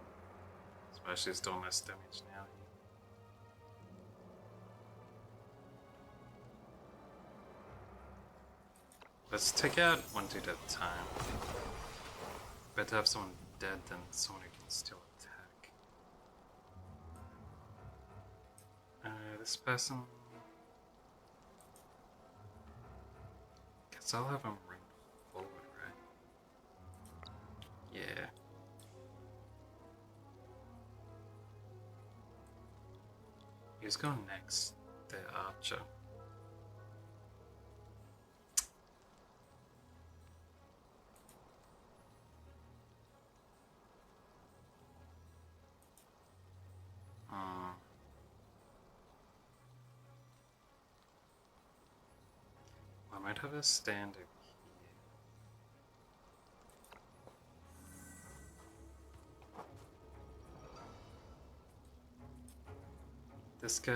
Speaker 1: That's why she's doing less damage now. Let's take out one dude at a time. Better have someone dead than someone who can still attack. This person... Guess I'll have him run forward, right? Yeah. Who's going next? The archer. I might have a stand over here. This guy.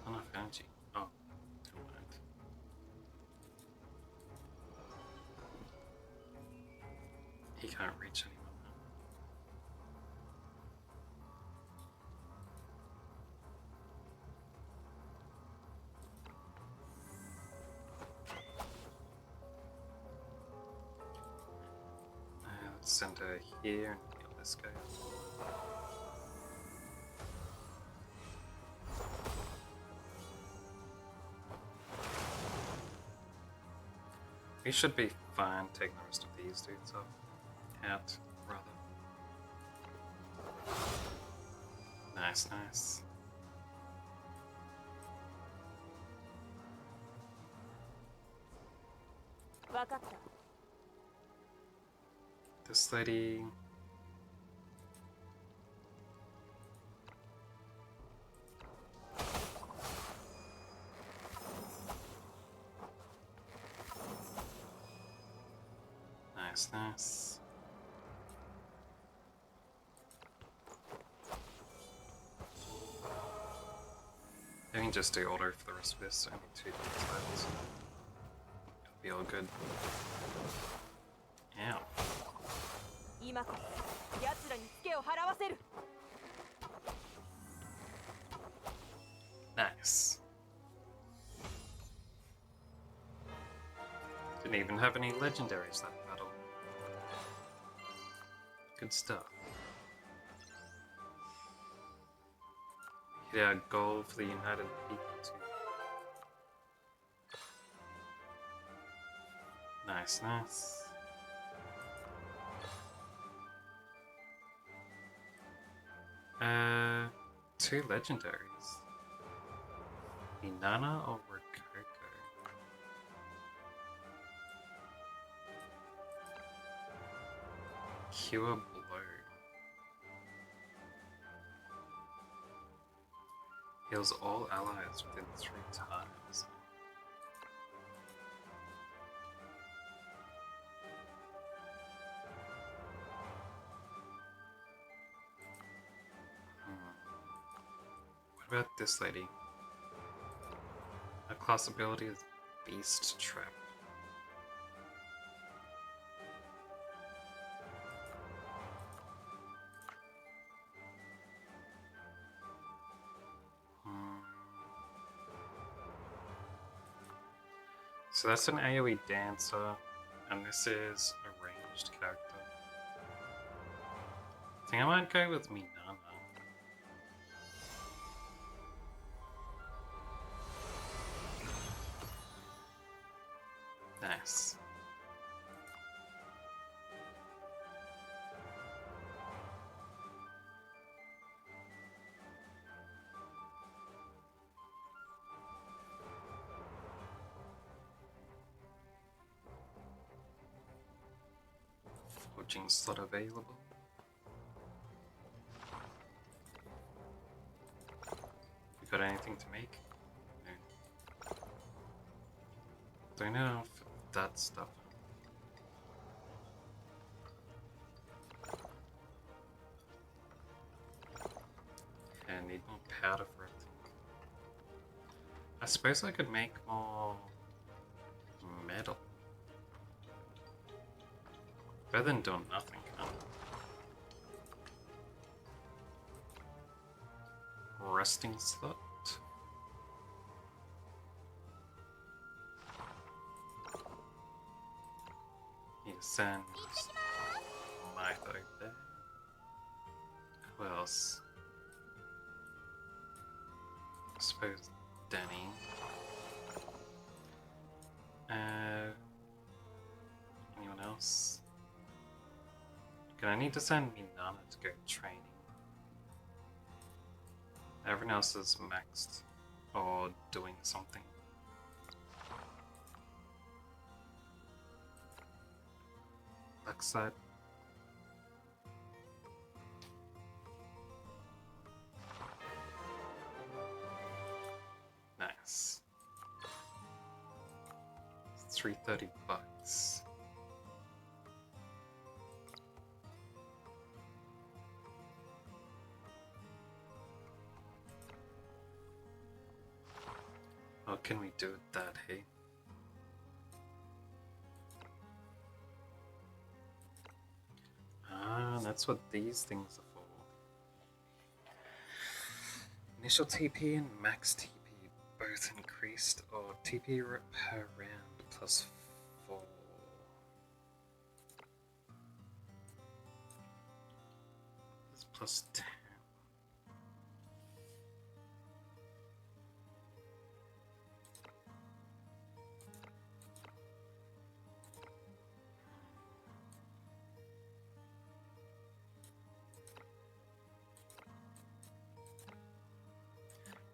Speaker 1: Enough energy. Oh, never mind. He can't reach anyone now. Let's send her here and heal this guy. We should be fine taking the rest of these dudes up. Out, rather. Nice, nice. This lady. Nice, nice. I can just do order for the rest of this. Only 2 things left. It'll be all good. Ow.
Speaker 2: 今こそ奴らにツケを払わせる。
Speaker 1: Nice. Didn't even have any legendaries that battle. Good stuff. Hit our goal for the United People too. Nice, nice. Two legendaries. Inanna or Rococo? Cure Blow. Heals all allies within 3 times. What about this lady? Her class ability is Beast Trap. So that's an AoE dancer, and this is a ranged character. I think I might go with Minana. Nice. Coaching slot available. You got anything to make? No. Don't know if that stuff. Yeah, I need more powder for it. I suppose I could make more metal. Better than doing nothing, huh? Resting slot. Need to send Mytho there. Who else? I suppose Danny. Anyone else? I need to send Minana to go training. Everyone else is maxed or doing something. Backside. Nice. It's $330. What can we do with that, hey? Ah, that's what these things are for. Initial TP and max TP both increased, or TP per round plus 4. It's plus 10.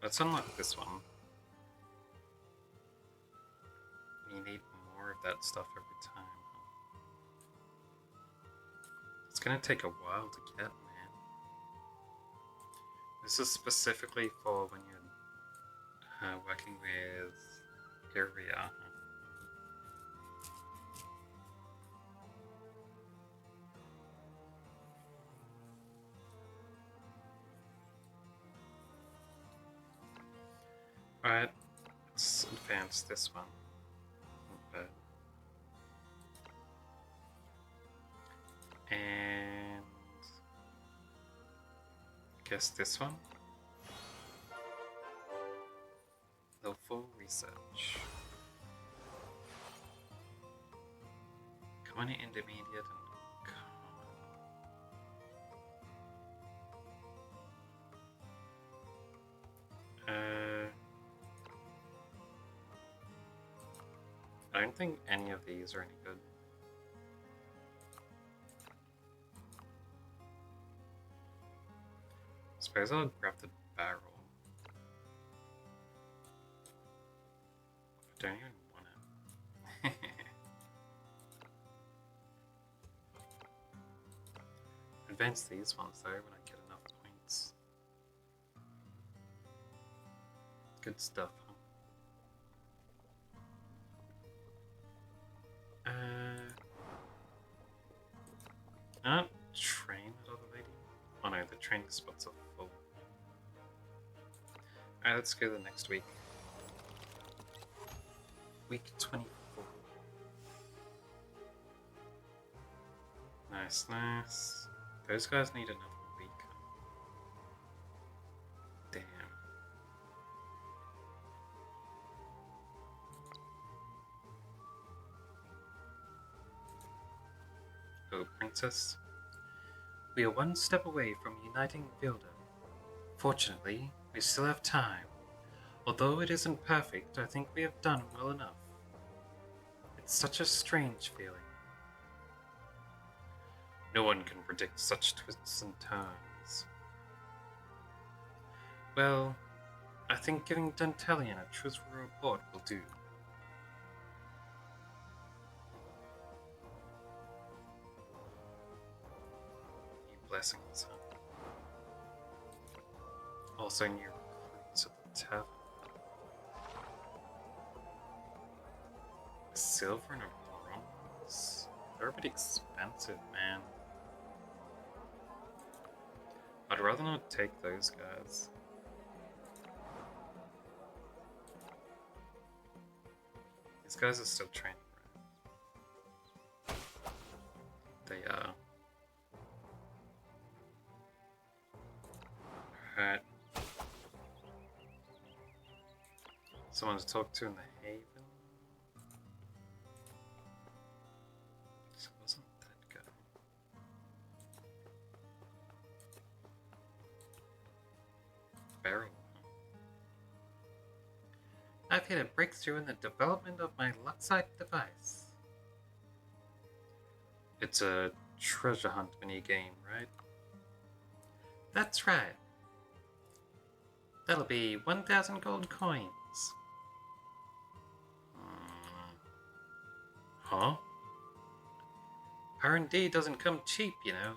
Speaker 1: Let's unlock this one. You need more of that stuff every time. It's gonna take a while to get, man. This is specifically for when you're working with Iria. Alright, let's advance this one. But and guess this one. Level 4 research. Common intermediate and I don't think any of these are any good. Suppose I'll grab the barrel. I don't even want it. Advance these ones though when I get enough points. Good stuff, huh? Train that other lady? Oh no, the training spots are full. Alright, let's go to the next week. Week 24. Nice, nice. Those guys need another week. Damn. Oh, Princess. We are one step away from uniting Vilda. Fortunately, we still have time. Although it isn't perfect, I think we have done well enough. It's such a strange feeling. No one can predict such twists and turns. Well, I think giving Dantelian a truthful report will do. Blessings, huh? Also new recruits at the tavern. silver and a bronze. They're a bit expensive, man. I'd rather not take those guys. These guys are still training, right? They are. Alright. Someone to talk to in the Haven. So it wasn't that good. Barrel. I've hit a breakthrough in the development of my Luxite device. It's a treasure hunt mini-game, right? That's right. That'll be 1,000 gold coins. Huh? R&D doesn't come cheap, you know.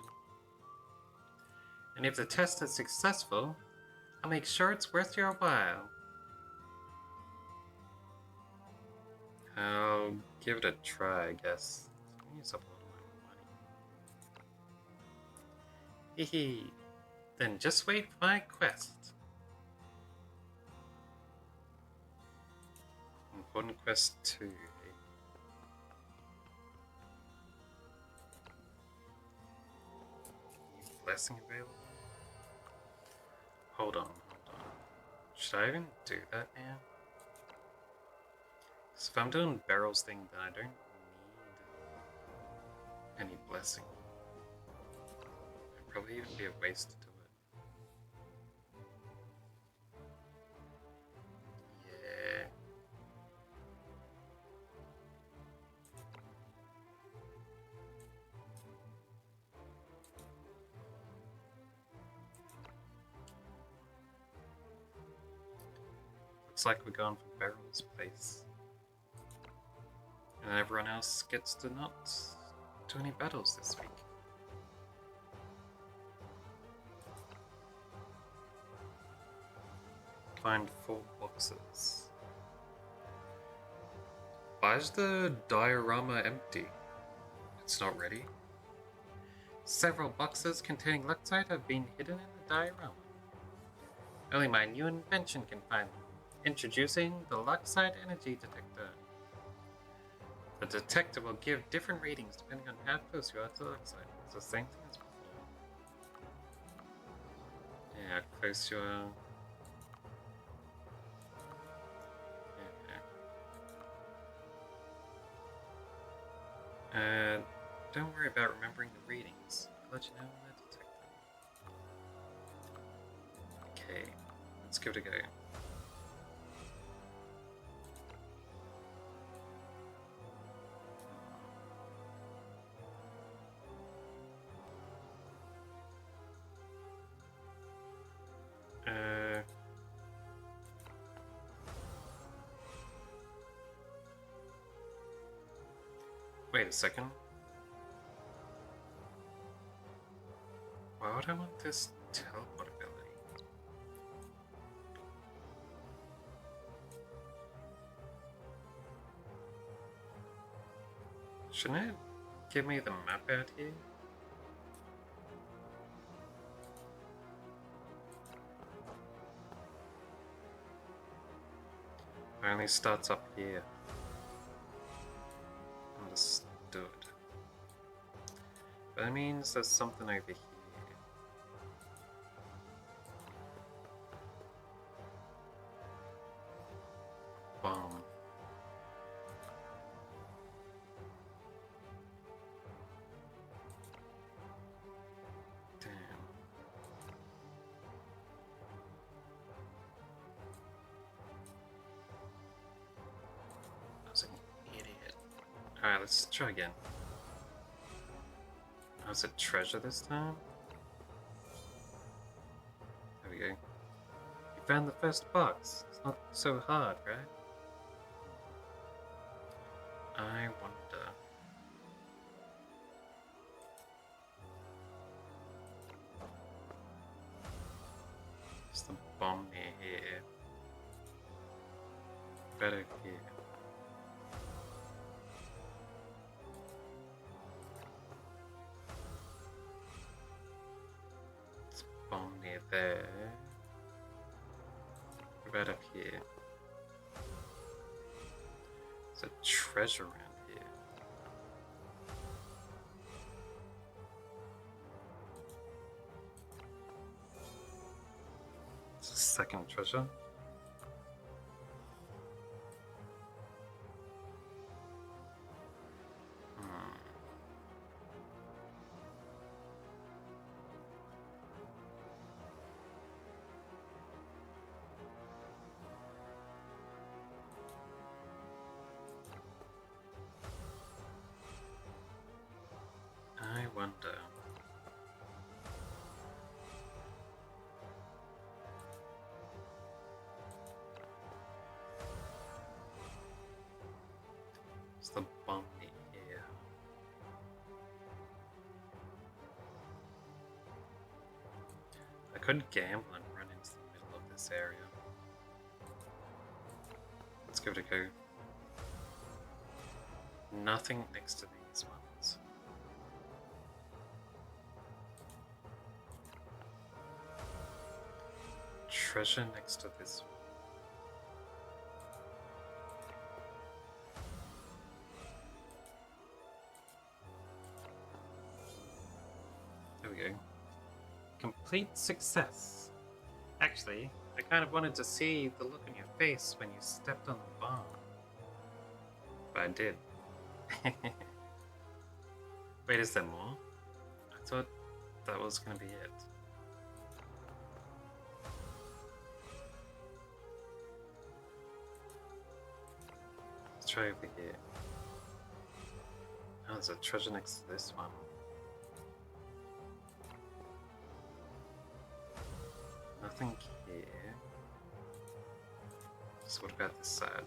Speaker 1: And if the test is successful, I'll make sure it's worth your while. I'll give it a try, I guess. I'll use up a little of my money. Hee. Then just wait for my quest. Important quest 2. Blessing available? Hold on. Should I even do that, man? Because if I'm doing Barrel's thing, then I don't need any blessing. It'd probably even be a waste to do it. Yeah. Looks like we're going for Barrel's place. And everyone else gets to not do any battles this week. Find 4 boxes. Why is the diorama empty? It's not ready. Several boxes containing Luxite have been hidden in the diorama. Only my new invention can find them. Introducing the Luxite energy detector. The detector will give different readings depending on how close you are to the Luxite. It's the same thing as before. Yeah, how close you are. Okay. Don't worry about remembering the readings. I'll let you know when I detect them. Okay, let's give it a go. Wait a second. Why would I want this teleport ability? Shouldn't it give me the map out here? It only starts up here. Understood. But that means there's something over here. Bomb. Damn. I was an idiot. Alright, let's try again. Oh, is it treasure this time? There we go. You found the first box. It's not so hard, right? I wonder. Is the bomb near here? Better here. there. What about up here? There's a treasure around here. It's a second treasure. I wonder. It's the bomb here. I could gamble and run into the middle of this area. Let's give it a go. Nothing next to these ones. Treasure next to this one. There we go. Complete success. Actually, I kind of wanted to see the look on your face when you stepped on the bomb. But I did. Wait, is there more? I thought that was gonna be it. Let's try over here. Oh, there's a treasure next to this one. Nothing here. So what about this side?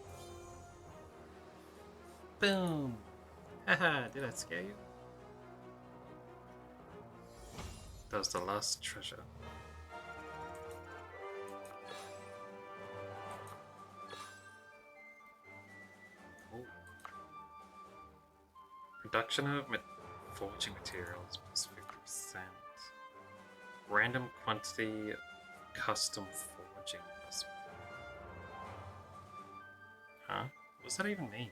Speaker 1: Boom! Haha, did I scare you? That was the last treasure. Ooh. Production of forging materials plus 50%. Random quantity custom forging plus. Huh? What does that even mean?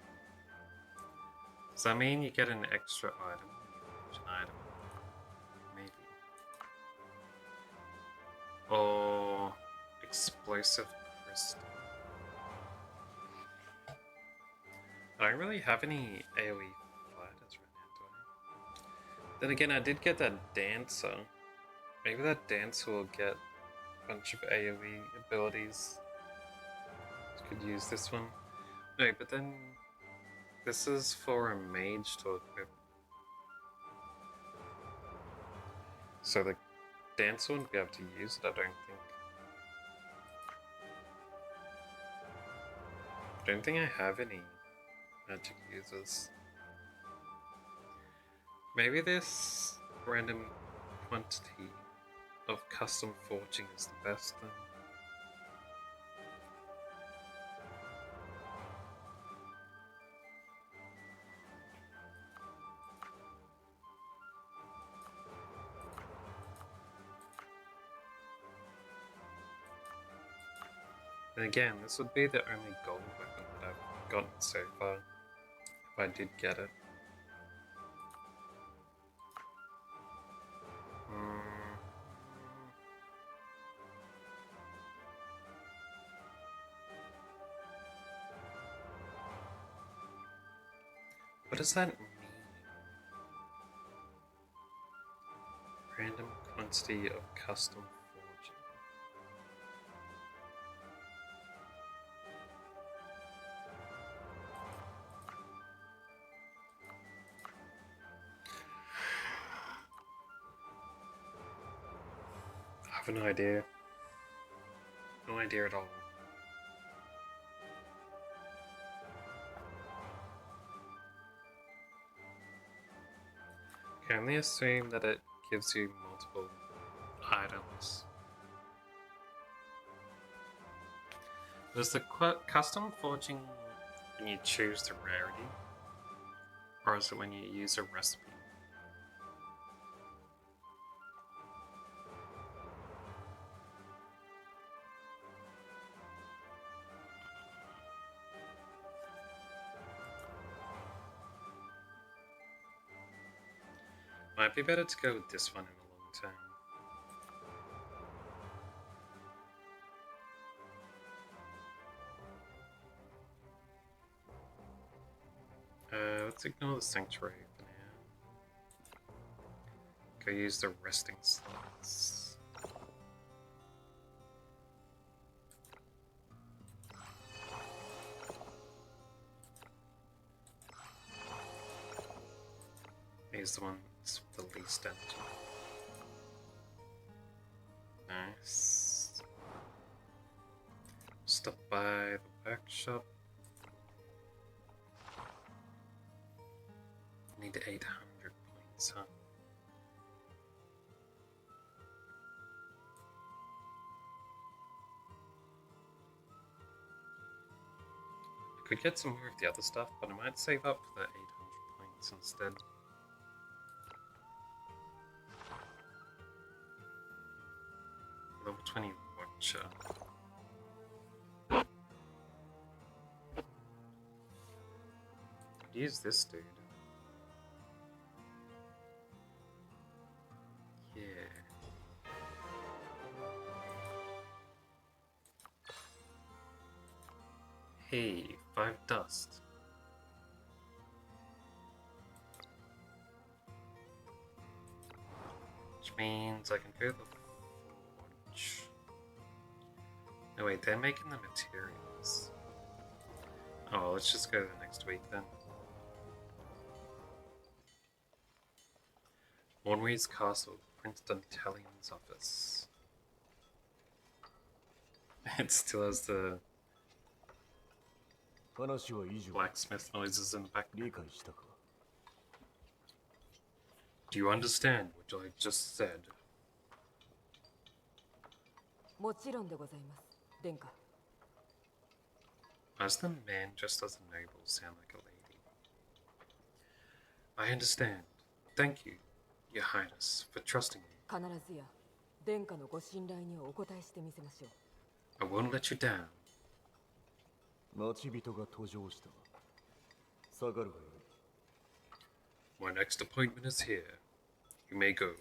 Speaker 1: Does that mean you get an extra item when you forge an item? Maybe. Or explosive crystal. I don't really have any AoE fighters right now, do I? Then again, I did get that dancer. Maybe that dancer will get a bunch of AoE abilities. Could use this one. No, but then this is for a mage to equip. So the dancer wouldn't be able to use it, I don't think. I don't think I have any magic users. Maybe this random quantity of custom forging is the best then. And again, this would be the only gold weapon that I've gotten so far, if I did get it. What does that mean? Random quantity of custom forging. I have no idea. No idea at all. I can only assume that it gives you multiple items. Does the custom forging when you choose the rarity? Or is it when you use a recipe? Might be better to go with this one in the long term. Let's ignore the sanctuary for now. Go use the resting slots. Use the ones with the least damage. Nice. Stop by the workshop. Need 800 points, huh? I could get some more of the other stuff, but I might save up for the 800 points instead. Level 20 watcher. Could use this dude. Yeah. Hey, 5 dust. Which means I can go to the forge. No wait, they're making the materials. Oh, let's just go the next week then. Mornway's Castle, Prince Duntellion's office. It still has the
Speaker 3: 話は以上。
Speaker 1: blacksmith noises in the background.
Speaker 3: 理解したか。
Speaker 1: Do you understand what I just said?
Speaker 2: もちろんでございます、殿下。
Speaker 1: Why does the man dressed as a noble sound like a lady? I understand. Thank you, Your Highness, for trusting me.
Speaker 2: 必ずや殿下のご信頼にお応えしてみせましょう。
Speaker 1: I won't let you down.
Speaker 3: 待ち人が登場した。下がるがよい。
Speaker 1: My next appointment is here. You may go.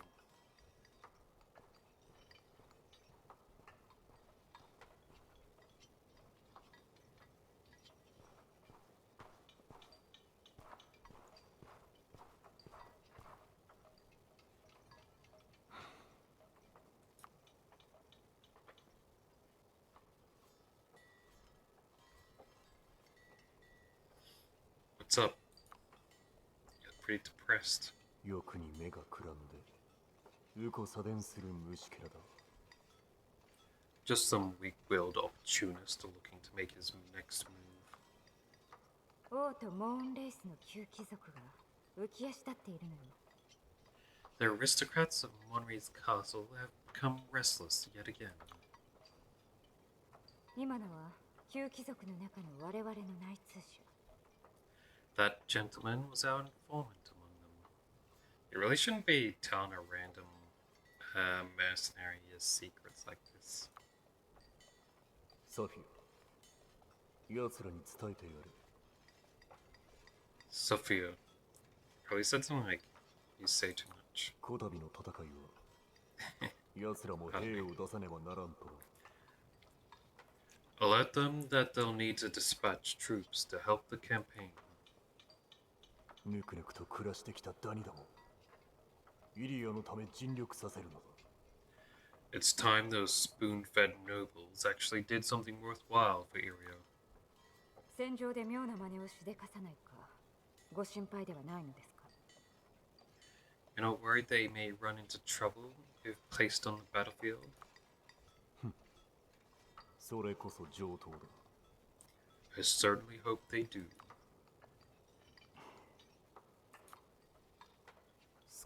Speaker 1: What's up? You're pretty depressed.
Speaker 3: 欲に目がくらんで、うこさでんする虫けらだ。
Speaker 1: Just some weak-willed opportunist looking to make his next move.
Speaker 7: 王とモーンレイスの旧貴族が浮き足立っているのよ。
Speaker 1: The aristocrats of Monry's castle have become restless yet again.
Speaker 7: 今のは旧貴族の中の我々の内通者。
Speaker 1: That gentleman was our informant among them. You really shouldn't be telling a random mercenary his secrets like this.
Speaker 3: サフィア、奴らに伝えてやれ。
Speaker 1: Sophia probably said something like, "You say too much."
Speaker 3: こたびの戦いは、奴らも兵を出さねばならんと。
Speaker 1: Alert them that they'll need to dispatch troops to help the campaign.
Speaker 3: ぬくぬくと暮らしてきたダニだも。イリアのため尽力させるのだ。
Speaker 1: It's time those spoon-fed nobles actually did something worthwhile for Irio.
Speaker 7: 戦場で妙な真似をしでかさないか、ご心配ではないのですか。
Speaker 1: You're not worried they may run into trouble if placed on the battlefield?
Speaker 3: それこそ上等だ。
Speaker 1: I certainly hope they do.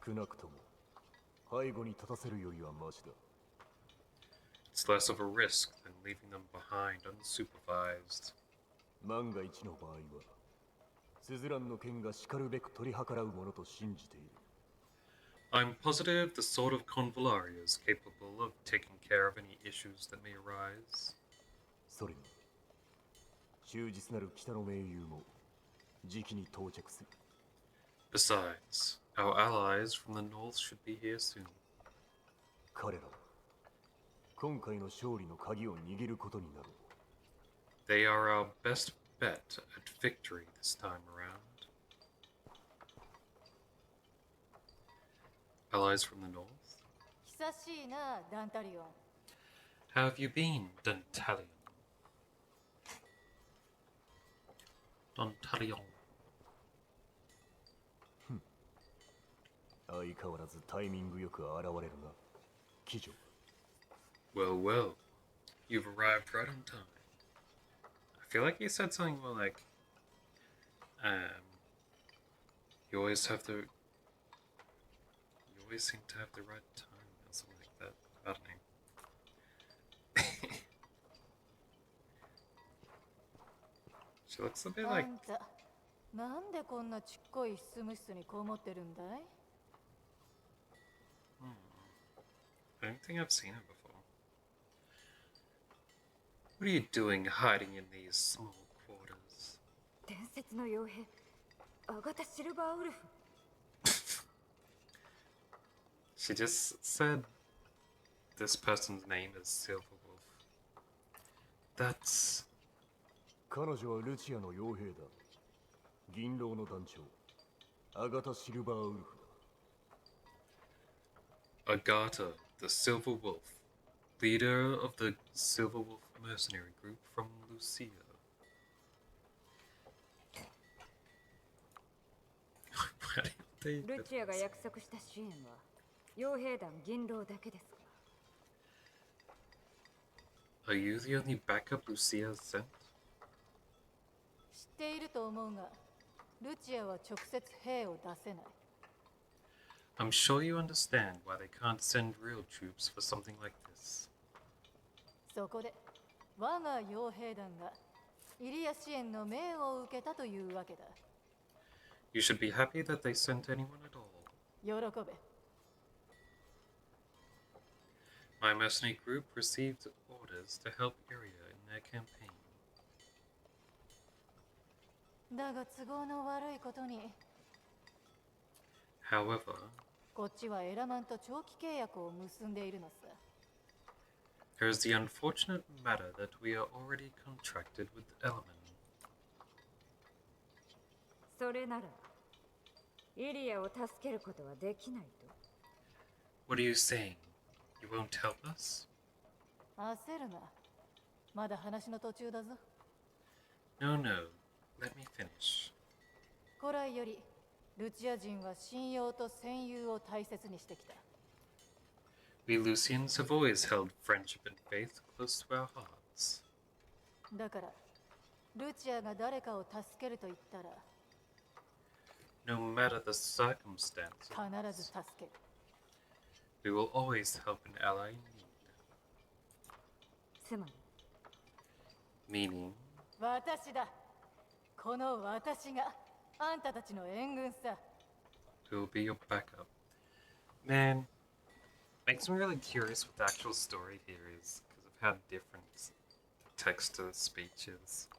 Speaker 3: 少なくとも背後に立たせるよりはマシだ。
Speaker 1: It's less of a risk than leaving them behind unsupervised.
Speaker 3: 万が一の場合は、スズランの剣がしかるべく取り計らうものと信じている。
Speaker 1: I'm positive the sword of Convallaria is capable of taking care of any issues that may arise.
Speaker 3: それに、忠実なる北の盟友も、時期に到着する。
Speaker 1: Besides, our allies from the north should be here soon.
Speaker 3: 彼らは今回の勝利の鍵を握ることになる。
Speaker 1: They are our best bet at victory this time around. Allies from the north?
Speaker 2: 久しいな、ダンタリオン。
Speaker 1: How have you been, Dantalion? Dantalion.
Speaker 3: 相変わらずタイミングよく現れるな、騎女。
Speaker 1: Well, well, you've arrived right on time. I feel like you said something more like, you always seem to have the right time, or something like that. I don't know. She looks a bit
Speaker 2: あ
Speaker 1: like.
Speaker 2: んた、なんでこんなちっこい執務室にこもってるんだい？
Speaker 1: I don't think I've seen her before. What are you doing hiding in these small quarters?
Speaker 7: 伝説の傭兵アガタ・シルバーウルフ。
Speaker 1: She just said this person's name is Silverwolf. That's
Speaker 3: 彼女はルチアの傭兵だ。銀狼の団長、アガタ・シルバーウルフだ。
Speaker 1: Agatha, the Silver Wolf, leader of the Silver Wolf mercenary group from Lucia. Why didn't they
Speaker 7: ルチアが約束した支援は傭兵団銀狼だけですか？
Speaker 1: Are you the only backup Lucia has sent?
Speaker 2: 知っていると思うが、ルチアは直接兵を出せない。
Speaker 1: I'm sure you understand why they can't send real troops for something like this.
Speaker 2: そこで、我が傭兵団がイリア支援の命を受けたというわけだ。
Speaker 1: You should be happy that they sent anyone at all.
Speaker 2: 喜べ。
Speaker 1: My mercenary group received orders to help Iria in their campaign.
Speaker 2: だが都合の悪いことに、
Speaker 1: However,
Speaker 2: こっちはエラマンと長期契約を結んでいるのさ。
Speaker 1: there is the unfortunate matter that we are already contracted with Element.
Speaker 7: それならイリアを助けることはできないと。
Speaker 1: What are you saying? You won't help us?
Speaker 2: 焦るな。まだ話の途中だぞ。
Speaker 1: No, no. Let me finish.
Speaker 2: 古来よりルチア人は信用と戦友を大切にしてきた。
Speaker 1: We Lucians have always held friendship and faith close to our hearts.
Speaker 2: だからルチアが誰かを助けると言ったら
Speaker 1: No matter the circumstances,
Speaker 2: 必ず助ける。
Speaker 1: we will always help an ally in need.
Speaker 7: つまり
Speaker 1: Meaning,
Speaker 2: 私だ。この私があんたたちの援軍さ。
Speaker 1: we will be your backup. Man, makes me really curious what the actual story here is, because I've had different text to speeches.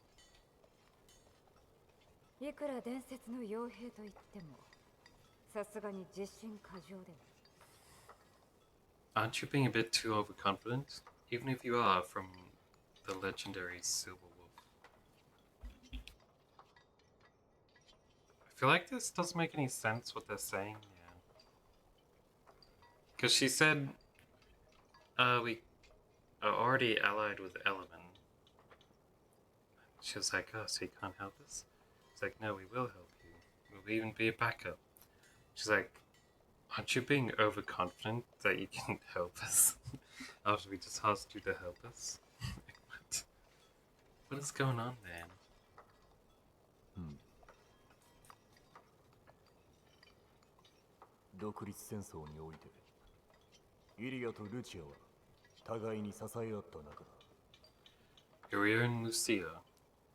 Speaker 7: いくら伝説の傭兵といってもさすがに自信過剰では。
Speaker 1: Aren't you being a bit too overconfident? Even if you are from the legendary Silver Wolf. I feel like this doesn't make any sense what they're saying, yeah. Because she said, we are already allied with Element. She was like, oh, so you can't help us? It's like, no, we will help you. We'll even be a backup. She's like, aren't you being overconfident that you can help us? After we just asked you to help us? What? What is going on, man?
Speaker 3: 独立戦争においてイリアとルチアは互いに支え合った仲だ。
Speaker 1: Iria and Lucia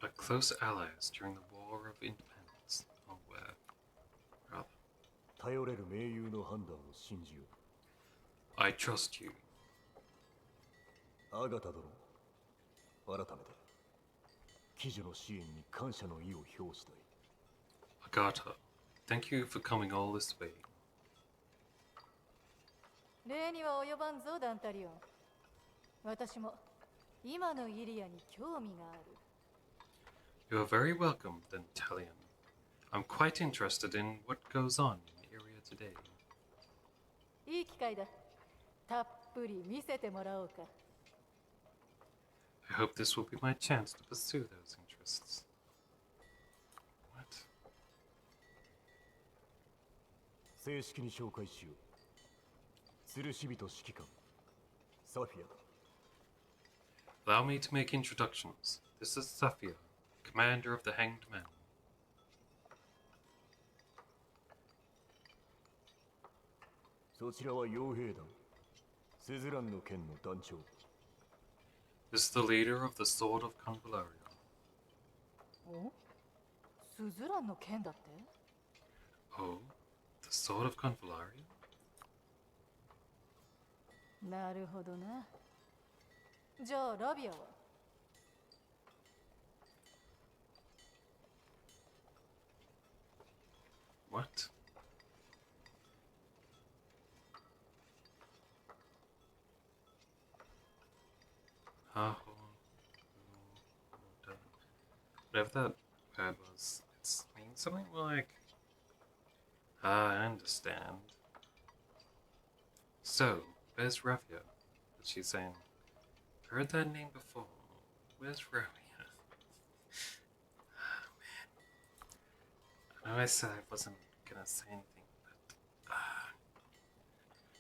Speaker 1: are close allies during the War of Independence. Oh, where? Rather.
Speaker 3: 頼れる盟友の判断を信じよ
Speaker 1: I trust you.
Speaker 3: う。アガタ殿、改めて騎女の支援に感謝の意を表したい。
Speaker 1: Agatha, Thank you for coming all this way.
Speaker 2: 礼には及ばんぞ、ダンタリオン。私も今のイリアに興味がある。
Speaker 1: You are very welcome, then, Talion. I'm quite interested in what goes on in Iria today.
Speaker 2: いい機会だ。たっぷり見せてもらおうか。
Speaker 1: I hope this will be my chance to pursue those interests. What?
Speaker 3: 正式に紹介しよう。吊るし人指揮官サフィアだ。
Speaker 1: Allow me to make introductions. This is Saphia, commander of the Hanged Men.
Speaker 3: そちらは傭兵団セズランの剣の団長。
Speaker 1: This is the leader of the Sword of Convallaria.
Speaker 2: お？スズランの剣だって？
Speaker 1: Oh, the Sword of Convallaria?
Speaker 2: なるほどな。じゃあラビアは？
Speaker 1: What? Whatever that word was, it means something like. Ah, I understand. So, where's Ravia? What's she saying? I heard that name before. Where's Ravia? Oh, man. I know I said I wasn't gonna say anything, but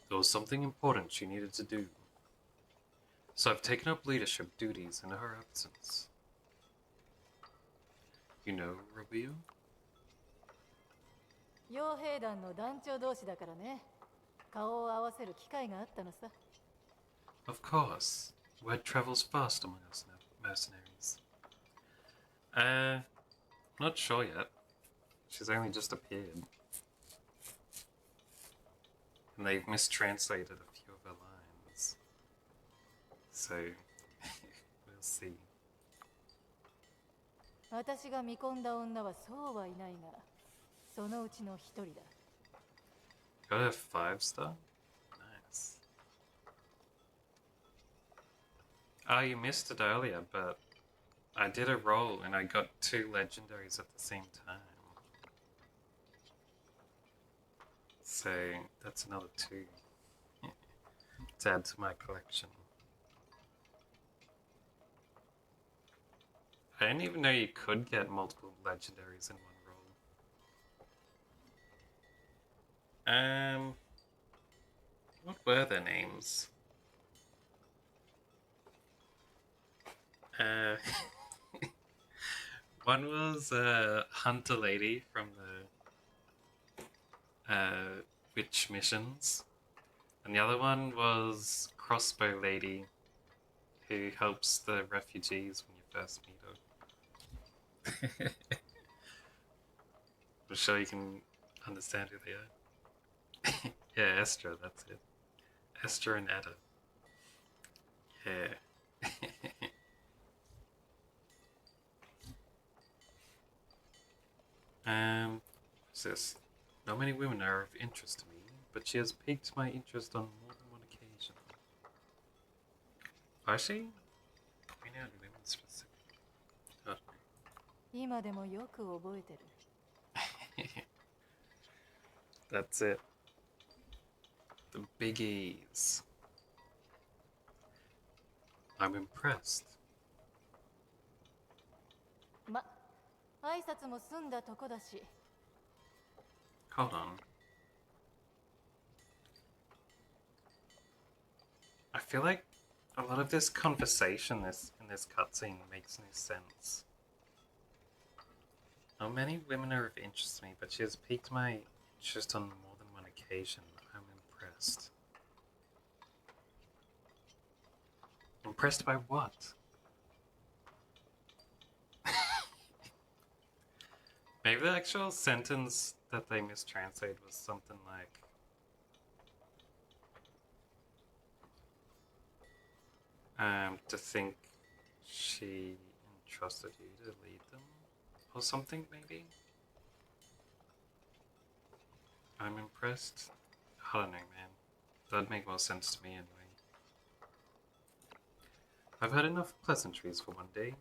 Speaker 1: there was something important she needed to do. So I've taken up leadership duties in her absence. You know Ravia?
Speaker 2: 傭兵団の団長同士だからね。顔を合わせる機会があったのさ。
Speaker 1: Of course. Word travels fast among us mercenaries. Not sure yet. She's only just appeared. And they've mistranslated a few of her lines. So, we'll see.
Speaker 2: 私が見込んだ女はそうはいないが、そのうちの一人だ。
Speaker 1: Got a 5-star? Nice. Oh, you missed it earlier, but I did a roll and I got 2 legendaries at the same time. So that's another 2 to add to my collection. I didn't even know you could get multiple legendaries in one roll. What were their names? One was Hunter Lady from the Witch Missions, and the other one was Crossbow Lady, who helps the refugees when you first meet her. I'm sure you can understand who they are. Yeah, Estra, that's it. Estra and Ada. Yeah. What's this? Not many women are of interest to me, but she has piqued my interest on more than one occasion. Are she? We know women specific. Oh.
Speaker 2: 今でもよく覚えてる。
Speaker 1: That's it. The biggies. I'm impressed.
Speaker 2: ま、挨拶も済んだとこだし。
Speaker 1: Hold on. I feel like a lot of this conversation in this cutscene makes no sense. Not many women are of interest to me, but she has piqued my interest on more than one occasion. I'm impressed. Impressed by what? Maybe the actual sentence that they mistranslated was something like, to think she entrusted you to lead them, or something maybe? I'm impressed. I don't know, man. That'd make more sense to me anyway. I've had enough pleasantries for one day.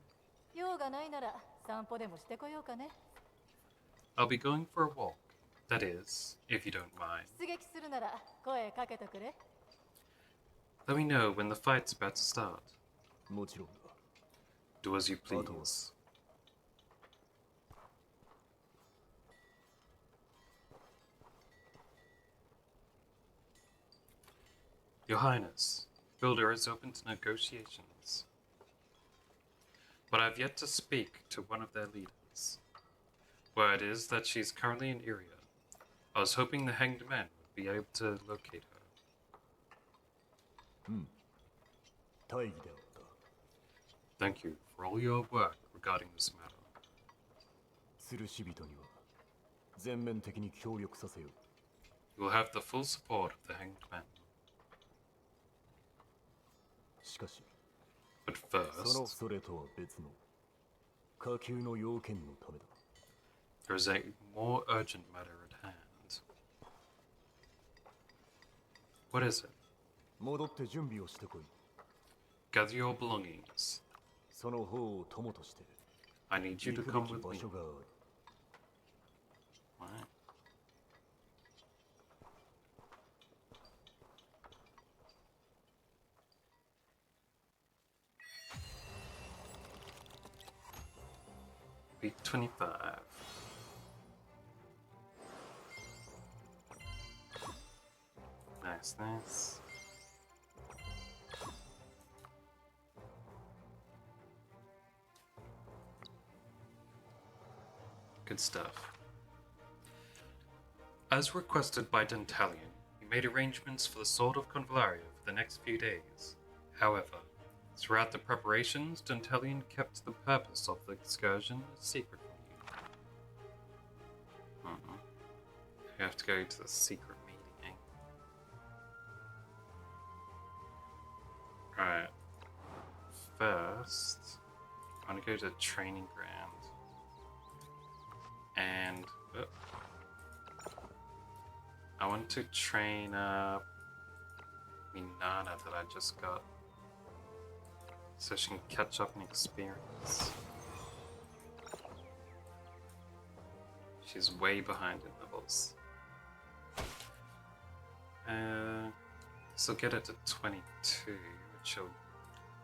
Speaker 8: 用がないなら散歩でもしてこようかね。
Speaker 1: I'll be going for a walk. That is, if you don't mind.
Speaker 8: 出撃するなら声かけてくれ。
Speaker 1: Let me know when the fight's about to start.
Speaker 3: もちろんだ。
Speaker 1: Do as you
Speaker 3: あとは
Speaker 1: please. Your Highness, Builder is open to negotiations. But I've yet to speak to one of their leaders. Word is that she's currently in Iria. I was hoping the Hanged Man would be able to locate her.
Speaker 3: 大義であった。
Speaker 1: Thank you for all your work regarding this matter.
Speaker 3: 吊るし人には全面的に協力させよう。
Speaker 1: You will have the full support of the Hanged Man.
Speaker 3: しかし
Speaker 1: But
Speaker 3: その
Speaker 1: first,
Speaker 3: それとは別の下級の要件のためだ。
Speaker 1: there is a more urgent matter at hand. What is it?
Speaker 3: 戻って準備をしてこい。
Speaker 1: Gather your belongings.
Speaker 3: その方を友として
Speaker 1: I need you
Speaker 3: 行
Speaker 1: to
Speaker 3: く
Speaker 1: come
Speaker 3: べき
Speaker 1: with
Speaker 3: 場
Speaker 1: me.
Speaker 3: 所がある。
Speaker 1: Right. Week 25. Nice, nice. Good stuff. As requested by Dentalion, we made arrangements for the Sword of Convallaria for the next few days. However, throughout the preparations, Dentalion kept the purpose of the excursion a secret from you. You have to go to the secret meeting. Right. First, I want to go to the training ground. And I want to train up Minana that I just got, so she can catch up in experience. She's way behind in levels. So get her to 22, which will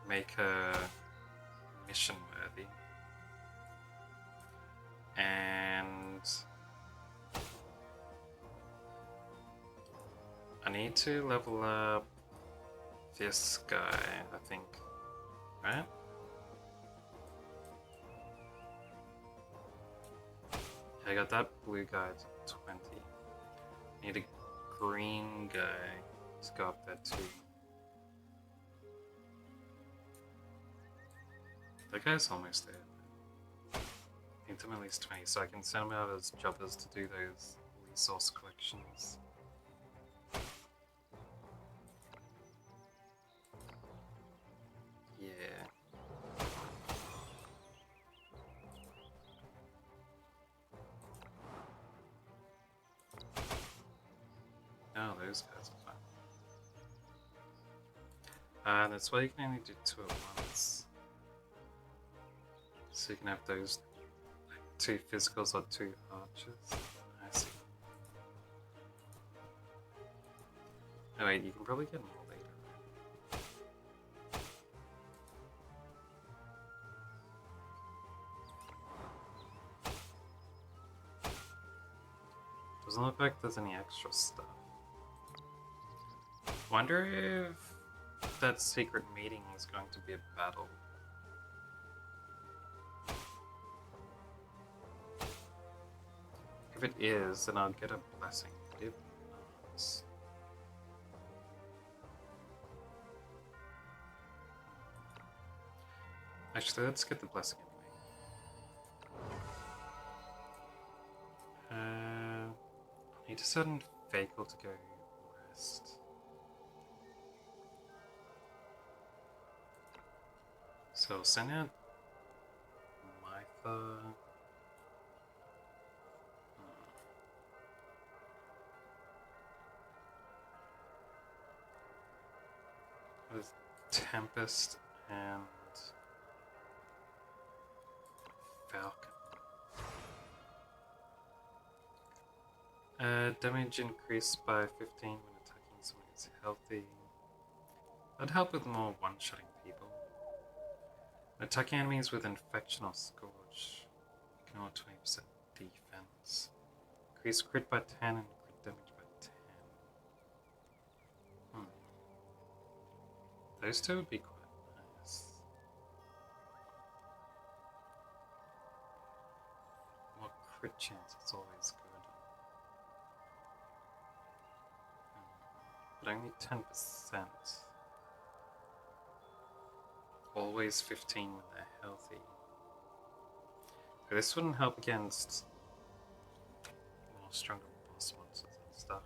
Speaker 1: make her mission worthy. And I need to level up this guy, I think. Right? I got that blue guy to 20. Need a green guy to go up there too. That guy's almost there. I need them at least 20 so I can send them out as jobbers to do those resource collections. Yeah. Oh, those guys are fun. That's why you can only do 2 at once. So you can have those 2 physicals or 2 archers. I see. Oh wait, you can probably get more later. Doesn't look like there's any extra stuff. Wonder if that secret meeting is going to be a battle. If it is, then I'll get a blessing. If not... Actually, let's get the blessing anyway. I need to send Fakel to go rest. So I'll send out Mytha. Tempest and Falcon. Damage increased by 15 when attacking someone who's healthy. That'd help with more one-shotting people. When attacking enemies with Infection or Scorch, ignore 20% defense. Increase crit by 10 and crit damage by 10. Those two would be quite nice. More crit chance is always good. But only 10%. Always 15 when they're healthy. So this wouldn't help against more stronger boss monsters and stuff.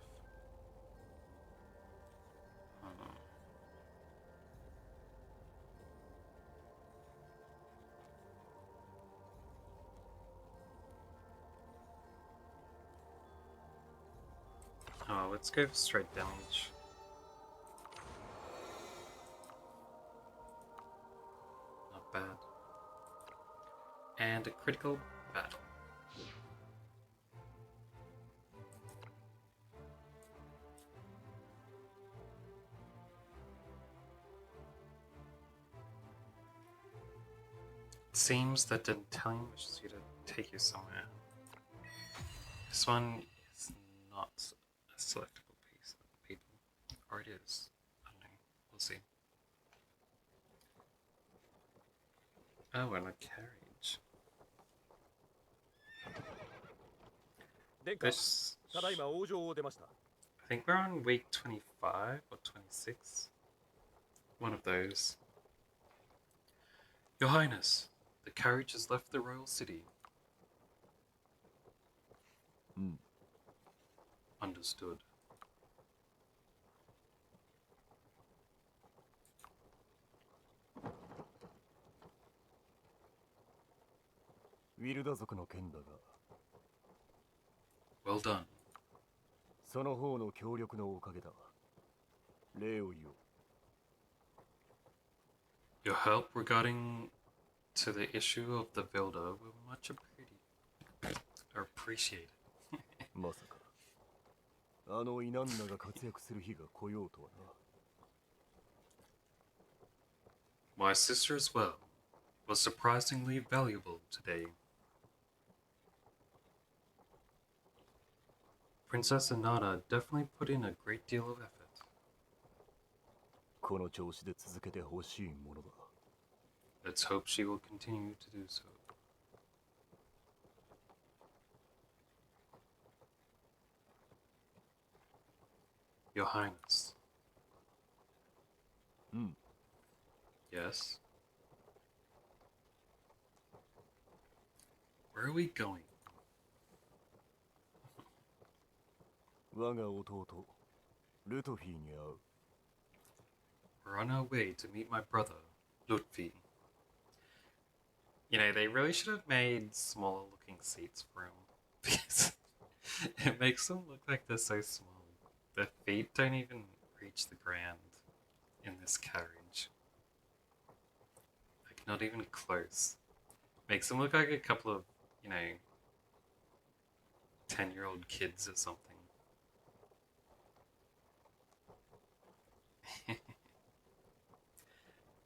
Speaker 1: Oh, let's go for straight damage. Not bad. And a critical battle. It seems that Dentalion wishes you to take you somewhere. This one is not a selectable piece of people. Or it is. I don't know. We'll see. Oh, and a carriage. This... I think we're on week 25 or 26. One of those. Your Highness, the carriage has left the royal city. Understood. Well done.
Speaker 3: その方の協力のおかげだ。礼を言おう。
Speaker 1: Your help regarding to the issue of the Vilda were much appreciated.
Speaker 3: まさか、あのイナンナが活躍する日が来ようとはな。
Speaker 1: My sister as well was surprisingly valuable today. Princess Anata definitely put in a great deal of effort.
Speaker 3: この調子で続けてほしいものだ。
Speaker 1: Let's hope she will continue to do so. Your Highness. Yes? Where are we going?
Speaker 3: 我が弟、ルトフィーに会う。
Speaker 1: We're on our way to meet my brother, Lutfi. You know, they really should have made smaller looking seats for him. Because it makes them look like they're so small. Their feet don't even reach the ground in this carriage. Like, not even close. Makes them look like a couple of, you know, 10-year-old kids or something.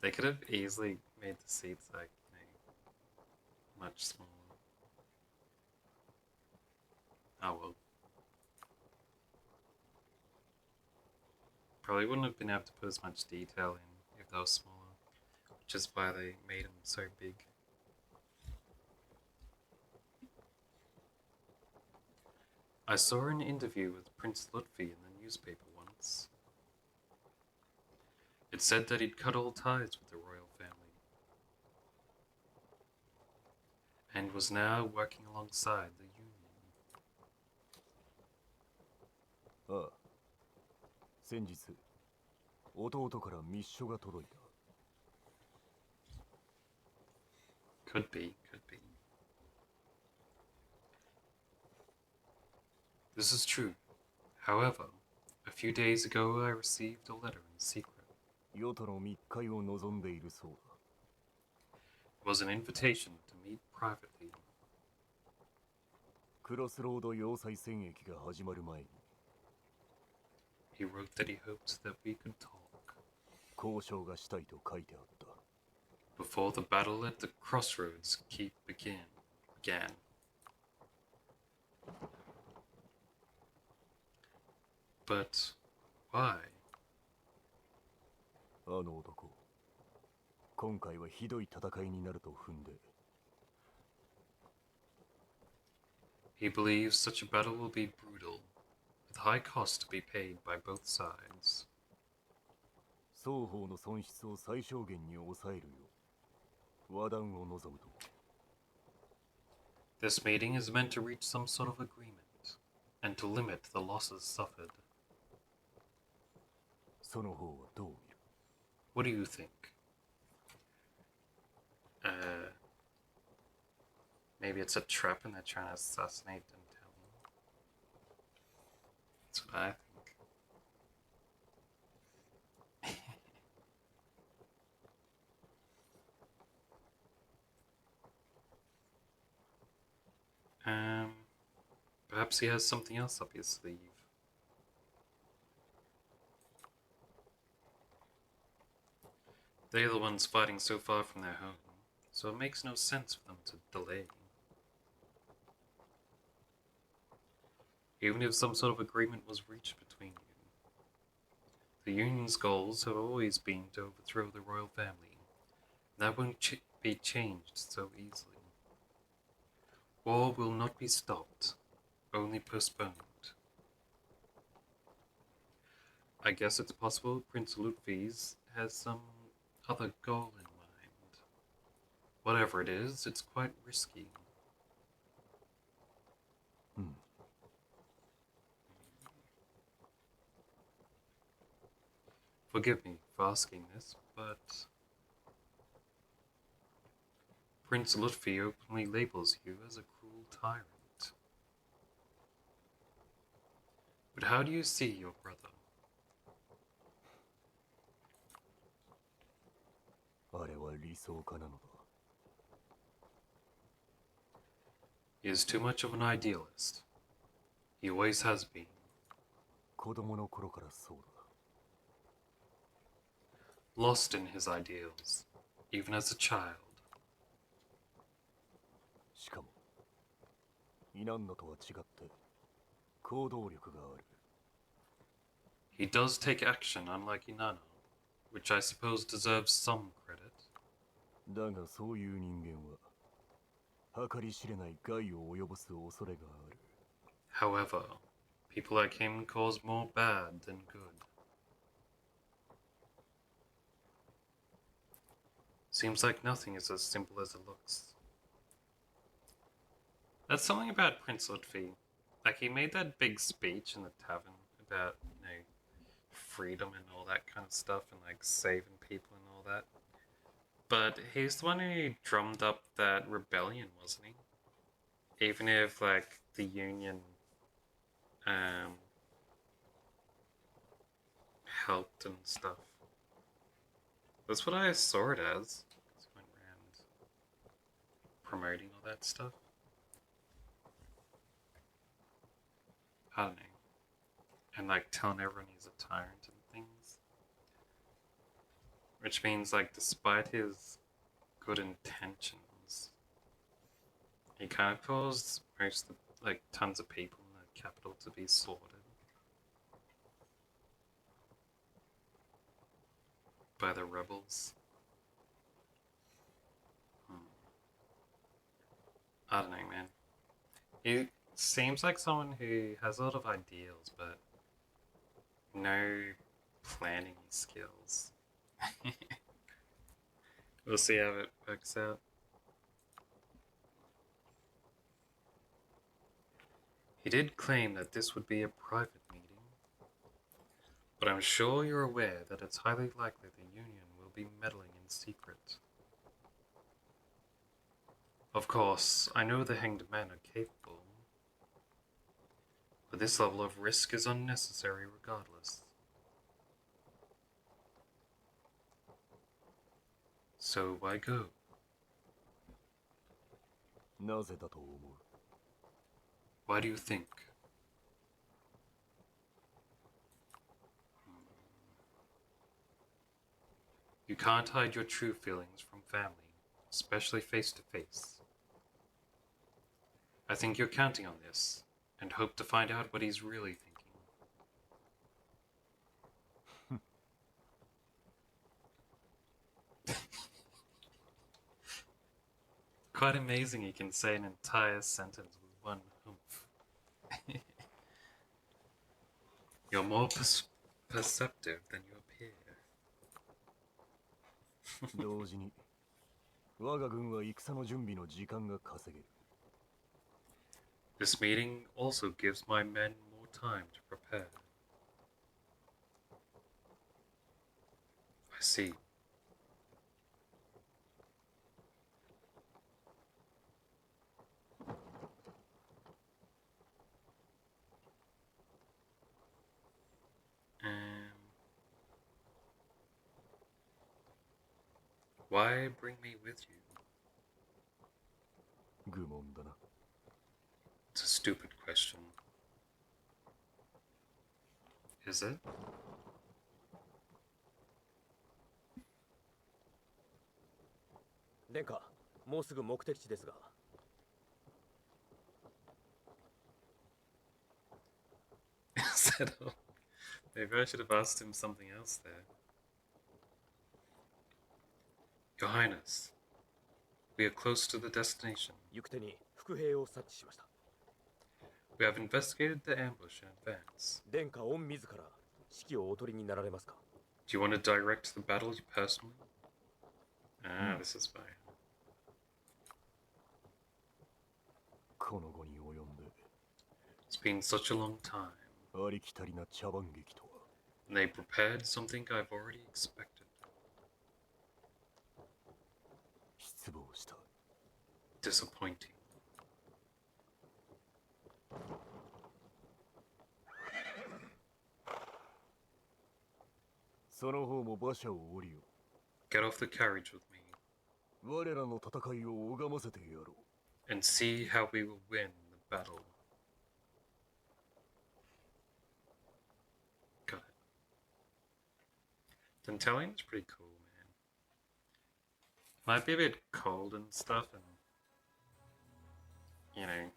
Speaker 1: They could have easily made the seats like, you know, much smaller. Oh well. Probably wouldn't have been able to put as much detail in if they were smaller, which is why they made them so big. I saw an interview with Prince Lutfi in the newspaper once. It said that he'd cut all ties with the royal family and was now working alongside the Union.
Speaker 3: ああ。先日、弟から密書が届いた。
Speaker 1: Could be, could be. This is true. However, a few days ago I received a letter in secret.
Speaker 3: 与との密会を望んでいるそうだ。
Speaker 1: It was an invitation to meet privately.
Speaker 3: クロスロード要塞戦役が始まる前に
Speaker 1: He wrote that he hoped that we could talk
Speaker 3: 交渉がしたいと書いてあった。
Speaker 1: before the battle at the crossroads began. But why?
Speaker 3: あの男、今回はひどい戦いになると踏んで
Speaker 1: He believes such a battle will be brutal, with high cost to be paid by both sides.
Speaker 3: 双方の損失を最小限に抑えるよう和談を望むと。
Speaker 1: This meeting is meant to reach some sort of agreement, and to limit the losses suffered.
Speaker 3: その方はどう見る？
Speaker 1: What do you think? Maybe it's a trap and they're trying to assassinate and tell me. That's what I think. Perhaps he has something else up his sleeve. They're the ones fighting so far from their home, so it makes no sense for them to delay. Even if some sort of agreement was reached between you, the Union's goals have always been to overthrow the royal family. That won't be changed so easily. War will not be stopped, only postponed. I guess it's possible Prince Lutfi's has some other goal in mind. Whatever it is, it's quite risky. Forgive me for asking this, but Prince Lutfi openly labels you as a cruel tyrant. But how do you see your brother?
Speaker 3: あれは理想家なのだ。
Speaker 1: He is too much of an idealist. He always has been.
Speaker 3: 子供の頃からそうだ。
Speaker 1: Lost in his ideals, even as a child.
Speaker 3: しかも、イナンナとは違って行動力がある。
Speaker 1: He does take action unlike Inanna, which I suppose deserves some credit.
Speaker 3: だがそういう人間は計り知れない害を及ぼす恐れがある。
Speaker 1: However, people like him cause more bad than good. Seems like nothing is as simple as it looks. That's something about Prince Lutfi. Like, he made that big speech in the tavern about, freedom and all that kind of stuff and, saving people and all that. But he's the one who drummed up that rebellion, wasn't he? Even if, the Union, helped and stuff. That's what I saw it as. He went around promoting all that stuff. I don't know. And telling everyone he's a tyrant and things. Which means despite his good intentions, he kind of caused tons of people in the capital to be slaughtered. By the rebels. I don't know, man. He seems like someone who has a lot of ideals, but no planning skills. We'll see how it works out. He did claim that this would be a private meeting, but I'm sure you're aware that it's highly likely the Union will be meddling in secret. Of course, I know the Hanged Men are capable, but this level of risk is unnecessary regardless. So why go?
Speaker 3: なぜだと思う？
Speaker 1: Why do you think? You can't hide your true feelings from family, especially face to face. I think you're counting on this, and hope to find out what he's really thinking. Quite amazing he can say an entire sentence with one humph. You're more perceptive than you appear.
Speaker 3: 同時に我が軍は戦の準備の時間が稼げる。
Speaker 1: This meeting also gives my men more time to prepare. I see. Why bring me with you?
Speaker 3: 愚問だな。
Speaker 1: It's a stupid question. Is it?
Speaker 4: 殿下、もうすぐ目的地ですが。
Speaker 1: Settle. Maybe I should have asked him something else there. Your Highness, we are close to the destination.
Speaker 4: 行く手に伏兵を察知しました。
Speaker 1: We have investigated the ambush in advance.
Speaker 4: 殿下御自ら指揮をお取りになられますか？
Speaker 1: Do you want to direct the battle personally? Ah, this is fine.
Speaker 3: この後に及んで
Speaker 1: It's been such a long time.
Speaker 3: ありきたりな茶番劇とは。
Speaker 1: And they prepared something I've already expected.
Speaker 3: 失望した。
Speaker 1: Disappointing.
Speaker 3: その方も馬車を降りよ。
Speaker 1: Get off the carriage with me
Speaker 3: 我らの戦いを拝ませてやろう。
Speaker 1: and see how we will win the battle. Got it. Dentalian's pretty cool, man. Might be a bit cold and stuff, and you know, a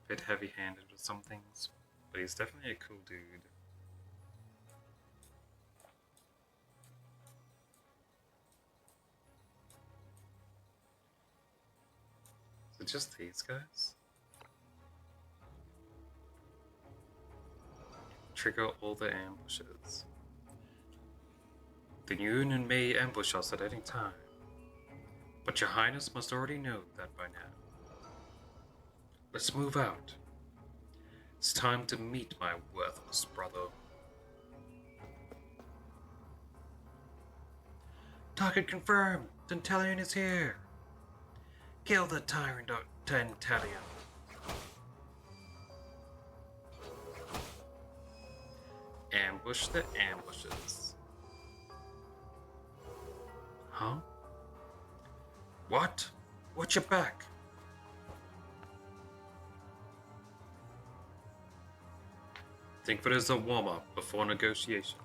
Speaker 1: bit heavy-handed with some things, but he's definitely a cool dude. Is it just these guys? Trigger all the ambushes. The Union may ambush us at any time, but your Highness must already know that by now. Let's move out. It's time to meet my worthless brother. Target confirmed! Dentalian is here! Kill the tyrant Dentalian! Ambush the ambushes. Huh? What? Watch your back! Think of it as a warm-up before negotiation.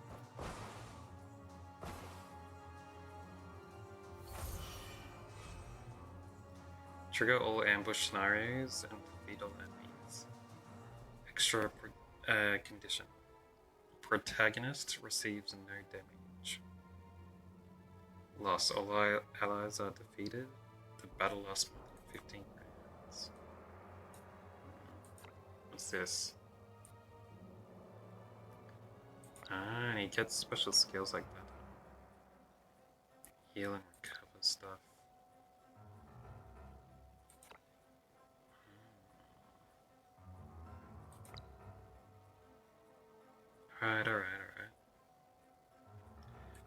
Speaker 1: Trigger all ambush scenarios and defeat all enemies. Extra condition. Protagonist receives no damage. Loss. All allies are defeated. The battle lasts more than 15 rounds. What's this? Ah, and he gets special skills like that. Heal and recover stuff. Alright.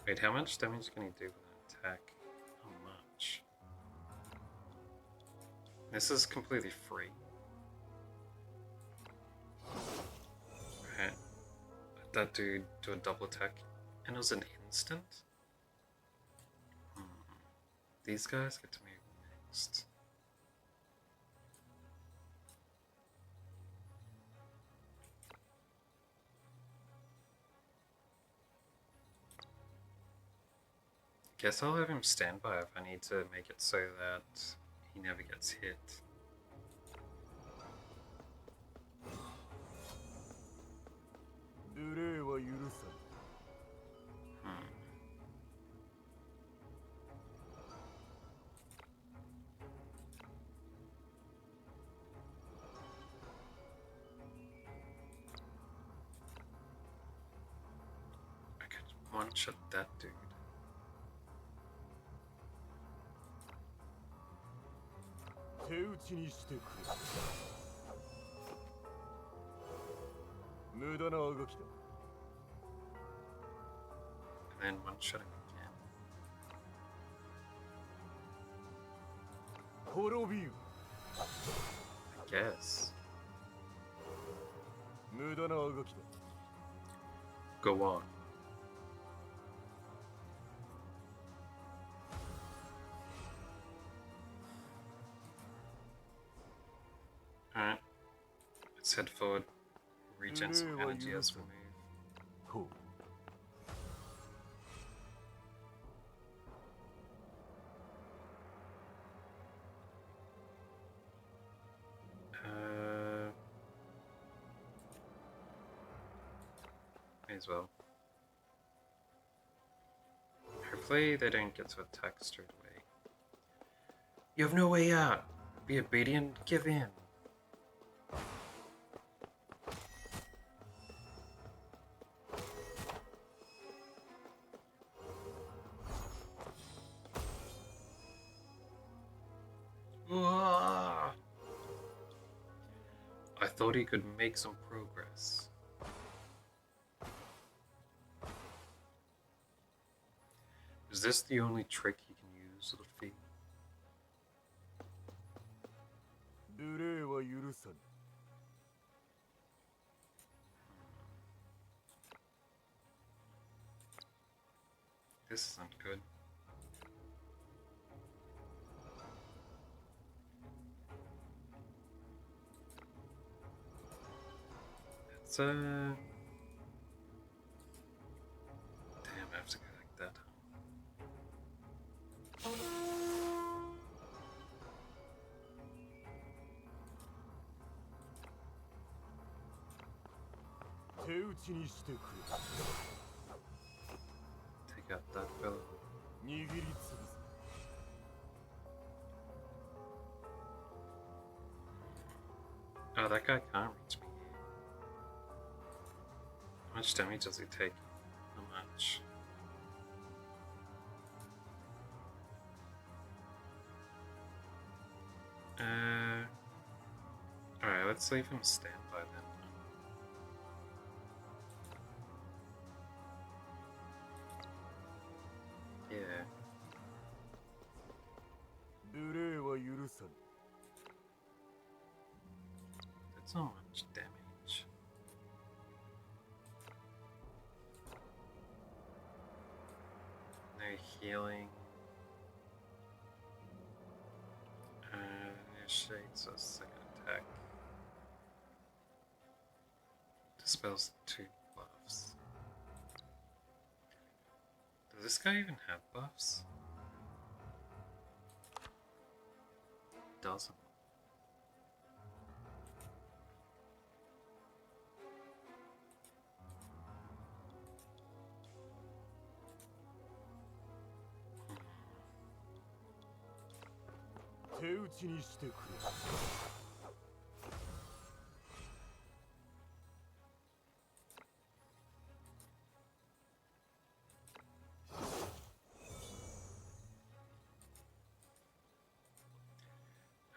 Speaker 1: Wait, how much damage can he do with an attack? How much? This is completely free. Right. Let that dude do a double attack. And it was an instant? These guys get to move next. Guess I'll have him stand by if I need to make it so that he never gets hit. I could one-shot that dude. And then one-shot him again. I guess. Go on. Alright. Let's head forward. Regen some energy as we move. May as well. Hopefully they don't get to attack straight away. You have no way out. Be obedient, give in. I thought he could make some progress. Is this the only trick he can use, Luffy? This isn't good. It's damn, I have to go like that. Take out that fellow. Oh, that guy can't reach me. How much damage does he take? How much? Alright, let's leave him stand by then. Yeah. That's not much damage. No healing. Initiates a second attack. Dispels 2 buffs. Does this guy even have buffs? Doesn't.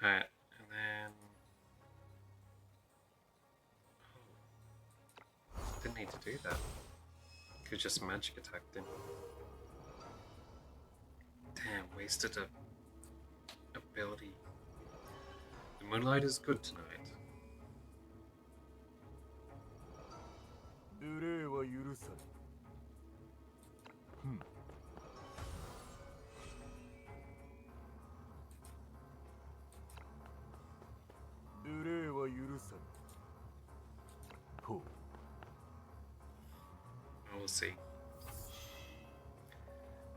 Speaker 1: Alright, and then... Oh. Didn't need to do that. Could just magic attacked him. Damn, wasted a ability. The moonlight is good tonight. We'll see.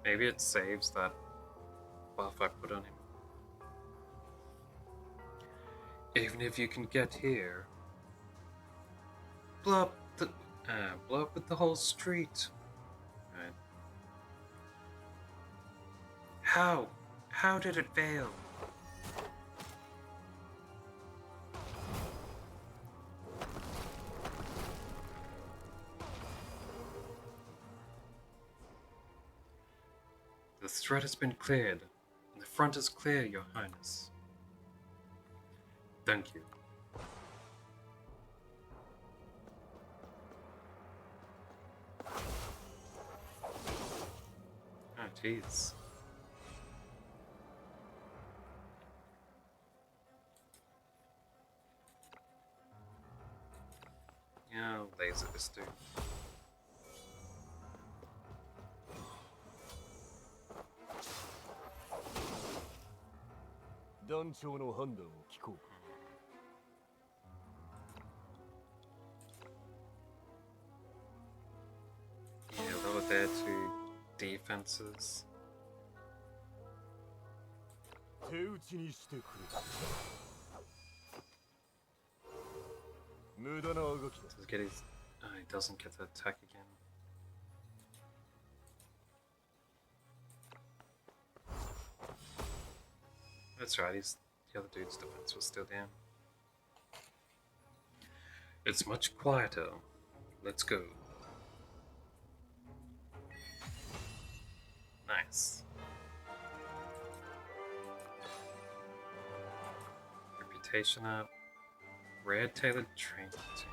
Speaker 1: Maybe it saves that buff I put on him. Even if you can get here, blow up with the whole street. Right. How? How did it fail? The threat has been cleared, and the front is clear, Your Highness. Thank you. Oh, jeez. Yeah, I'll laser this dude.
Speaker 3: 団長の判断を聞こうか。
Speaker 1: Yeah, lower their two defenses.
Speaker 3: 手打ちにしてくれ。無駄なあがきだ。
Speaker 1: Does get his? He doesn't get the attack again. That's right. The other dude's defense was still down. It's much quieter. Let's go. Nice. Reputation up. Rare tailored training team.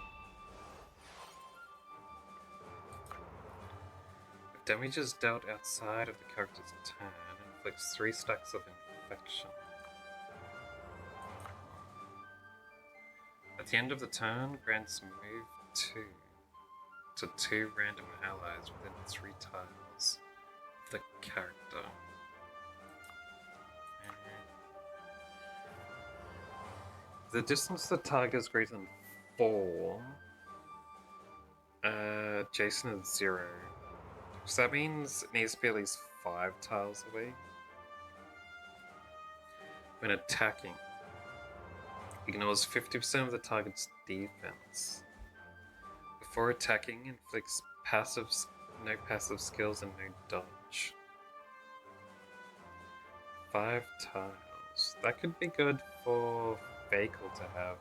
Speaker 1: If damage is dealt outside of the character's turn, inflicts 3 stacks of infection. At the end of the turn, grants move 2 to 2 random allies within 3 tiles of the character. The distance to the target is greater than 4. Jason is 0. So that means it needs to be at least 5 tiles away. When attacking, ignores 50% of the target's defense. Before attacking, inflicts no passive skills and no dodge. 5 tiles. That could be good for Vehicle to have.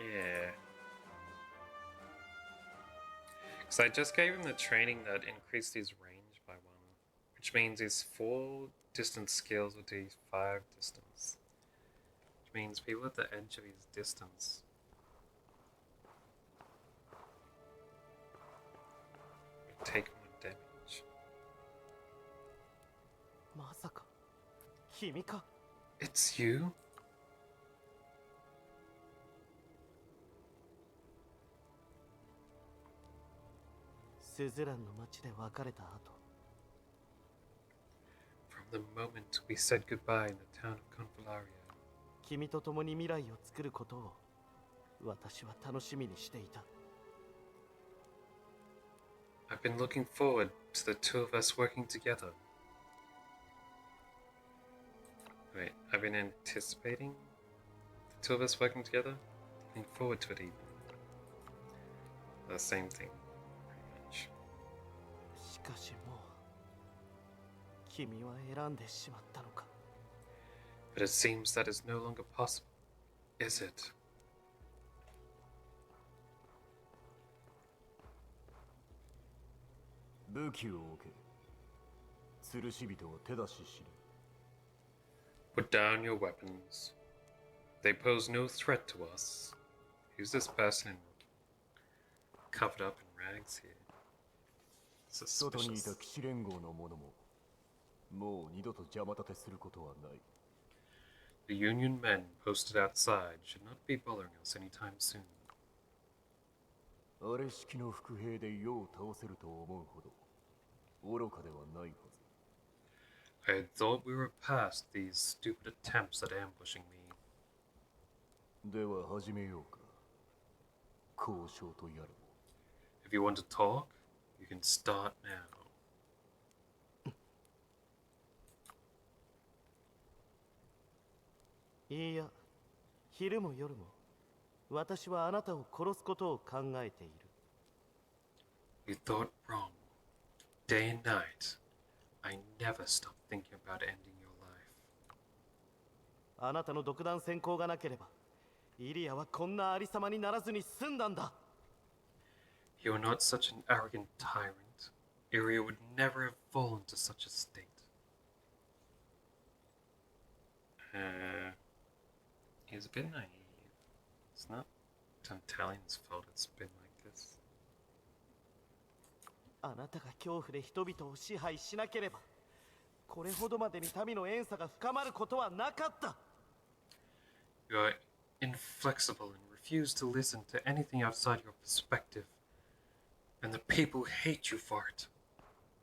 Speaker 1: Yeah. Because I just gave him the training that increased his range by 1, which means his 4 distance skills will do 5 distance. Which means people at the edge of his distance will take more damage.
Speaker 4: まさか君か。
Speaker 1: It's you?
Speaker 4: スズランの町で別れた後、
Speaker 1: From the moment we said goodbye in the town of Convallaria,
Speaker 4: 君と共に未来を作ることを私は楽しみにしていた。
Speaker 1: I've been looking forward to the two of us working together. Wait, I've been anticipating the two of us working together? Looking forward to it even. The same thing, pretty much.
Speaker 4: しかしもう君は選んでしまったのか。
Speaker 1: But it seems that is no longer possible, is it?
Speaker 3: 武器を置け。吊るし人を手出ししろ。
Speaker 1: Put down your weapons. They pose no threat to us. Who's this person covered up in rags here?
Speaker 3: 外にい
Speaker 1: Suspicious.
Speaker 3: た騎士連合の者ももう二度と邪魔立てすることはない。
Speaker 1: The Union men posted outside should not be bothering us anytime soon.
Speaker 3: あれ式の伏兵で世を倒せると思うほど愚かではないはず。
Speaker 1: I had thought we were past these stupid attempts at ambushing me.
Speaker 3: では始めようか。交渉とやら。
Speaker 1: If you want to talk, you can start now.
Speaker 9: いいや、昼も夜も私はあなたを殺すことを考えている。
Speaker 1: You thought wrong. Day and night, I never stop thinking about ending your life.
Speaker 9: あなたの独断専行がなければ、イリアはこんなありさまにならずに済んだんだ。
Speaker 1: You are not such an arrogant tyrant. Iria would never have fallen to such a state. He's a bit naive. It's not Tantalian's fault it's been like this.
Speaker 9: あなたが恐怖で人々を支配しなければ、これほどまでに民の怨嗟が深まることはなかった。
Speaker 1: You are inflexible and refuse to listen to anything outside your perspective. And the people hate you for it.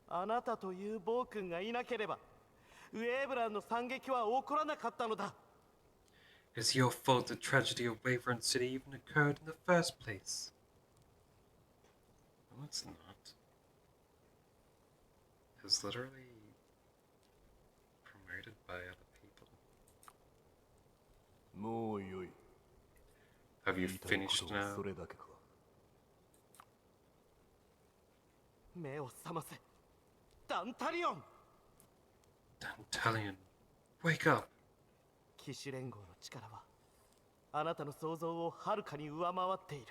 Speaker 9: あなたという暴君がいなければ、ウェーブランの惨劇は起こらなかったのだ。
Speaker 1: It's your fault the tragedy of Waverland City even occurred in the first place. No, it's not. It's literally promoted by other people.
Speaker 3: もうよい。
Speaker 1: Have you
Speaker 3: 言いたいこ
Speaker 1: finished
Speaker 3: とは
Speaker 1: now?
Speaker 3: それだけか。
Speaker 9: 目を覚ませ、ダンタリオン。
Speaker 1: Dantalion, wake up!
Speaker 9: 騎士連合の力はあなたの想像をはるかに上回っている。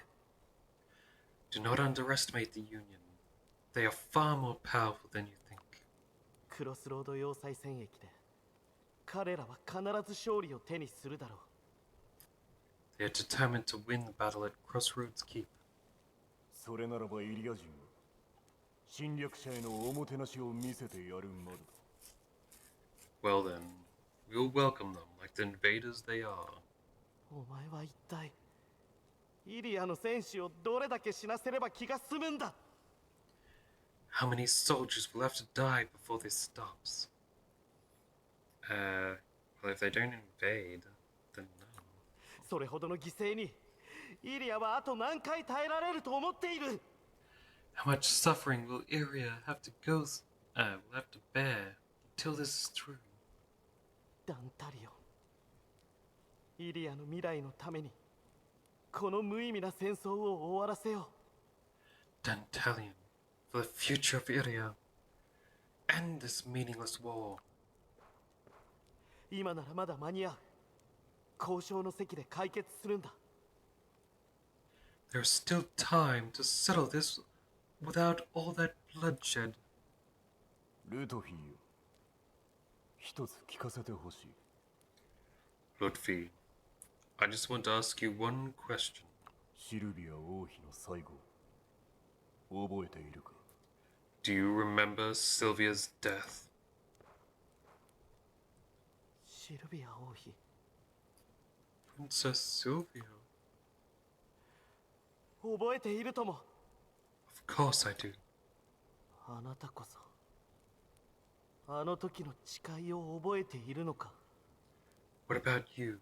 Speaker 1: Do not underestimate the Union. They are far more powerful than you think.
Speaker 9: クロスロード要塞戦役で彼らは必ず勝利を手にするだろう。
Speaker 1: They are determined to win the battle at Crossroads Keep.
Speaker 3: それならばイリア人は侵略者へのおもてなしを見せてやるまでだ。
Speaker 1: Well then, we'll welcome them like the invaders they are.
Speaker 9: お前は一体イリアの戦士をどれだけ死なせれば気が済むんだ。
Speaker 1: How many soldiers will have to die before this stops? Well, if they don't invade, then no.
Speaker 9: それほどの犠牲にイリアはあと何回耐えられると思っている。
Speaker 1: How much suffering will Iria have to will have to bear until this is through?
Speaker 9: ダンタリオン、イリアの未来のためにこの無意味な戦争を終わらせよう。
Speaker 1: Dantalion, for the future of Iria, end this meaningless war.
Speaker 9: 今ならまだ間に合う。交渉の席で解決するんだ。
Speaker 1: There's still time to settle this without all that bloodshed.
Speaker 3: ルトフィーよ、一つ聞かせてほしい。
Speaker 1: Ludwig, I just want to ask you one question.
Speaker 3: シルビア王妃の最後、覚えているか？
Speaker 1: Do you remember Sylvia's death?
Speaker 9: シルビア王妃、
Speaker 1: Princess Sylvia?
Speaker 9: 覚えているとも。
Speaker 1: Of course I do.
Speaker 9: あなたこそあの時の誓いを覚えているのか？
Speaker 1: What about you?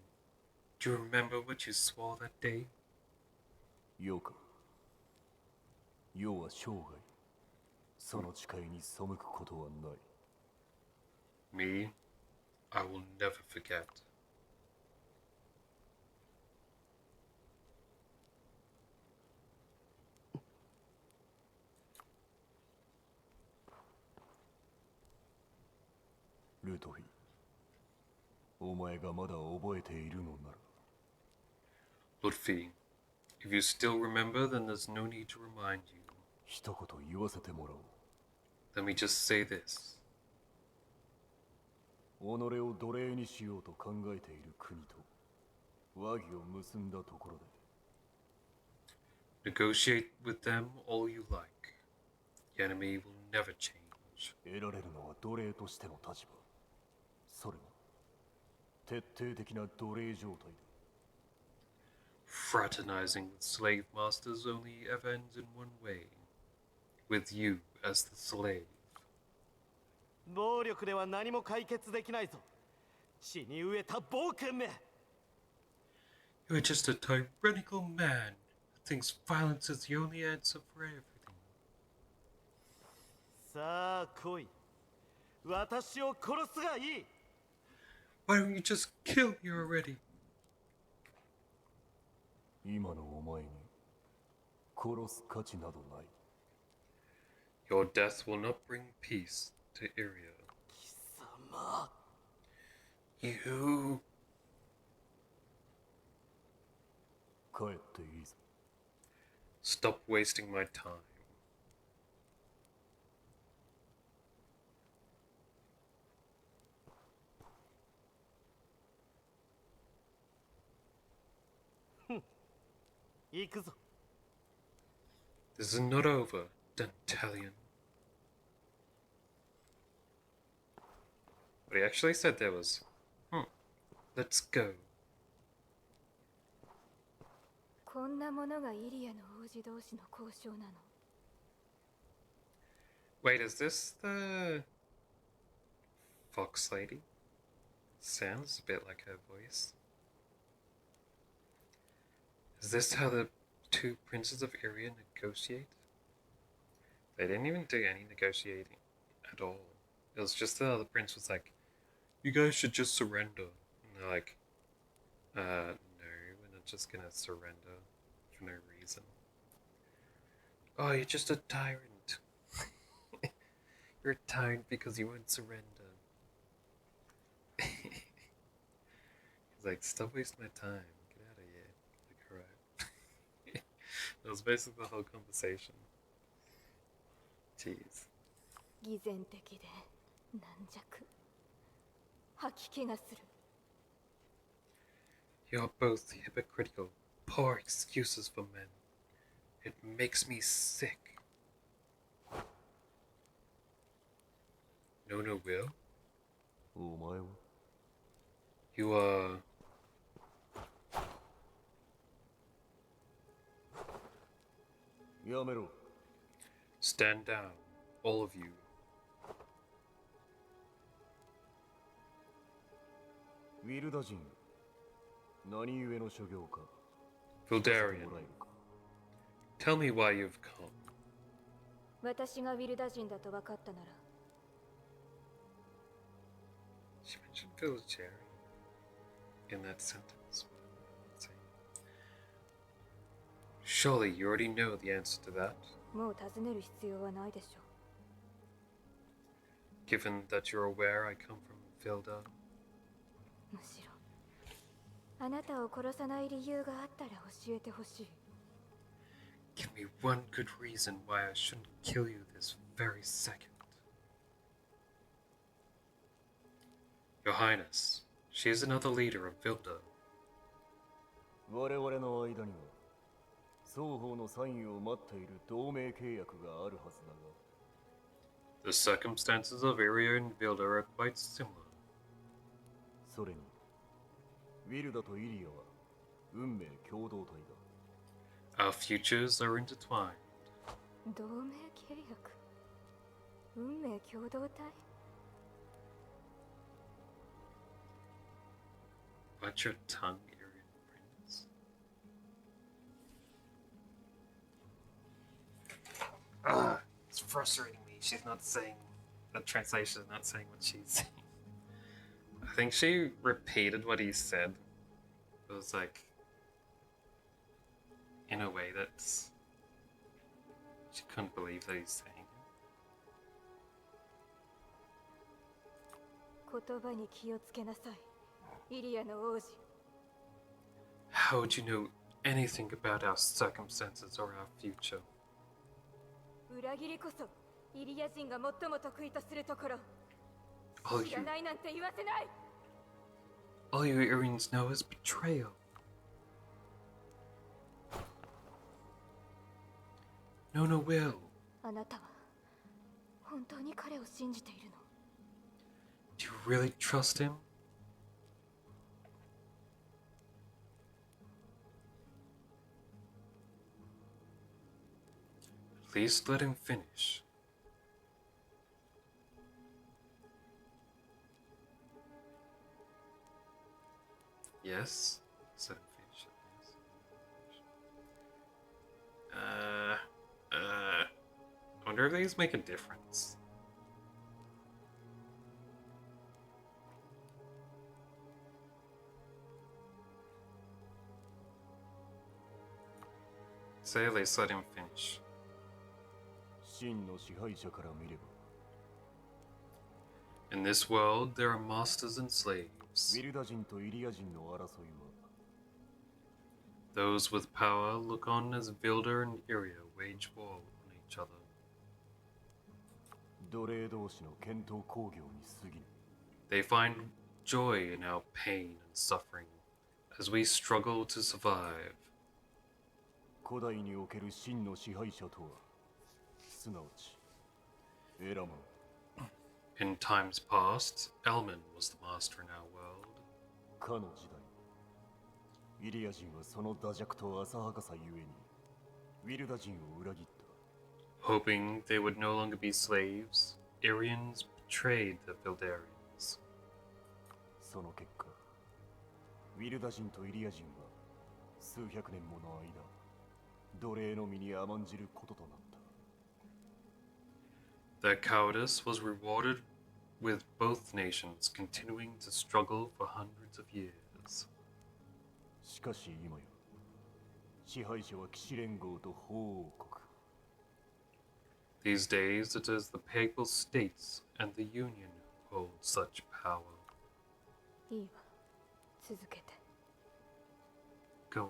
Speaker 1: Do you remember what you swore that day?
Speaker 3: 世か。世は生涯、その誓いに背くことはない。
Speaker 1: Me? I will never forget.
Speaker 3: ルトフィー、お前がまだ覚えているのなら。
Speaker 1: Ludwig, if you still remember, then there's no need to remind you.
Speaker 3: 一言言わせてもらおう。
Speaker 1: Let me just say this.
Speaker 3: 己を奴隷にしようと考えている国と和議を結んだところで、
Speaker 1: Negotiate with them all you like. The enemy will never change.
Speaker 3: 得られるのは奴隷としての立場。それは徹底的な奴隷状態だ。
Speaker 1: Fraternizing with slave masters only ever ends in one way. With you as the slave.
Speaker 9: 暴力では何も解決できないぞ。血に飢えた暴君め。
Speaker 1: You're just a tyrannical man who thinks violence is the only answer for everything.
Speaker 9: さあ来い。私を殺すがいい。
Speaker 1: Why don't you just kill me already?
Speaker 3: 今のお前に殺す価値などない。
Speaker 1: Your death will not bring peace to Iria.
Speaker 9: 貴様。
Speaker 1: You...
Speaker 3: 帰っていいぞ。
Speaker 1: Stop wasting my time.
Speaker 9: 行くぞ。
Speaker 1: This is not over, Dantalion. What he actually said there was, let's go.
Speaker 5: こんなものがイリアの王子同士の交渉なの。
Speaker 1: Wait, is this the Fox Lady? Sounds a bit like her voice. Is this how the two princes of Iria negotiate? They didn't even do any negotiating at all. It was just the other prince was like, you guys should just surrender. And they're like, no, we're not just gonna surrender for no reason. Oh, you're just a tyrant. You're a tyrant because you won't surrender. He's like, stop wasting my time. Get out of here. Like, alright. That was basically the whole conversation. Jeez.
Speaker 5: 偽善的で軟弱。吐き気がする。
Speaker 1: You're both hypocritical, poor excuses for men. It makes me sick. No, no, Will.
Speaker 3: お前は
Speaker 1: You are...
Speaker 3: やめろ。
Speaker 1: Stand down, all of you.
Speaker 3: ウィルダ人、何故の所業か。
Speaker 1: Vildarian,
Speaker 3: もらえるか。
Speaker 1: tell me why you've come.
Speaker 5: 私がウィルダ人だと分かったなら、
Speaker 1: She mentioned Vildarian in that sentence. What am I saying? Surely you already know the answer to that,
Speaker 5: もう尋ねる必要はないでしょ
Speaker 1: given that you're aware I come from Vilda.
Speaker 5: う。むしろ、あなたを殺さない理由があったら教えてほしい。
Speaker 1: Give me one good reason why I shouldn't kill you this very second. Your Highness, she is another leader of Vilda.
Speaker 3: 我々の間には双方のサインを待っている同盟契約があるはずだが。
Speaker 1: The circumstances of Iria and Vilda are quite similar.
Speaker 3: それに、ウィルダとイリアは運命共同体だ。
Speaker 1: Our futures are intertwined.
Speaker 5: 同盟契約、運命共同体。
Speaker 1: Watch your tongue, Irian Prince. It's frustrating me. She's not saying, the translation is not saying what she's saying. I think she repeated what he said. It was like, in a way that she couldn't believe that he's saying it.
Speaker 5: 言葉に気をつけなさい、イリアの王子。
Speaker 1: How would you know anything about our circumstances or our future?
Speaker 5: 裏切りこそイリア人が最も得意とするところ。
Speaker 1: All
Speaker 5: 知ら
Speaker 1: you,
Speaker 5: ないなんて言わせない。
Speaker 1: all you Irians know is betrayal. No, no, Will.
Speaker 5: あなたは本当に彼を信じているの？
Speaker 1: Do you really trust him? At least let him finish. Yes, said Finch. I wonder if these make a difference. Say they said him Finch.
Speaker 3: 真の支配者から見れば
Speaker 1: In this world, there are masters and
Speaker 3: ウ
Speaker 1: slaves.
Speaker 3: ィルダ人とイリア人の争いは
Speaker 1: Those with power look on as Vilder and Iria wage war on each other.
Speaker 3: 奴隷同士の剣闘工業に過ぎぬ
Speaker 1: They find joy in our pain and suffering as we struggle to survive.
Speaker 3: 古代における真の支配者とはすなわちエラマン
Speaker 1: In times past, Elman was the master in our world.
Speaker 3: かの時代イリア人はその惰弱と浅はかさゆえにウィルダ人を裏切った
Speaker 1: Hoping they would no longer be slaves, Irians betrayed the Vildarians.
Speaker 3: その結果ウィルダ人とイリア人は数百年もの間奴隷の身に甘んじることとなった
Speaker 1: Their cowardice was rewarded with both nations continuing to struggle for hundreds of years.
Speaker 3: しかし今や支配者は騎士連合と法王国
Speaker 1: These days, it is the Papal States and the Union who hold such power.
Speaker 2: いいわ続けて
Speaker 1: Go on.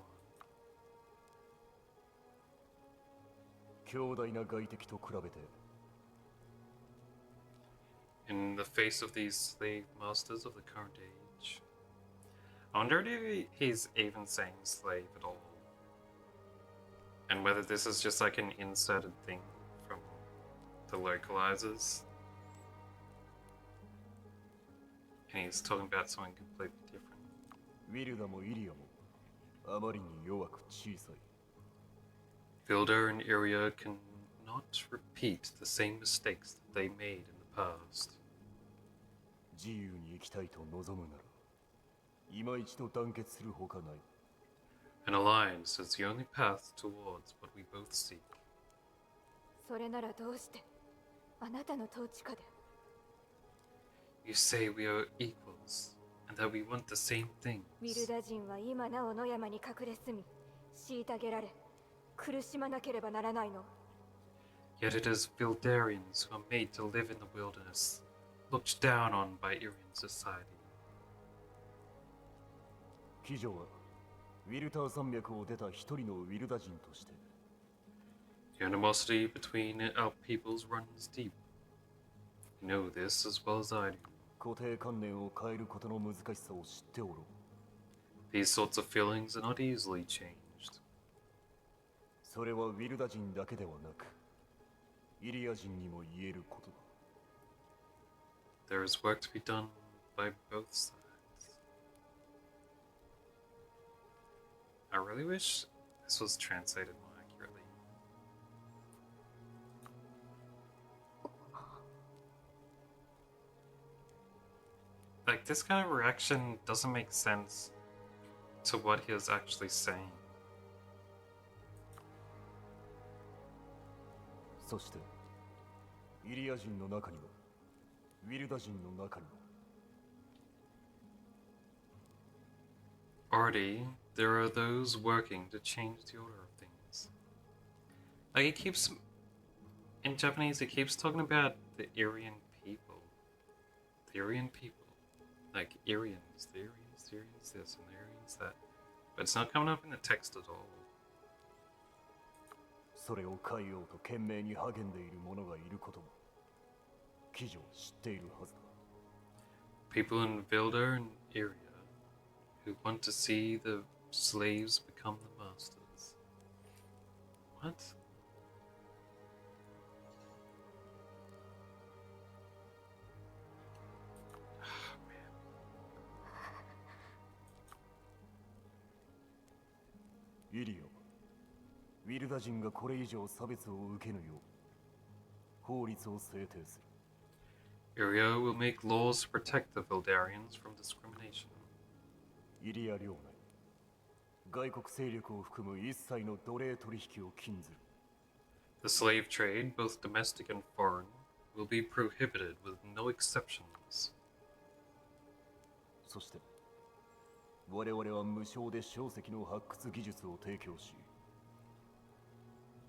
Speaker 3: 強大な外敵と比べて
Speaker 1: In the face of these slave masters of the current age. I wonder if he's even saying slave at all. And whether this is just like an inserted thing from the localizers. And he's talking about something completely different.
Speaker 3: ウィルダもイリアもあまりに弱く小さい
Speaker 1: Vilder and Iria cannot repeat the same mistakes that they made in the past.
Speaker 3: 自由に生きたいと望むなら今一度団結するほかない
Speaker 1: An alliance is the only path towards what we both seek.
Speaker 2: それならどうしてあなたの統治下で
Speaker 1: You say we are equals, and that we want the same things.
Speaker 2: ウィルダ人は今なお野山に隠れ住み虐げられ苦しまなければならないの
Speaker 1: Yet it is Vildarians who are made to live in the wilderness, looked down on by Irian society.
Speaker 3: 騎乗はウィルター山脈を出た一人のウィルダ人として
Speaker 1: The animosity between our peoples runs deep. You know this as well as I do.
Speaker 3: 固定観念を変えることの難しさを知っておろう
Speaker 1: These sorts of feelings are not easily changed.
Speaker 3: それはウィルダ人だけではなくイリア人にも言えることだ
Speaker 1: There is work to be done by both sides. I really wish this was translated more accurately. Like, this kind of reaction doesn't make sense to what he was actually saying.
Speaker 3: そしてイリア人の中にはウィルダ人の中には
Speaker 1: Already, there are those working to change the order of things. Like, he keeps... In Japanese, he keeps talking about the Irian people. The Irian people. Like, Irians, the Irians, the Irians this, and the Irians that. But it's not coming up in the text at all.
Speaker 3: それを変えようと懸命に励んでいる者がいることも騎乗知っているはずだ
Speaker 1: People in Vilder and Iria who want to see the slaves become the masters. What? Oh, man.
Speaker 3: イリアはウィルダ人がこれ以上差別を受けぬよう法律を制定する
Speaker 1: Iria will make laws to protect the Vildarians from discrimination.
Speaker 3: イリア領内外国勢力を含む一切の奴隷取引を禁ずる。
Speaker 1: The slave trade, both domestic and foreign, will be prohibited with no exceptions.
Speaker 3: そして我々は無償で硝石の発掘技術を提供し、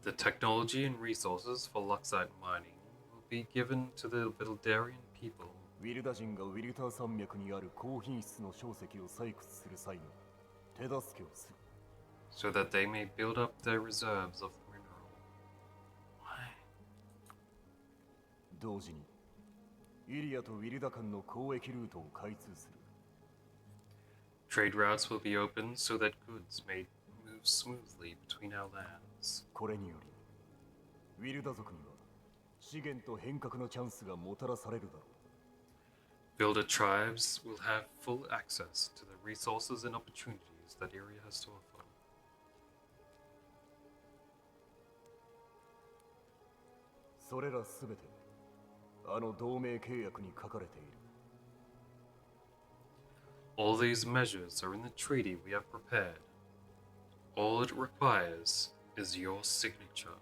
Speaker 1: The technology and resources for Luxite mining will be given to the Vildarian people.
Speaker 3: ウィルダ人がウィルター山脈にある高品質の硝石を採掘する際の手助けをする。
Speaker 1: so that they may build up their reserves of the mineral. Why?
Speaker 3: 同時にイリアとウィルダ間の交易ルートを開通する。
Speaker 1: Trade routes will be opened so that goods may move smoothly between our lands.
Speaker 3: これによりウィルダ族には資源と変革のチャンスがもたらされるだろう。
Speaker 1: Builder tribes will have full access to the resources and opportunities that area has to offer.
Speaker 3: それらすべてあの同盟契約に書かれている。
Speaker 1: All these measures are in the treaty we have prepared. All it requires is your signature.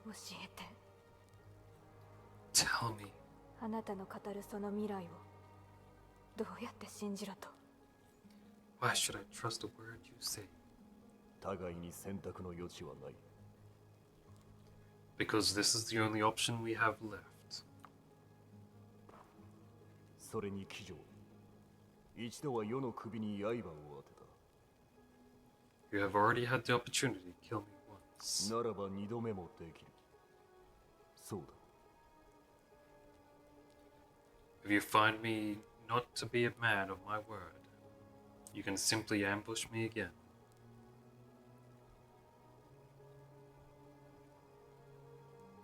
Speaker 2: 教えて。
Speaker 1: Tell me,
Speaker 2: あなたの語るその未来をどうやって信じろと。
Speaker 1: why should I trust a word you say?
Speaker 3: 互いに選択の余地はない。
Speaker 1: Because this is the only option we have left.
Speaker 3: それに騎乗一度は世の首に刃を当てた。
Speaker 1: You have already had the opportunity to kill me once.
Speaker 3: ならば二度目もできる。そうだ。
Speaker 1: If you find me not to be a man of my word, you can simply ambush me again.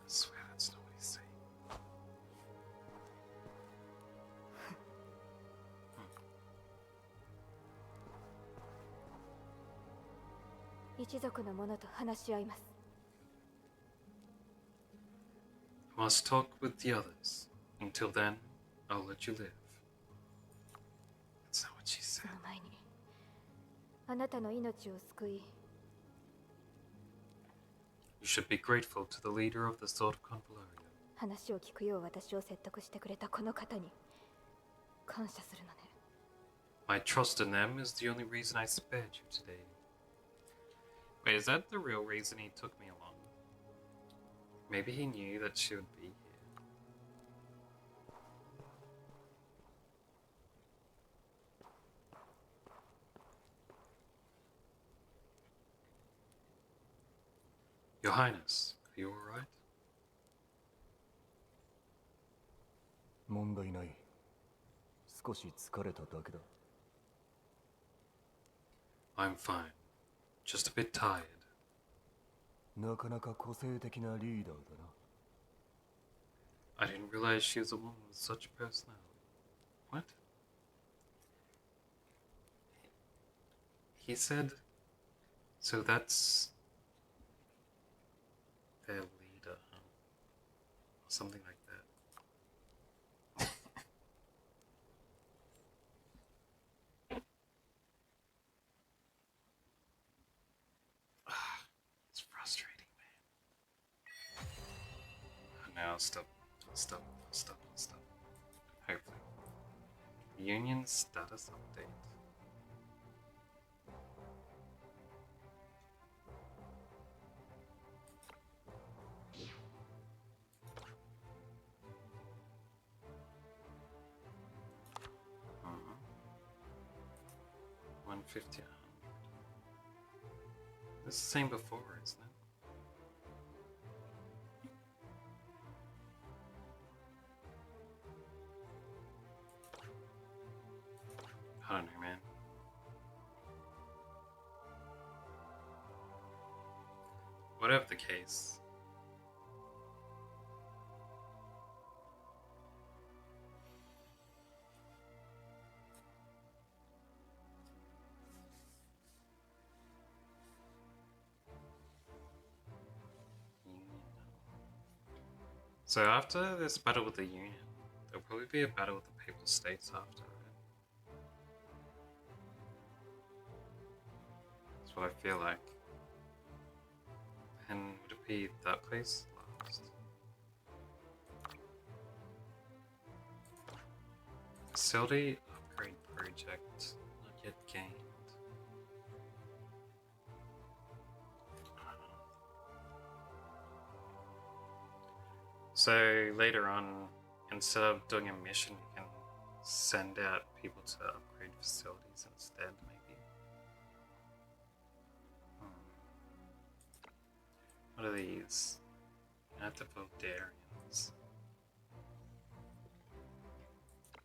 Speaker 1: I swear that's not what he's saying.
Speaker 2: 一族の者と話し合います。
Speaker 1: I must talk with the others. Until then, I'll let you live. That's not what she
Speaker 2: そ
Speaker 1: said.
Speaker 2: の前にあなたの命を救い、
Speaker 1: You should be grateful to the leader of the Sword of Convallaria.
Speaker 2: 話を聞くよう私を説得してくれたこの方に感謝するのね。
Speaker 1: My trust in them is the only reason I spared you today. Wait, is that the real reason he took me along? Maybe he knew that she would be here. Your Highness, are you alright?
Speaker 3: 問題ない。少し疲れただけだ。
Speaker 1: I'm fine. Just a bit tired.
Speaker 3: なかなか個性的なリーダーだな。
Speaker 1: I didn't realize she was a woman with such personality. What? He said... So that's... their leader, huh? Or something like that. It's frustrating, man. Now stop. Hopefully. Union status update. Uh-huh. 150. It's the same before, isn't it? I don't know, man. Whatever the case. So after this battle with the Union, there'll probably be a battle with the Papal States after, right? That's what I feel like. And would it be that place last? Facility upgrade project not yet gained. So later on, instead of doing a mission, you can send out people to upgrade facilities instead, maybe. What are these? Antivodarians.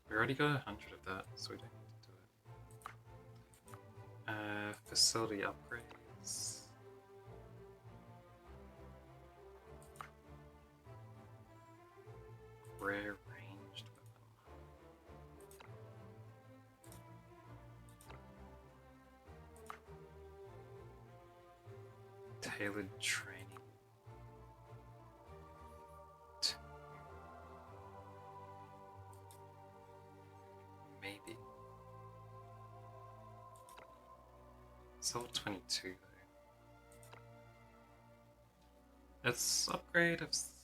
Speaker 1: We already got 100 of that, so we don't need to do it. Facility upgrades. Rare ranged weapon. Tailored training. Maybe. It's level 22 though. Let's upgrade a facility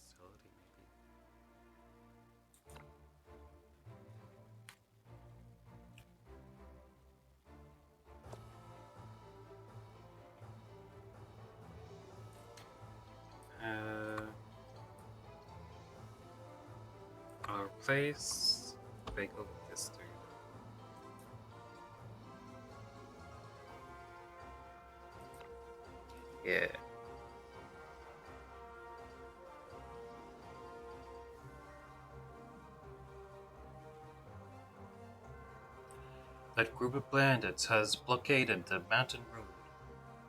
Speaker 1: maybe. I'll replace Bagel with this dude. Yeah. That group of bandits has blockaded the mountain road.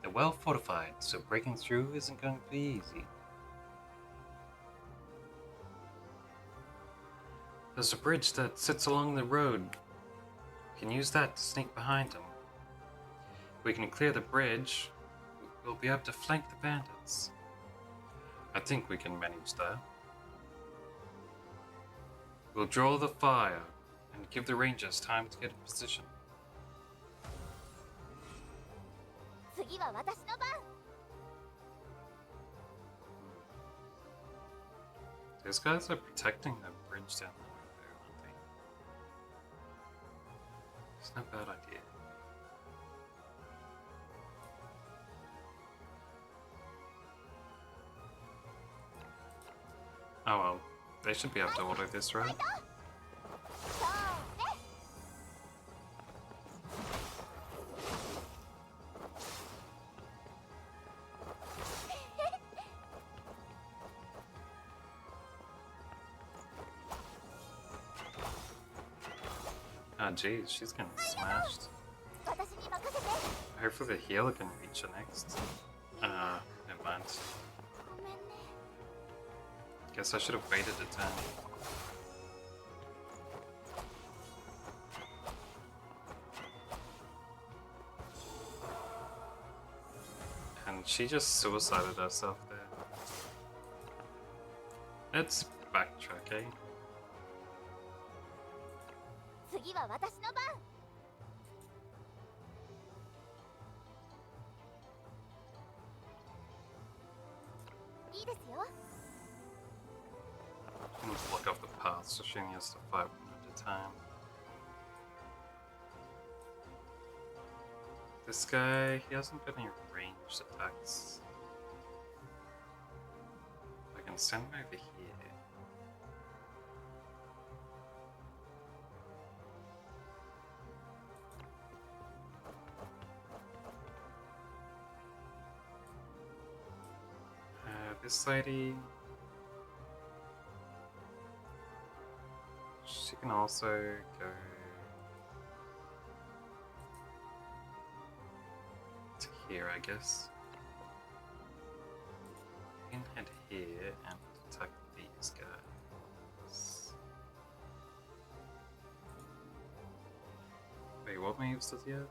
Speaker 1: They're well fortified, so breaking through isn't going to be easy. There's a bridge that sits along the road. We can use that to sneak behind them. If we can clear the bridge, we'll be able to flank the bandits. I think we can manage that. We'll draw the fire and give the rangers time to get in position. These guys are protecting the bridge down the way there, aren't they? It's not a bad idea. Oh well, they should be able to auto this, right? Ah, geez, she's getting smashed. Hopefully the healer can reach her next. Never mind. Guess I should have waited a turn. And she just suicided herself there. Let's backtrack, eh? I'm gonna block off the path so she only has to fight one at a time. This guy, he hasn't got any ranged attacks. I can send him over here. This lady, she can also go to here, I guess. You can head here and attack these guys. Wait, what moves does he have?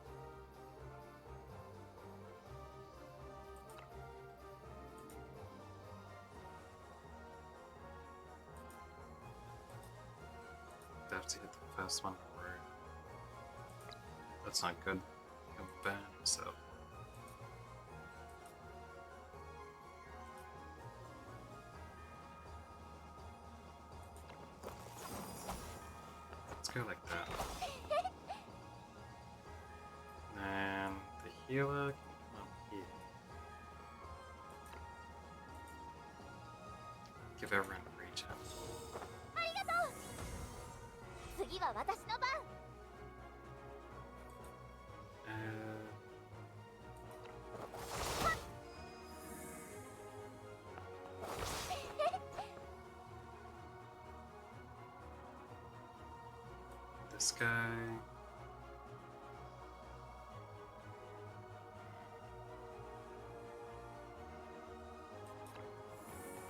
Speaker 1: Have to hit the first one in a row. That's not good. He'll burn himself. go like that. And the healer can come up here. Give everyone regen.
Speaker 5: ありがとう。次は私の番。
Speaker 1: This guy.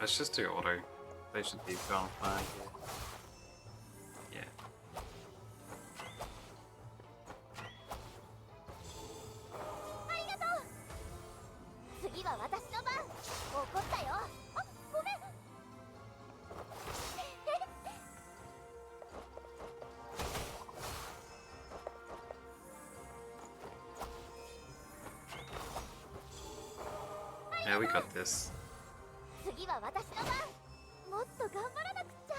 Speaker 1: Let's just do auto. They should be gone fine here. Yeah.
Speaker 5: ありがとう。次は私の番。怒ったよ。あ、ごめん。
Speaker 1: Yeah, we got this.
Speaker 5: 次は私の番。もっと頑張らなくっちゃ。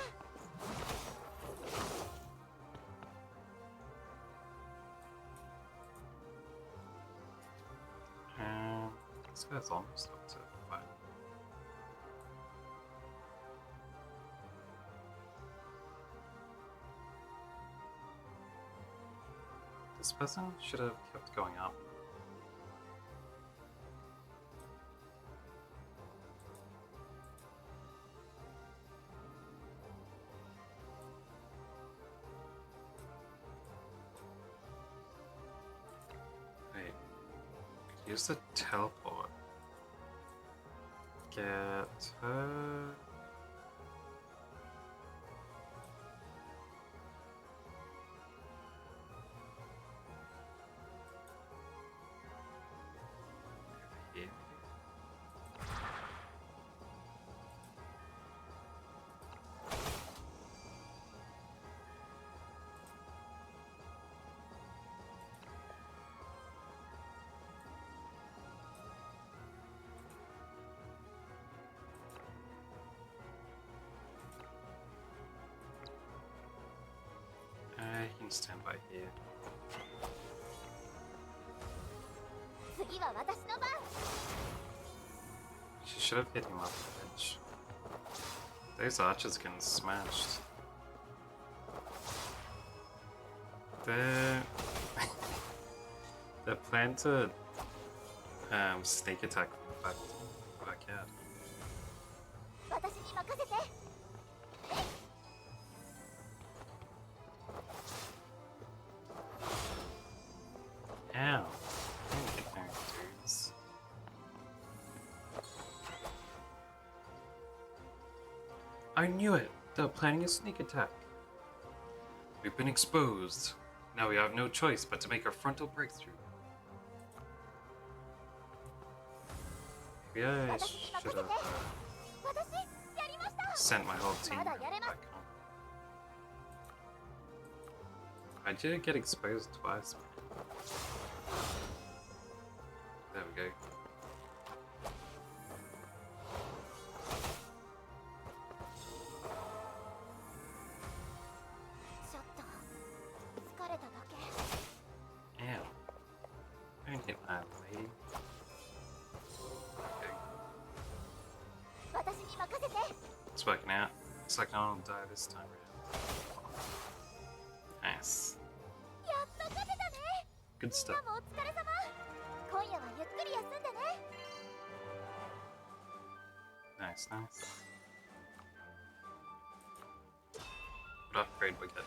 Speaker 1: And this guy's almost up to 5. This person should have kept going up. Wait. Use the teleport. Get her. Here. He can stand by here.
Speaker 5: 次は私の番。
Speaker 1: She should have hit him off the edge. Those archers getting smashed. They're planning to sneak attack from the backyard.
Speaker 5: 私に任せて。
Speaker 1: Ow. I didn't get no dudes. I knew it! They're planning a sneak attack. We've been exposed. Now we have no choice but to make a frontal breakthrough. Maybe I should have
Speaker 5: 私やりました。
Speaker 1: sent my whole team back home. I did get exposed twice. There we go. Ow. Don't hit my lady. Okay. It's working out. Looks like no one will die this time around. Nice. Good stuff. Nice, nice. What upgrade we get?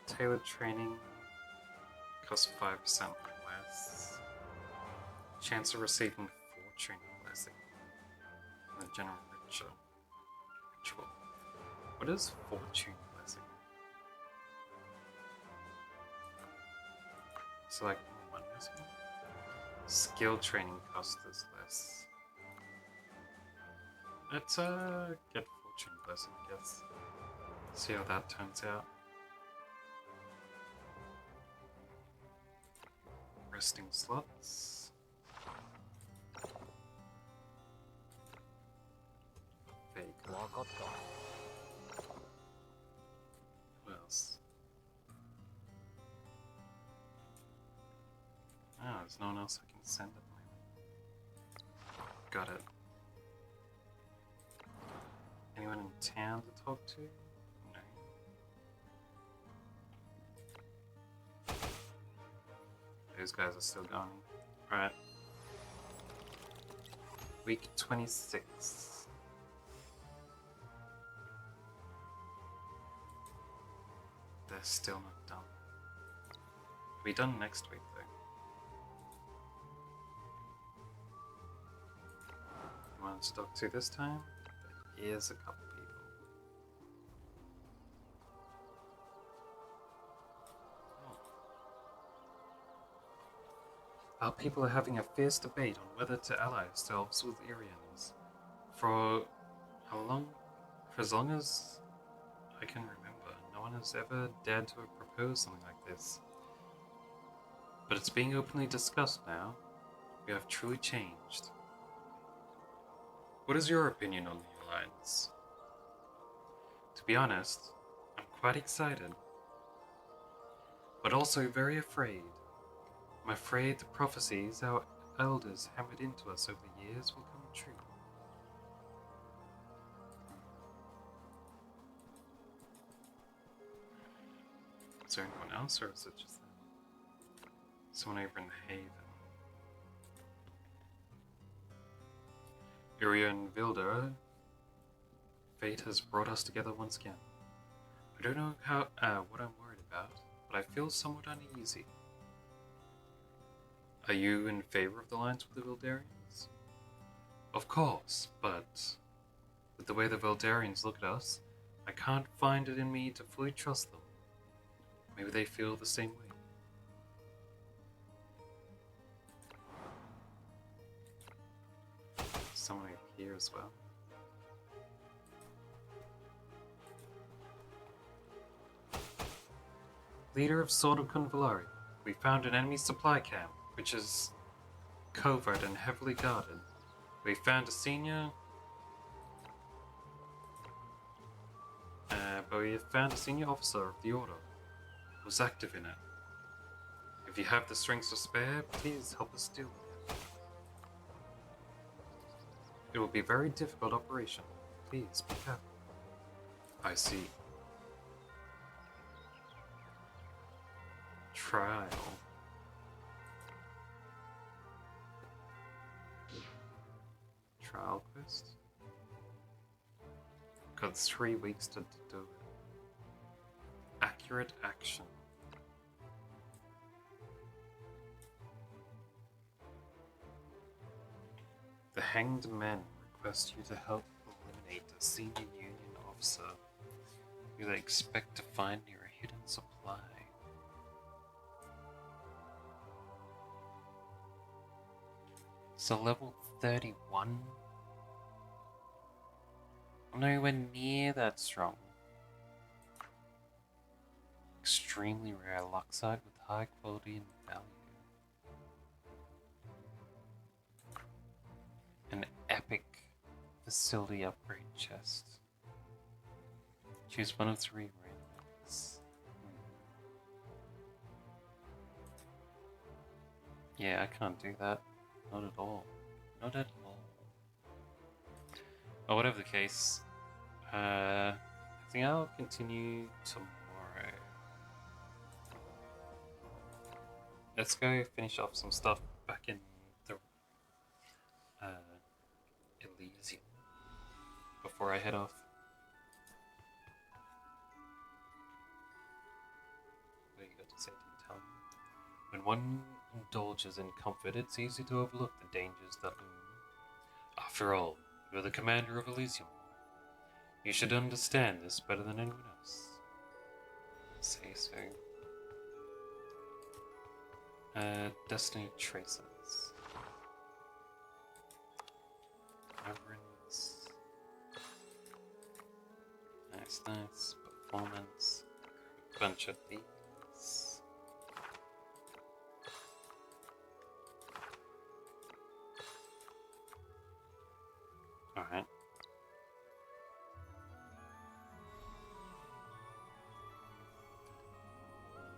Speaker 1: Tailored training costs 5% less. Chance of receiving fortune blessing. The general ritual. What is fortune blessing? Select one recipe. Skill training cost is less. Let's get fortune blessing, I guess. See how that turns out. Resting slots. There you go.
Speaker 4: 分かった。
Speaker 1: there's no one else I can send at the moment. Got it. Anyone in town to talk to? No. Those guys are still going. Alright. Week 26. They're still not done. We'll be done next week though. You want to talk to this time? Here's a couple people. Our people are having a fierce debate on whether to ally ourselves with Irians. For as long as I can remember, no one has ever dared to propose something like this. But it's being openly discussed now. We have truly changed. What is your opinion on the alliance? To be honest, I'm quite excited, but also very afraid. I'm afraid the prophecies our elders hammered into us over the years will come true. Is there anyone else, or is it just them? Someone over in the Haven. Iria and Vilda, fate has brought us together once again. I don't know what I'm worried about, but I feel somewhat uneasy. Are you in favor of the alliance with the Vildarians? Of course, but with the way the Vildarians look at us, I can't find it in me to fully trust them. Maybe they feel the same way. Someone over here as well. Leader of Sword of Convallaria, we found an enemy supply camp, which is covert and heavily guarded. We found a senior... but we have found a senior officer of the Order who was active in it. If you have the strength to spare, please help us deal with it. It will be a very difficult operation. Please be careful. I see. Trial. Trial quest? Got 3 weeks to do it. Accurate action. The Hanged Men request you to help eliminate a senior Union officer who they expect to find near a hidden supply. So level 31? I'm nowhere near that strong. Extremely rare luxite with high quality and value. An epic facility upgrade chest. Choose one of 3 randoms. Yeah, I can't do that. Not at all. Not at all. But whatever the case, I think I'll continue tomorrow. Let's go finish off some stuff back in the Elysium before I head off. What do you got to say? To tell me? When one indulges in comfort, it's easy to overlook the dangers that loom. After all, you're the commander of Elysium. You should understand this better than anyone else. Say so. Destiny Traces. Reverence. Nice. Performance. Bunch of these. Alright.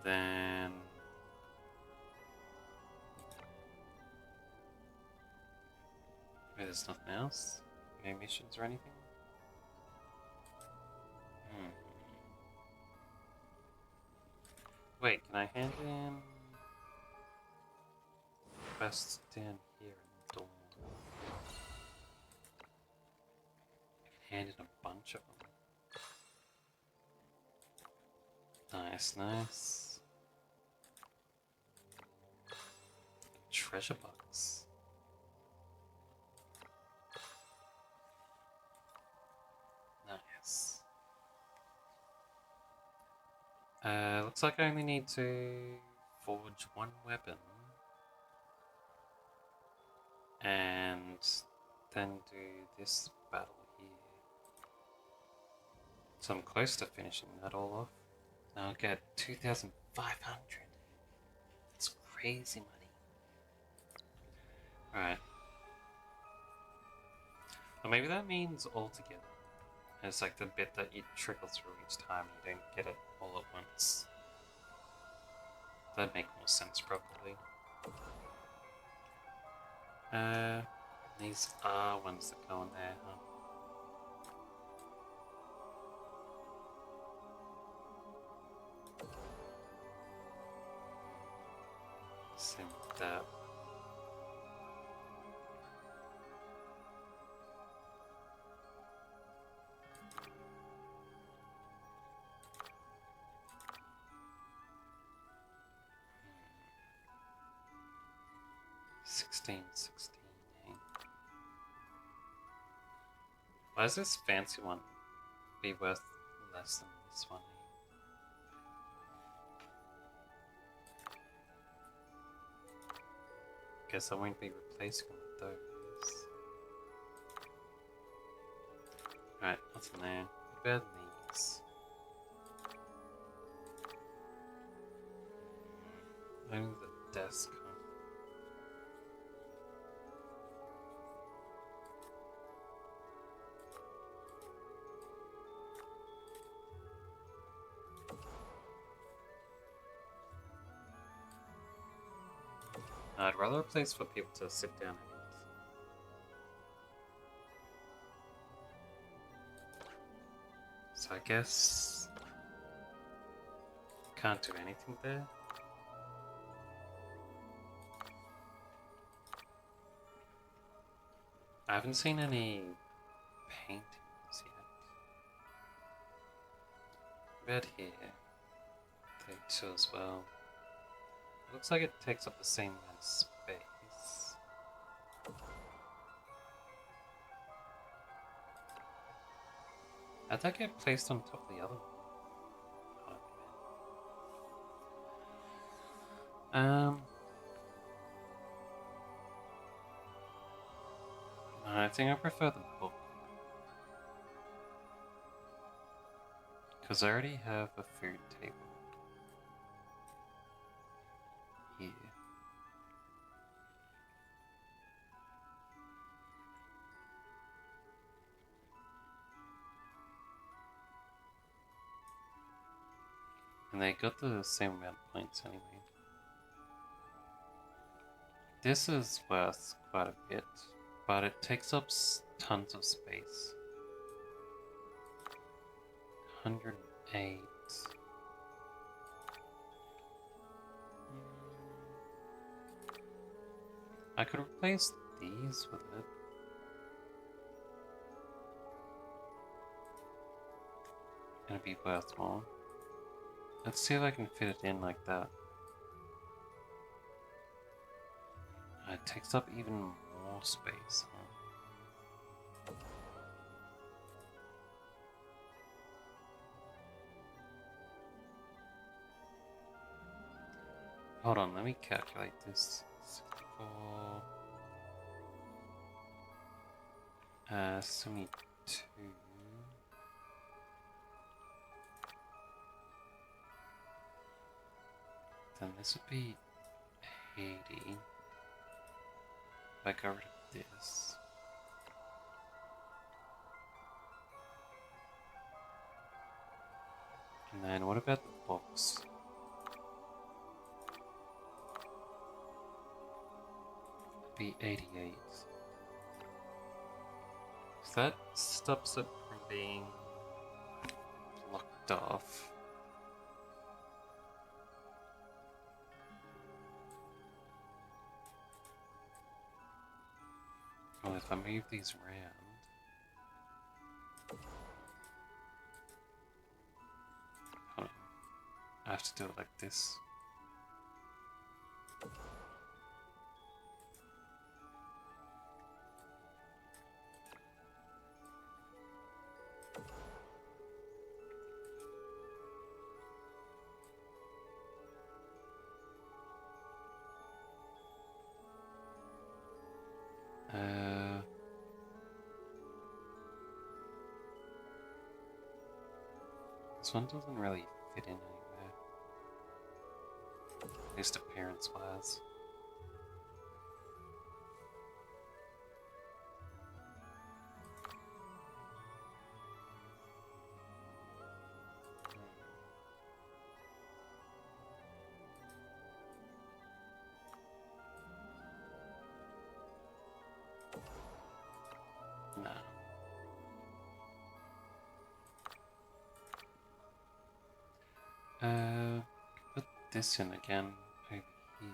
Speaker 1: Then there's nothing else? No missions or anything? Wait, can I hand in quests down here in Dawn? I can hand in a bunch of them. Nice, nice. Treasure box. Nice. Looks like I only need to forge one weapon and then do this battle here. So I'm close to finishing that all off. Now I'll get 2,500. That's crazy money. Alright. Well, maybe that means all together. It's like the bit that you trickle through each time, you don't get it all at once. That'd make more sense, probably. These are ones that go in there, huh? Same with that. $16. Why does this fancy one be worth less than this one? Guess I won't be replacing them with those. Alright, what's in there? What about these? Only the desk. I'd rather a place for people to sit down and eat. So I guess can't do anything there. I haven't seen any paintings yet. Bed here. Take two as well. Looks like it takes up the same amount of space. How'd that get placed on top of the other one? I think I prefer the book. Because I already have a food table here. And they got the same amount of points anyway. This is worth quite a bit, but it takes up tons of space. 108. I could replace these with it. And it'd be worth more. Let's see if I can fit it in like that. It takes up even more space. Huh? Hold on, let me calculate this. 64. 72. Then this would be 80. If I got rid of this. And then what about the books? It'd be 88. that stops it from being locked off. Well, if I move these around, hold on, I have to do it like this. This one doesn't really fit in anywhere, at least appearance-wise. No. Put this in again over here.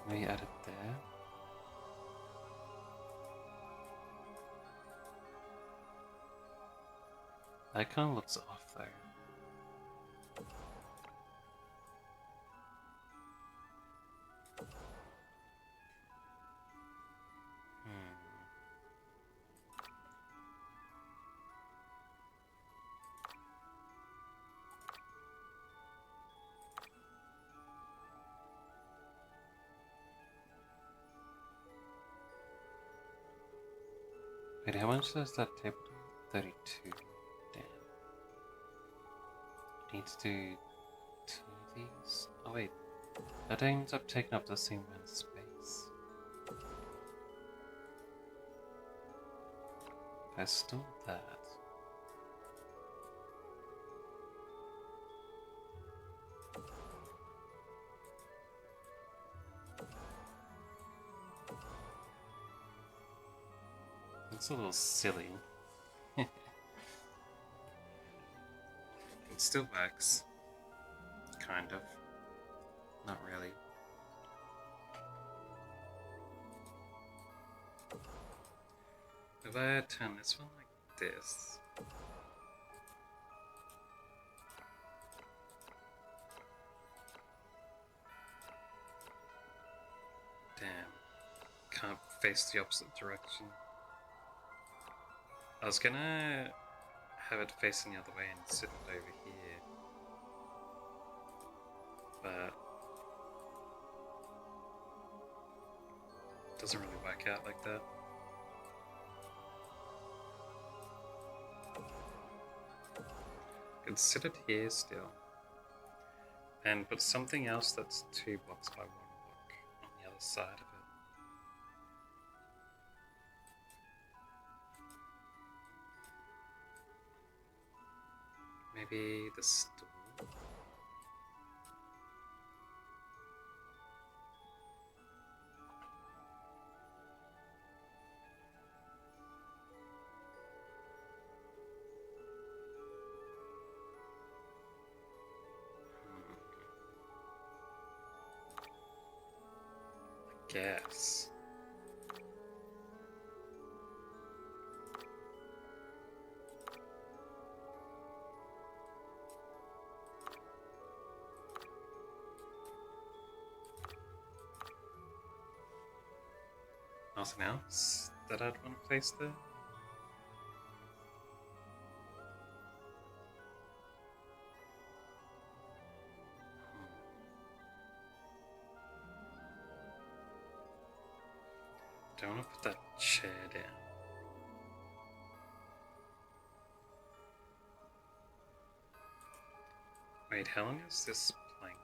Speaker 1: We add it there. That kind of looks off though. Wait, how much does that table do? 32. Damn. Need to do 2 of these. Oh wait, that ends up taking up the same amount of space. I still that. It's a little silly. It still works. Kind of. Not really. If I turn this one like this. Damn. Can't face the opposite direction. I was gonna have it facing the other way and sit it over here. But it doesn't really work out like that. Could sit it here still. And put something else that's 2 blocks by 1 block on the other side of it. Maybe the stool. I guess. Nothing else that I'd want to place there? Don't want to put that chair down. Wait, how long is this plank?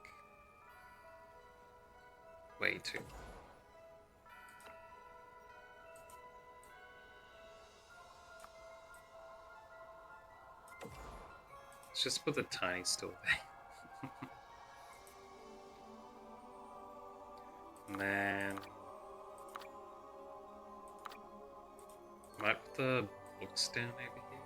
Speaker 1: way too. Let's just put the tiny store there. And then might put the books down over here.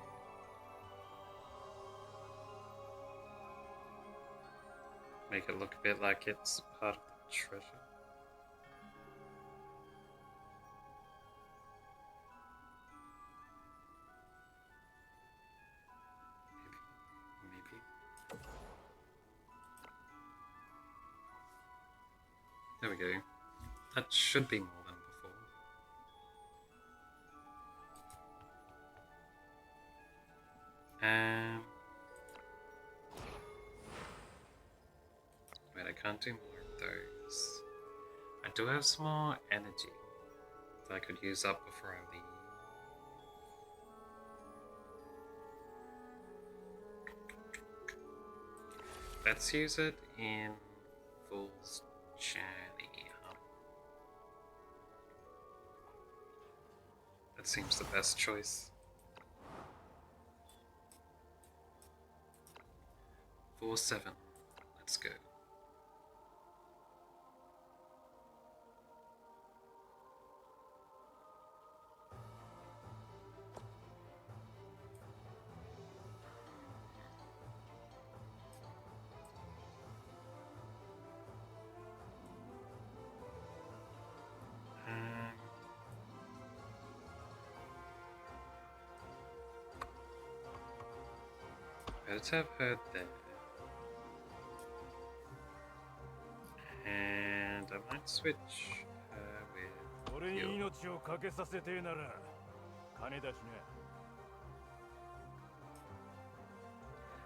Speaker 1: Make it look a bit like it's part of the treasure. Maybe. There we go. That should be more than before. Wait, I can't do more of those. I do have some more energy that I could use up before I leave. Let's use it in Fool's Journey. That seems the best choice. 4-7. Let's go. Let's have her there. And I might switch her with you.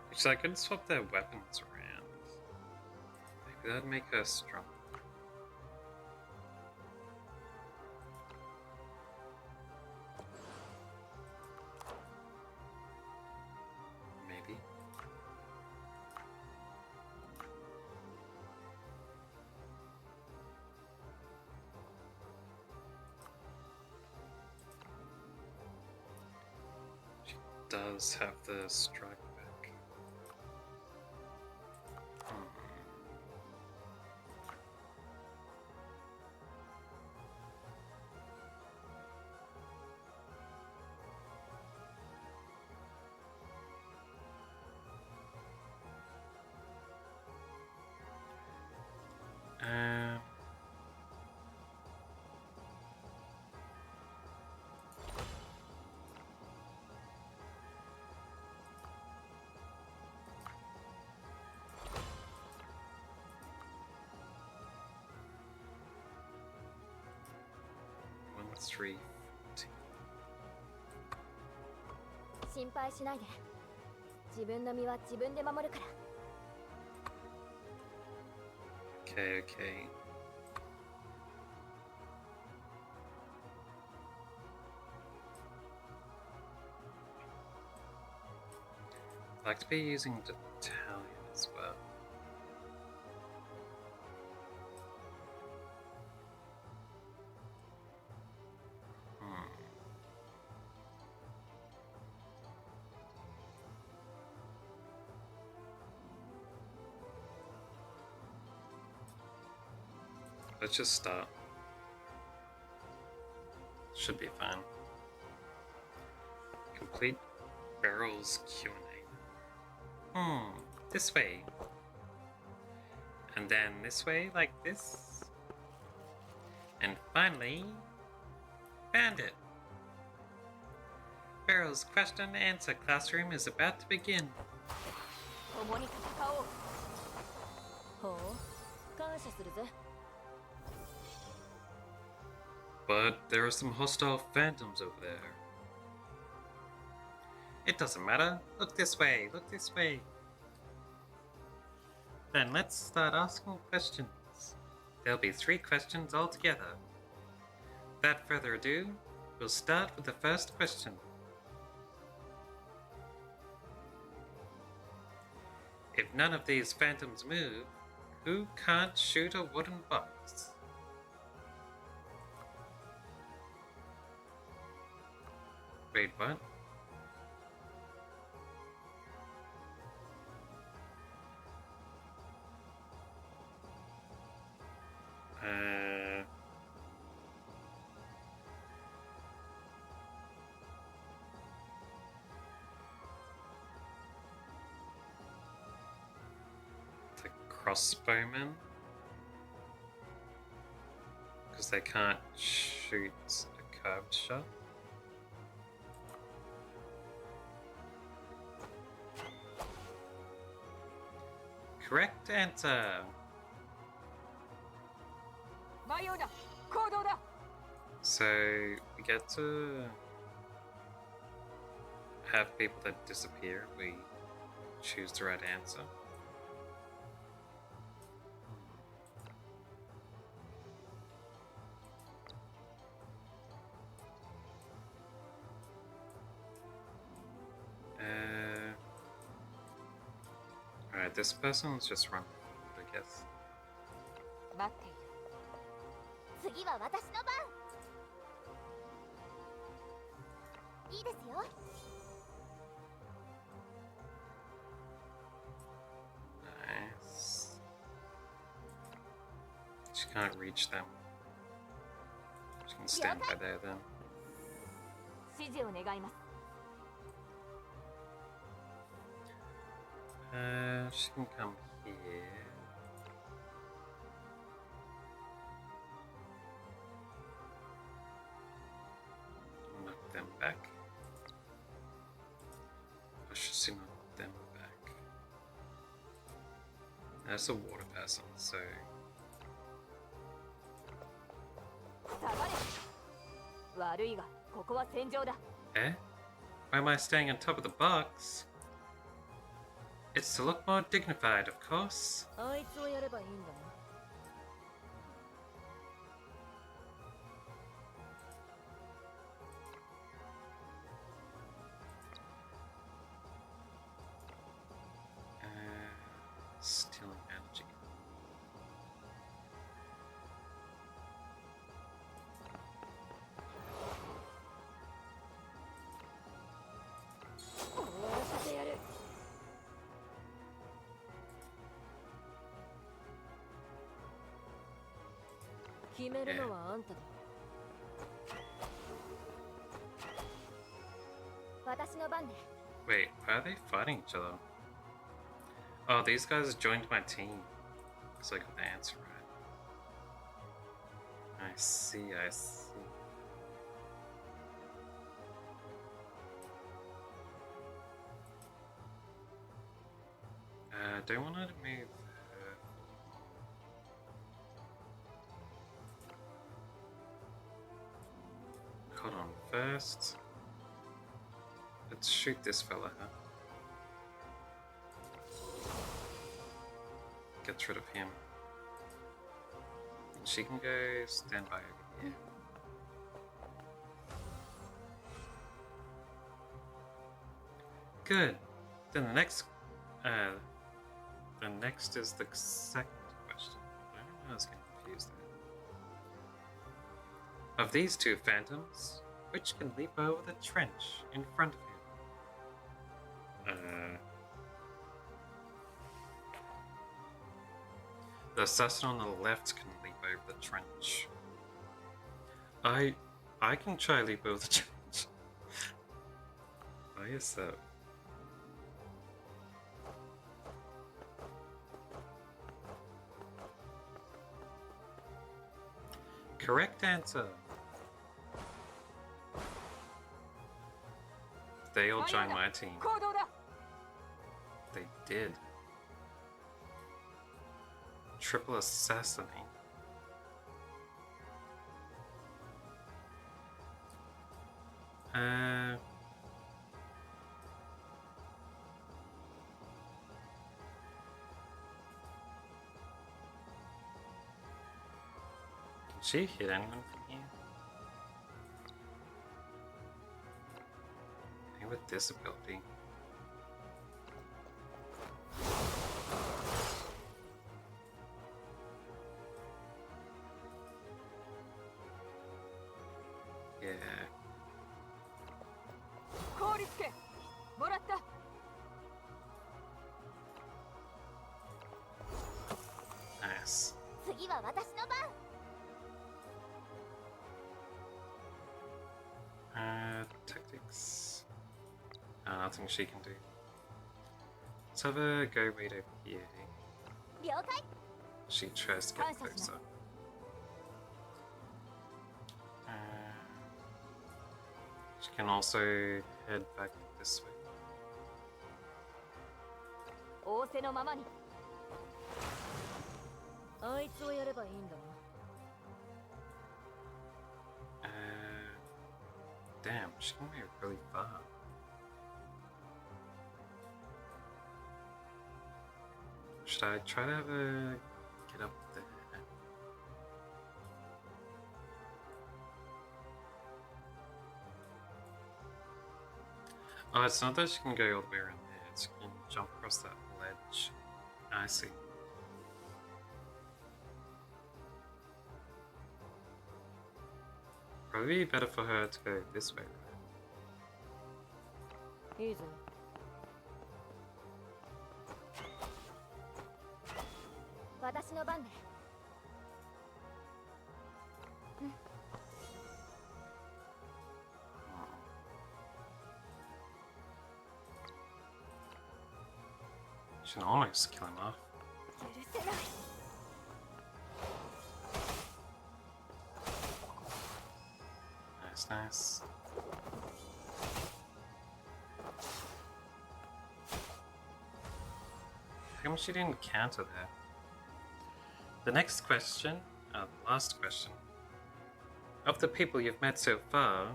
Speaker 1: Actually, I could swap their weapons around. Maybe that'd make her strong. Maybe. She does have the strike back. Three.
Speaker 5: 心配しないで。自分の身は自分で守るから。
Speaker 1: Okay, okay. I'd like to be using Italian as well. Let's just start. Should be fine. Complete Barrel's Q&A. This way. And then this way, like this. And finally, found it. Barrel's question and answer classroom is about to begin.
Speaker 2: 共に戦おう。ほう、感謝するぜ。
Speaker 1: But there are some hostile phantoms over there. It doesn't matter. Look this way, look this way. Then let's start asking questions. There'll be 3 questions altogether. Without further ado, we'll start with the first question. If none of these phantoms move, who can't shoot a wooden box? Wait, what? The crossbowmen? Because they can't shoot a curved shot? Correct answer!
Speaker 6: 迷うな、行動だ。
Speaker 1: So we get to have people that disappear if we choose the right answer. Alright, this person's just run forward, I guess.
Speaker 6: 待っている。
Speaker 5: 次は私の番。いいですよ。
Speaker 1: Nice. She can't reach them. She can stand by there then.
Speaker 2: 指示を願います。
Speaker 1: She can come here. Knock them back. Or should she knock them back? That's a water person, so
Speaker 2: 下がれ。悪いが、ここは戦場だ。
Speaker 1: eh? Why am I staying on top of the box? It's to look more dignified, of course.
Speaker 2: あいつをやればいいんだな。
Speaker 1: Stealing energy. Wait, why are they fighting each other? Oh, these guys joined my team. Because I got the answer right. I see, I see. Don't want her to move her. Hold on, first. Let's shoot this fella, huh? Gets rid of him. And she can go stand by over here. Good. Then the next is the second question. I don't know why I was getting confused there. Of these two phantoms, which can leap over the trench in front of him? The assassin on the left can leap over the trench. I can try leap over the trench. By yourself. Correct answer. They all joined my team. They did. Triple assassinate. Can she hit anyone from here? Maybe with this ability. Yeah. Tactics. Nothing she can do. Let's have a go right over here.
Speaker 5: 了解
Speaker 1: She tries to get closer. She can also head back this way.
Speaker 2: 仰せのままにあいつをやればいいんだな
Speaker 1: Damn, she can move really far. Should I try to have a get up there? Oh, it's not that she can go all the way around there, it's she can jump across that ledge. I see. Probably better for her to go this way, right?
Speaker 2: いいぜ
Speaker 5: 私の番ね
Speaker 1: She can almost kill him off.
Speaker 5: 許せない
Speaker 1: Nice, nice. How come she didn't counter there? The next question, the last question. Of the people you've met so far,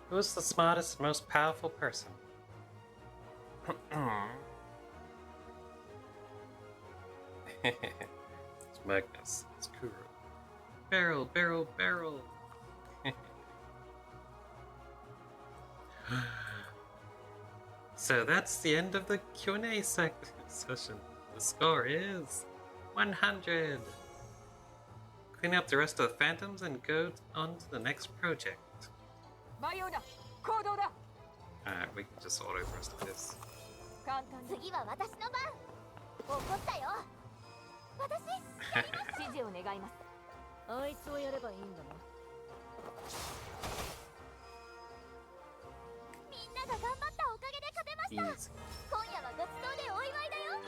Speaker 1: who is the smartest, most powerful person? It's Magnus. It's Kuro. Barrel, barrel, barrel. So that's the end of the Q&A session. The score is 100. Clean up the rest of the phantoms and go on to the next project.
Speaker 6: 迷うな行動だ
Speaker 1: Alright, we can just auto the rest of this.
Speaker 6: 簡単だ
Speaker 5: 次は私の番怒ったよ私
Speaker 6: 指示を願います
Speaker 2: あいつをやればいいんだな
Speaker 5: みんなが頑張ったおかげで勝てました
Speaker 1: Easy.
Speaker 5: 今夜はごちそうでお祝いだよ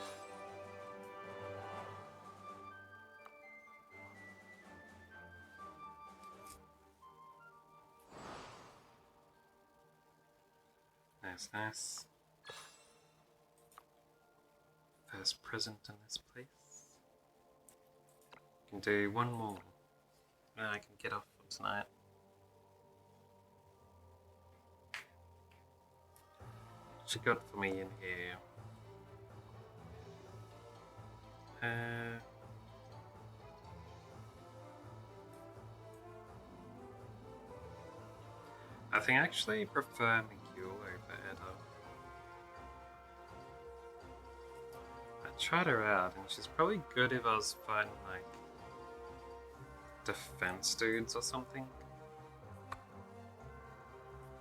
Speaker 1: Nice, nice. First present in this place. Can do one more. Then I can get off for tonight. What you got for me in here? I think I actually prefer Miguel over Edda. I tried her out and she's probably good if I was fighting like defense dudes or something.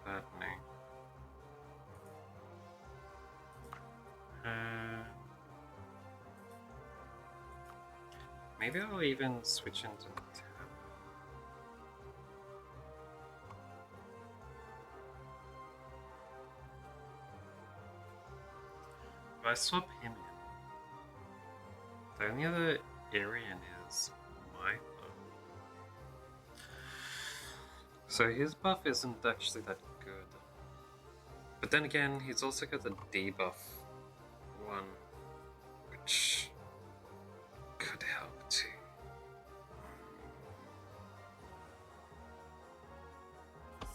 Speaker 1: But no. Maybe I'll even switch into tab. If I swap him in, the only other Aryan is my buff. So his buff isn't actually that good. But then again, he's also got the debuff one, which could help too.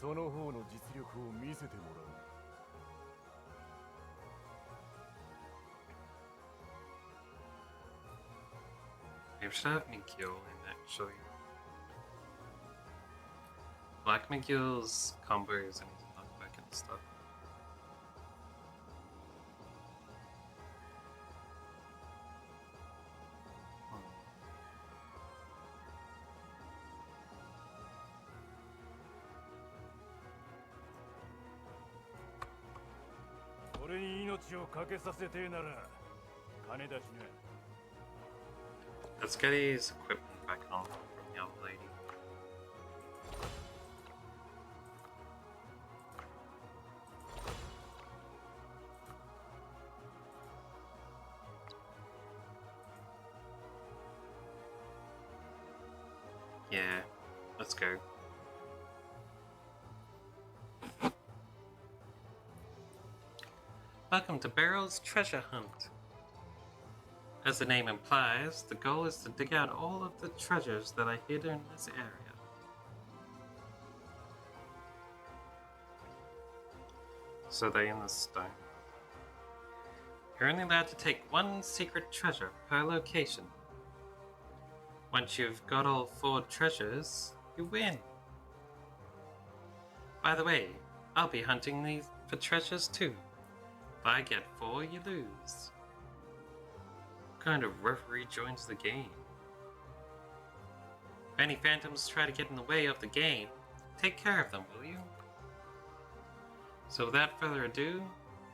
Speaker 3: その方の実力を見せてもらう。
Speaker 1: Maybe should I have Miguel in actually. Like Miguel's combos and his knockback and stuff. Hmm.
Speaker 3: 俺に命をかけさせてえなら金出しな。
Speaker 1: Let's get his equipment back on from the old lady. Yeah, let's go. Welcome to Barrel's Treasure Hunt. As the name implies, the goal is to dig out all of the treasures that are hidden in this area. So they're in the stone. You're only allowed to take one secret treasure per location. Once you've got all 4 treasures, you win. By the way, I'll be hunting these for treasures too. If I get 4, you lose. What kind of referee joins the game? If any phantoms try to get in the way of the game, take care of them, will you? So without further ado,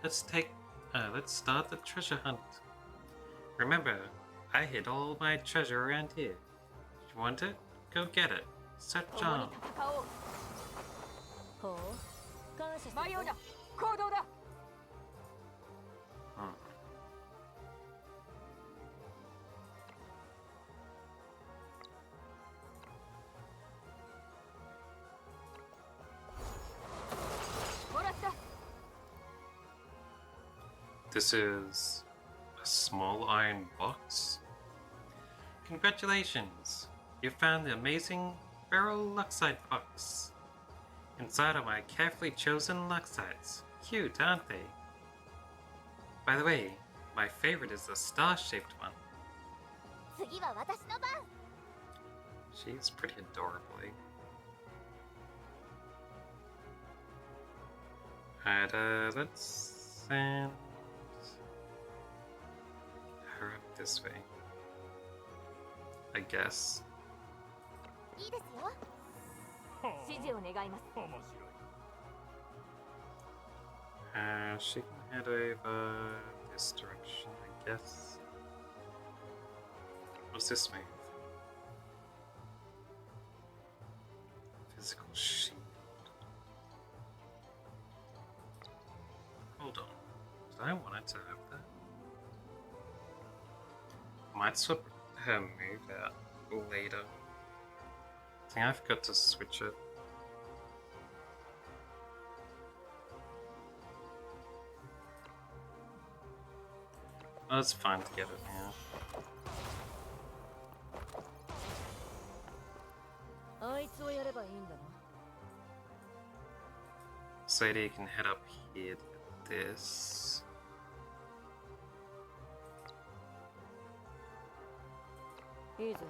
Speaker 1: let's start the treasure hunt. Remember, I hid all my treasure around here. If you want it, go get it. Search on.
Speaker 2: ほう感謝するぞ
Speaker 6: 迷うな行動だ
Speaker 1: This is a small iron box. Congratulations! You found the amazing Beryl Luxite box. Inside are my carefully chosen Luxites. Cute, aren't they? By the way, my favorite is the star-shaped one.
Speaker 5: 次は私の番。
Speaker 1: She's pretty adorable. Alright, let's send her up this way. I guess.
Speaker 5: いいですよ。
Speaker 6: 指示を願います
Speaker 1: She can head over this direction, I guess. What's this move? Physical shield. Hold on. Did I want it to have that? Might swap her move out later. I think I forgot to switch it. Oh, it's fine to get it now.
Speaker 2: あいつをやればいいんだな
Speaker 1: Sadie, you can head up here to get this.
Speaker 2: いいぞ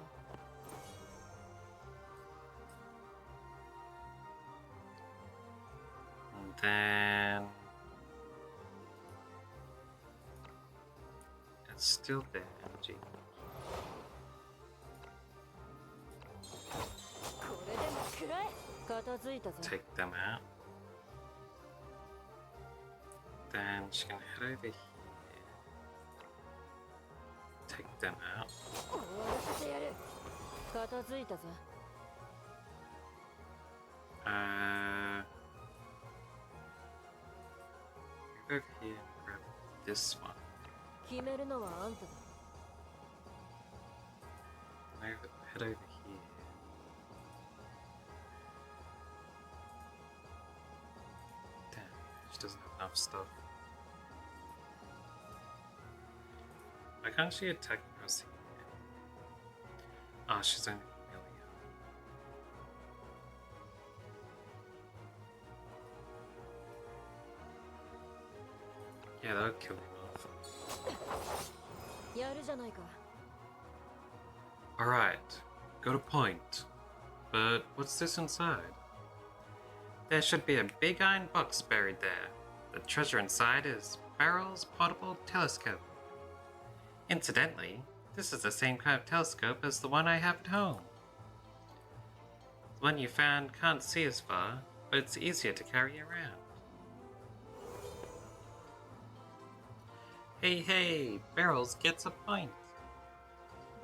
Speaker 1: And then it's still there, energy.
Speaker 2: これでも食らえ片付いたぞ
Speaker 1: Take them out. Then she can head over here. Take them out.
Speaker 2: 終わらせてやる片付いたぞ
Speaker 1: Go over here and grab this one.
Speaker 2: 決めるのはあんただ
Speaker 1: Head over here. Damn, she doesn't have enough stuff. Why can't she attack us here? Ah, she's only familiar. Yeah, that'll kill him off.
Speaker 2: やるじゃないか
Speaker 1: Alright, got a point. But what's this inside? There should be a big iron box buried there. The treasure inside is Barrel's portable telescope. Incidentally, this is the same kind of telescope as the one I have at home. The one you found can't see as far, but it's easier to carry around. Hey, Barrels gets a point.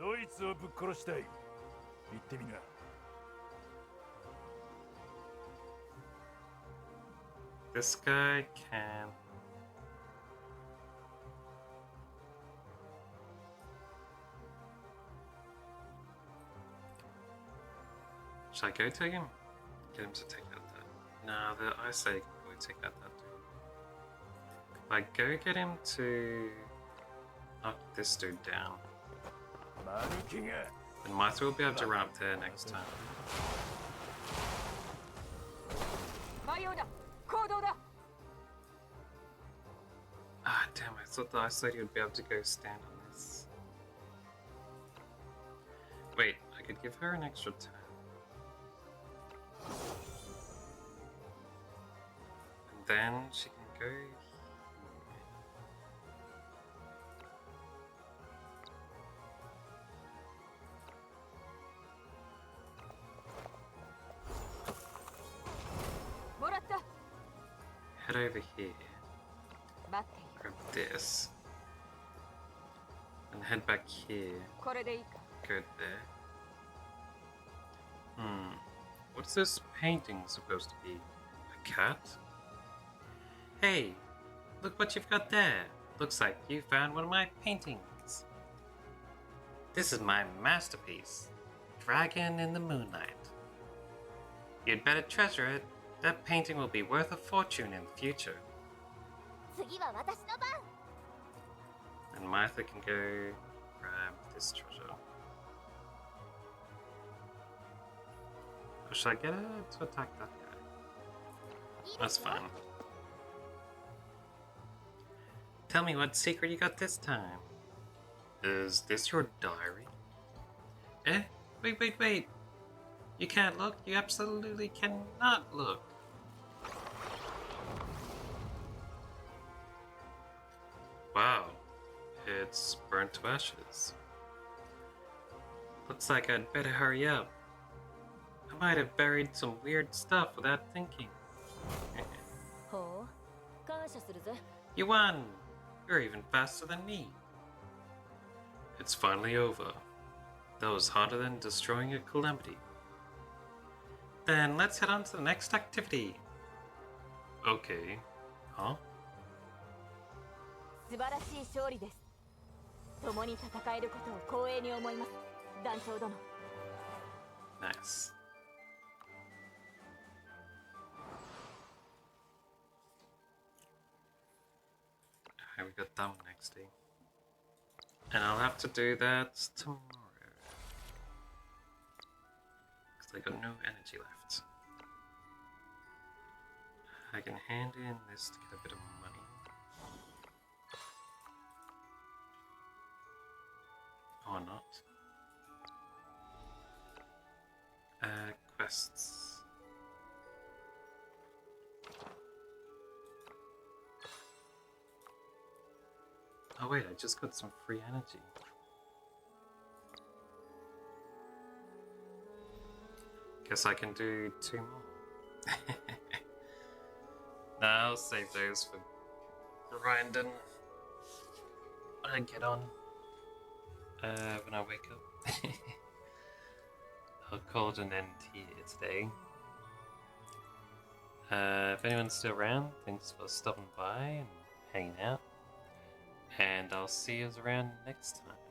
Speaker 3: どいつをぶっ殺したい。言ってみな。
Speaker 1: This guy can. Should I go take him? Get him to take out that. Nah, I say you can probably take out that dude. If I go get him to knock this dude down, then Mytha will be able to run up there next time.
Speaker 6: 迷うな、行動だ。
Speaker 1: Ah, damn, I thought the Ice Lady would be able to go stand on this. Wait, I could give her an extra turn. And then she can go here.
Speaker 6: もらった。
Speaker 1: Head over here,
Speaker 6: 待っている。
Speaker 1: grab this, and head back here.
Speaker 6: これでいいか。
Speaker 1: Go there. What's this painting supposed to be? A cat? Hey, look what you've got there. Looks like you found one of my paintings. This is my masterpiece, Dragon in the Moonlight. You'd better treasure it. That painting will be worth a fortune in the future.
Speaker 5: 次は私の番。
Speaker 1: And Martha can go grab this treasure. Or should I get her to attack that guy? That's fine. Tell me what secret you got this time. Is this your diary? Eh? Wait. You can't look? You absolutely cannot look. Wow. It's burnt to ashes. Looks like I'd better hurry up. I might have buried some weird stuff without thinking.
Speaker 2: ほう、感謝するぜ。
Speaker 1: You won! You're even faster than me. It's finally over. That was harder than destroying a calamity. Then let's head on to the next activity. Okay. Huh?
Speaker 2: 素晴らしい勝利です。共に戦えることを光栄に思います、団長殿。
Speaker 1: Nice. Alright, we got that one next day. And I'll have to do that tomorrow. Because I got no energy left. I can hand in this to get a bit of money. Or not. Quests. Oh wait, I just got some free energy. Guess I can do 2 more. Nah, I'll save those for grinding when I get on. When I wake up. I'll call it an end here today. If anyone's still around, thanks for stopping by and hanging out. And I'll see you around next time.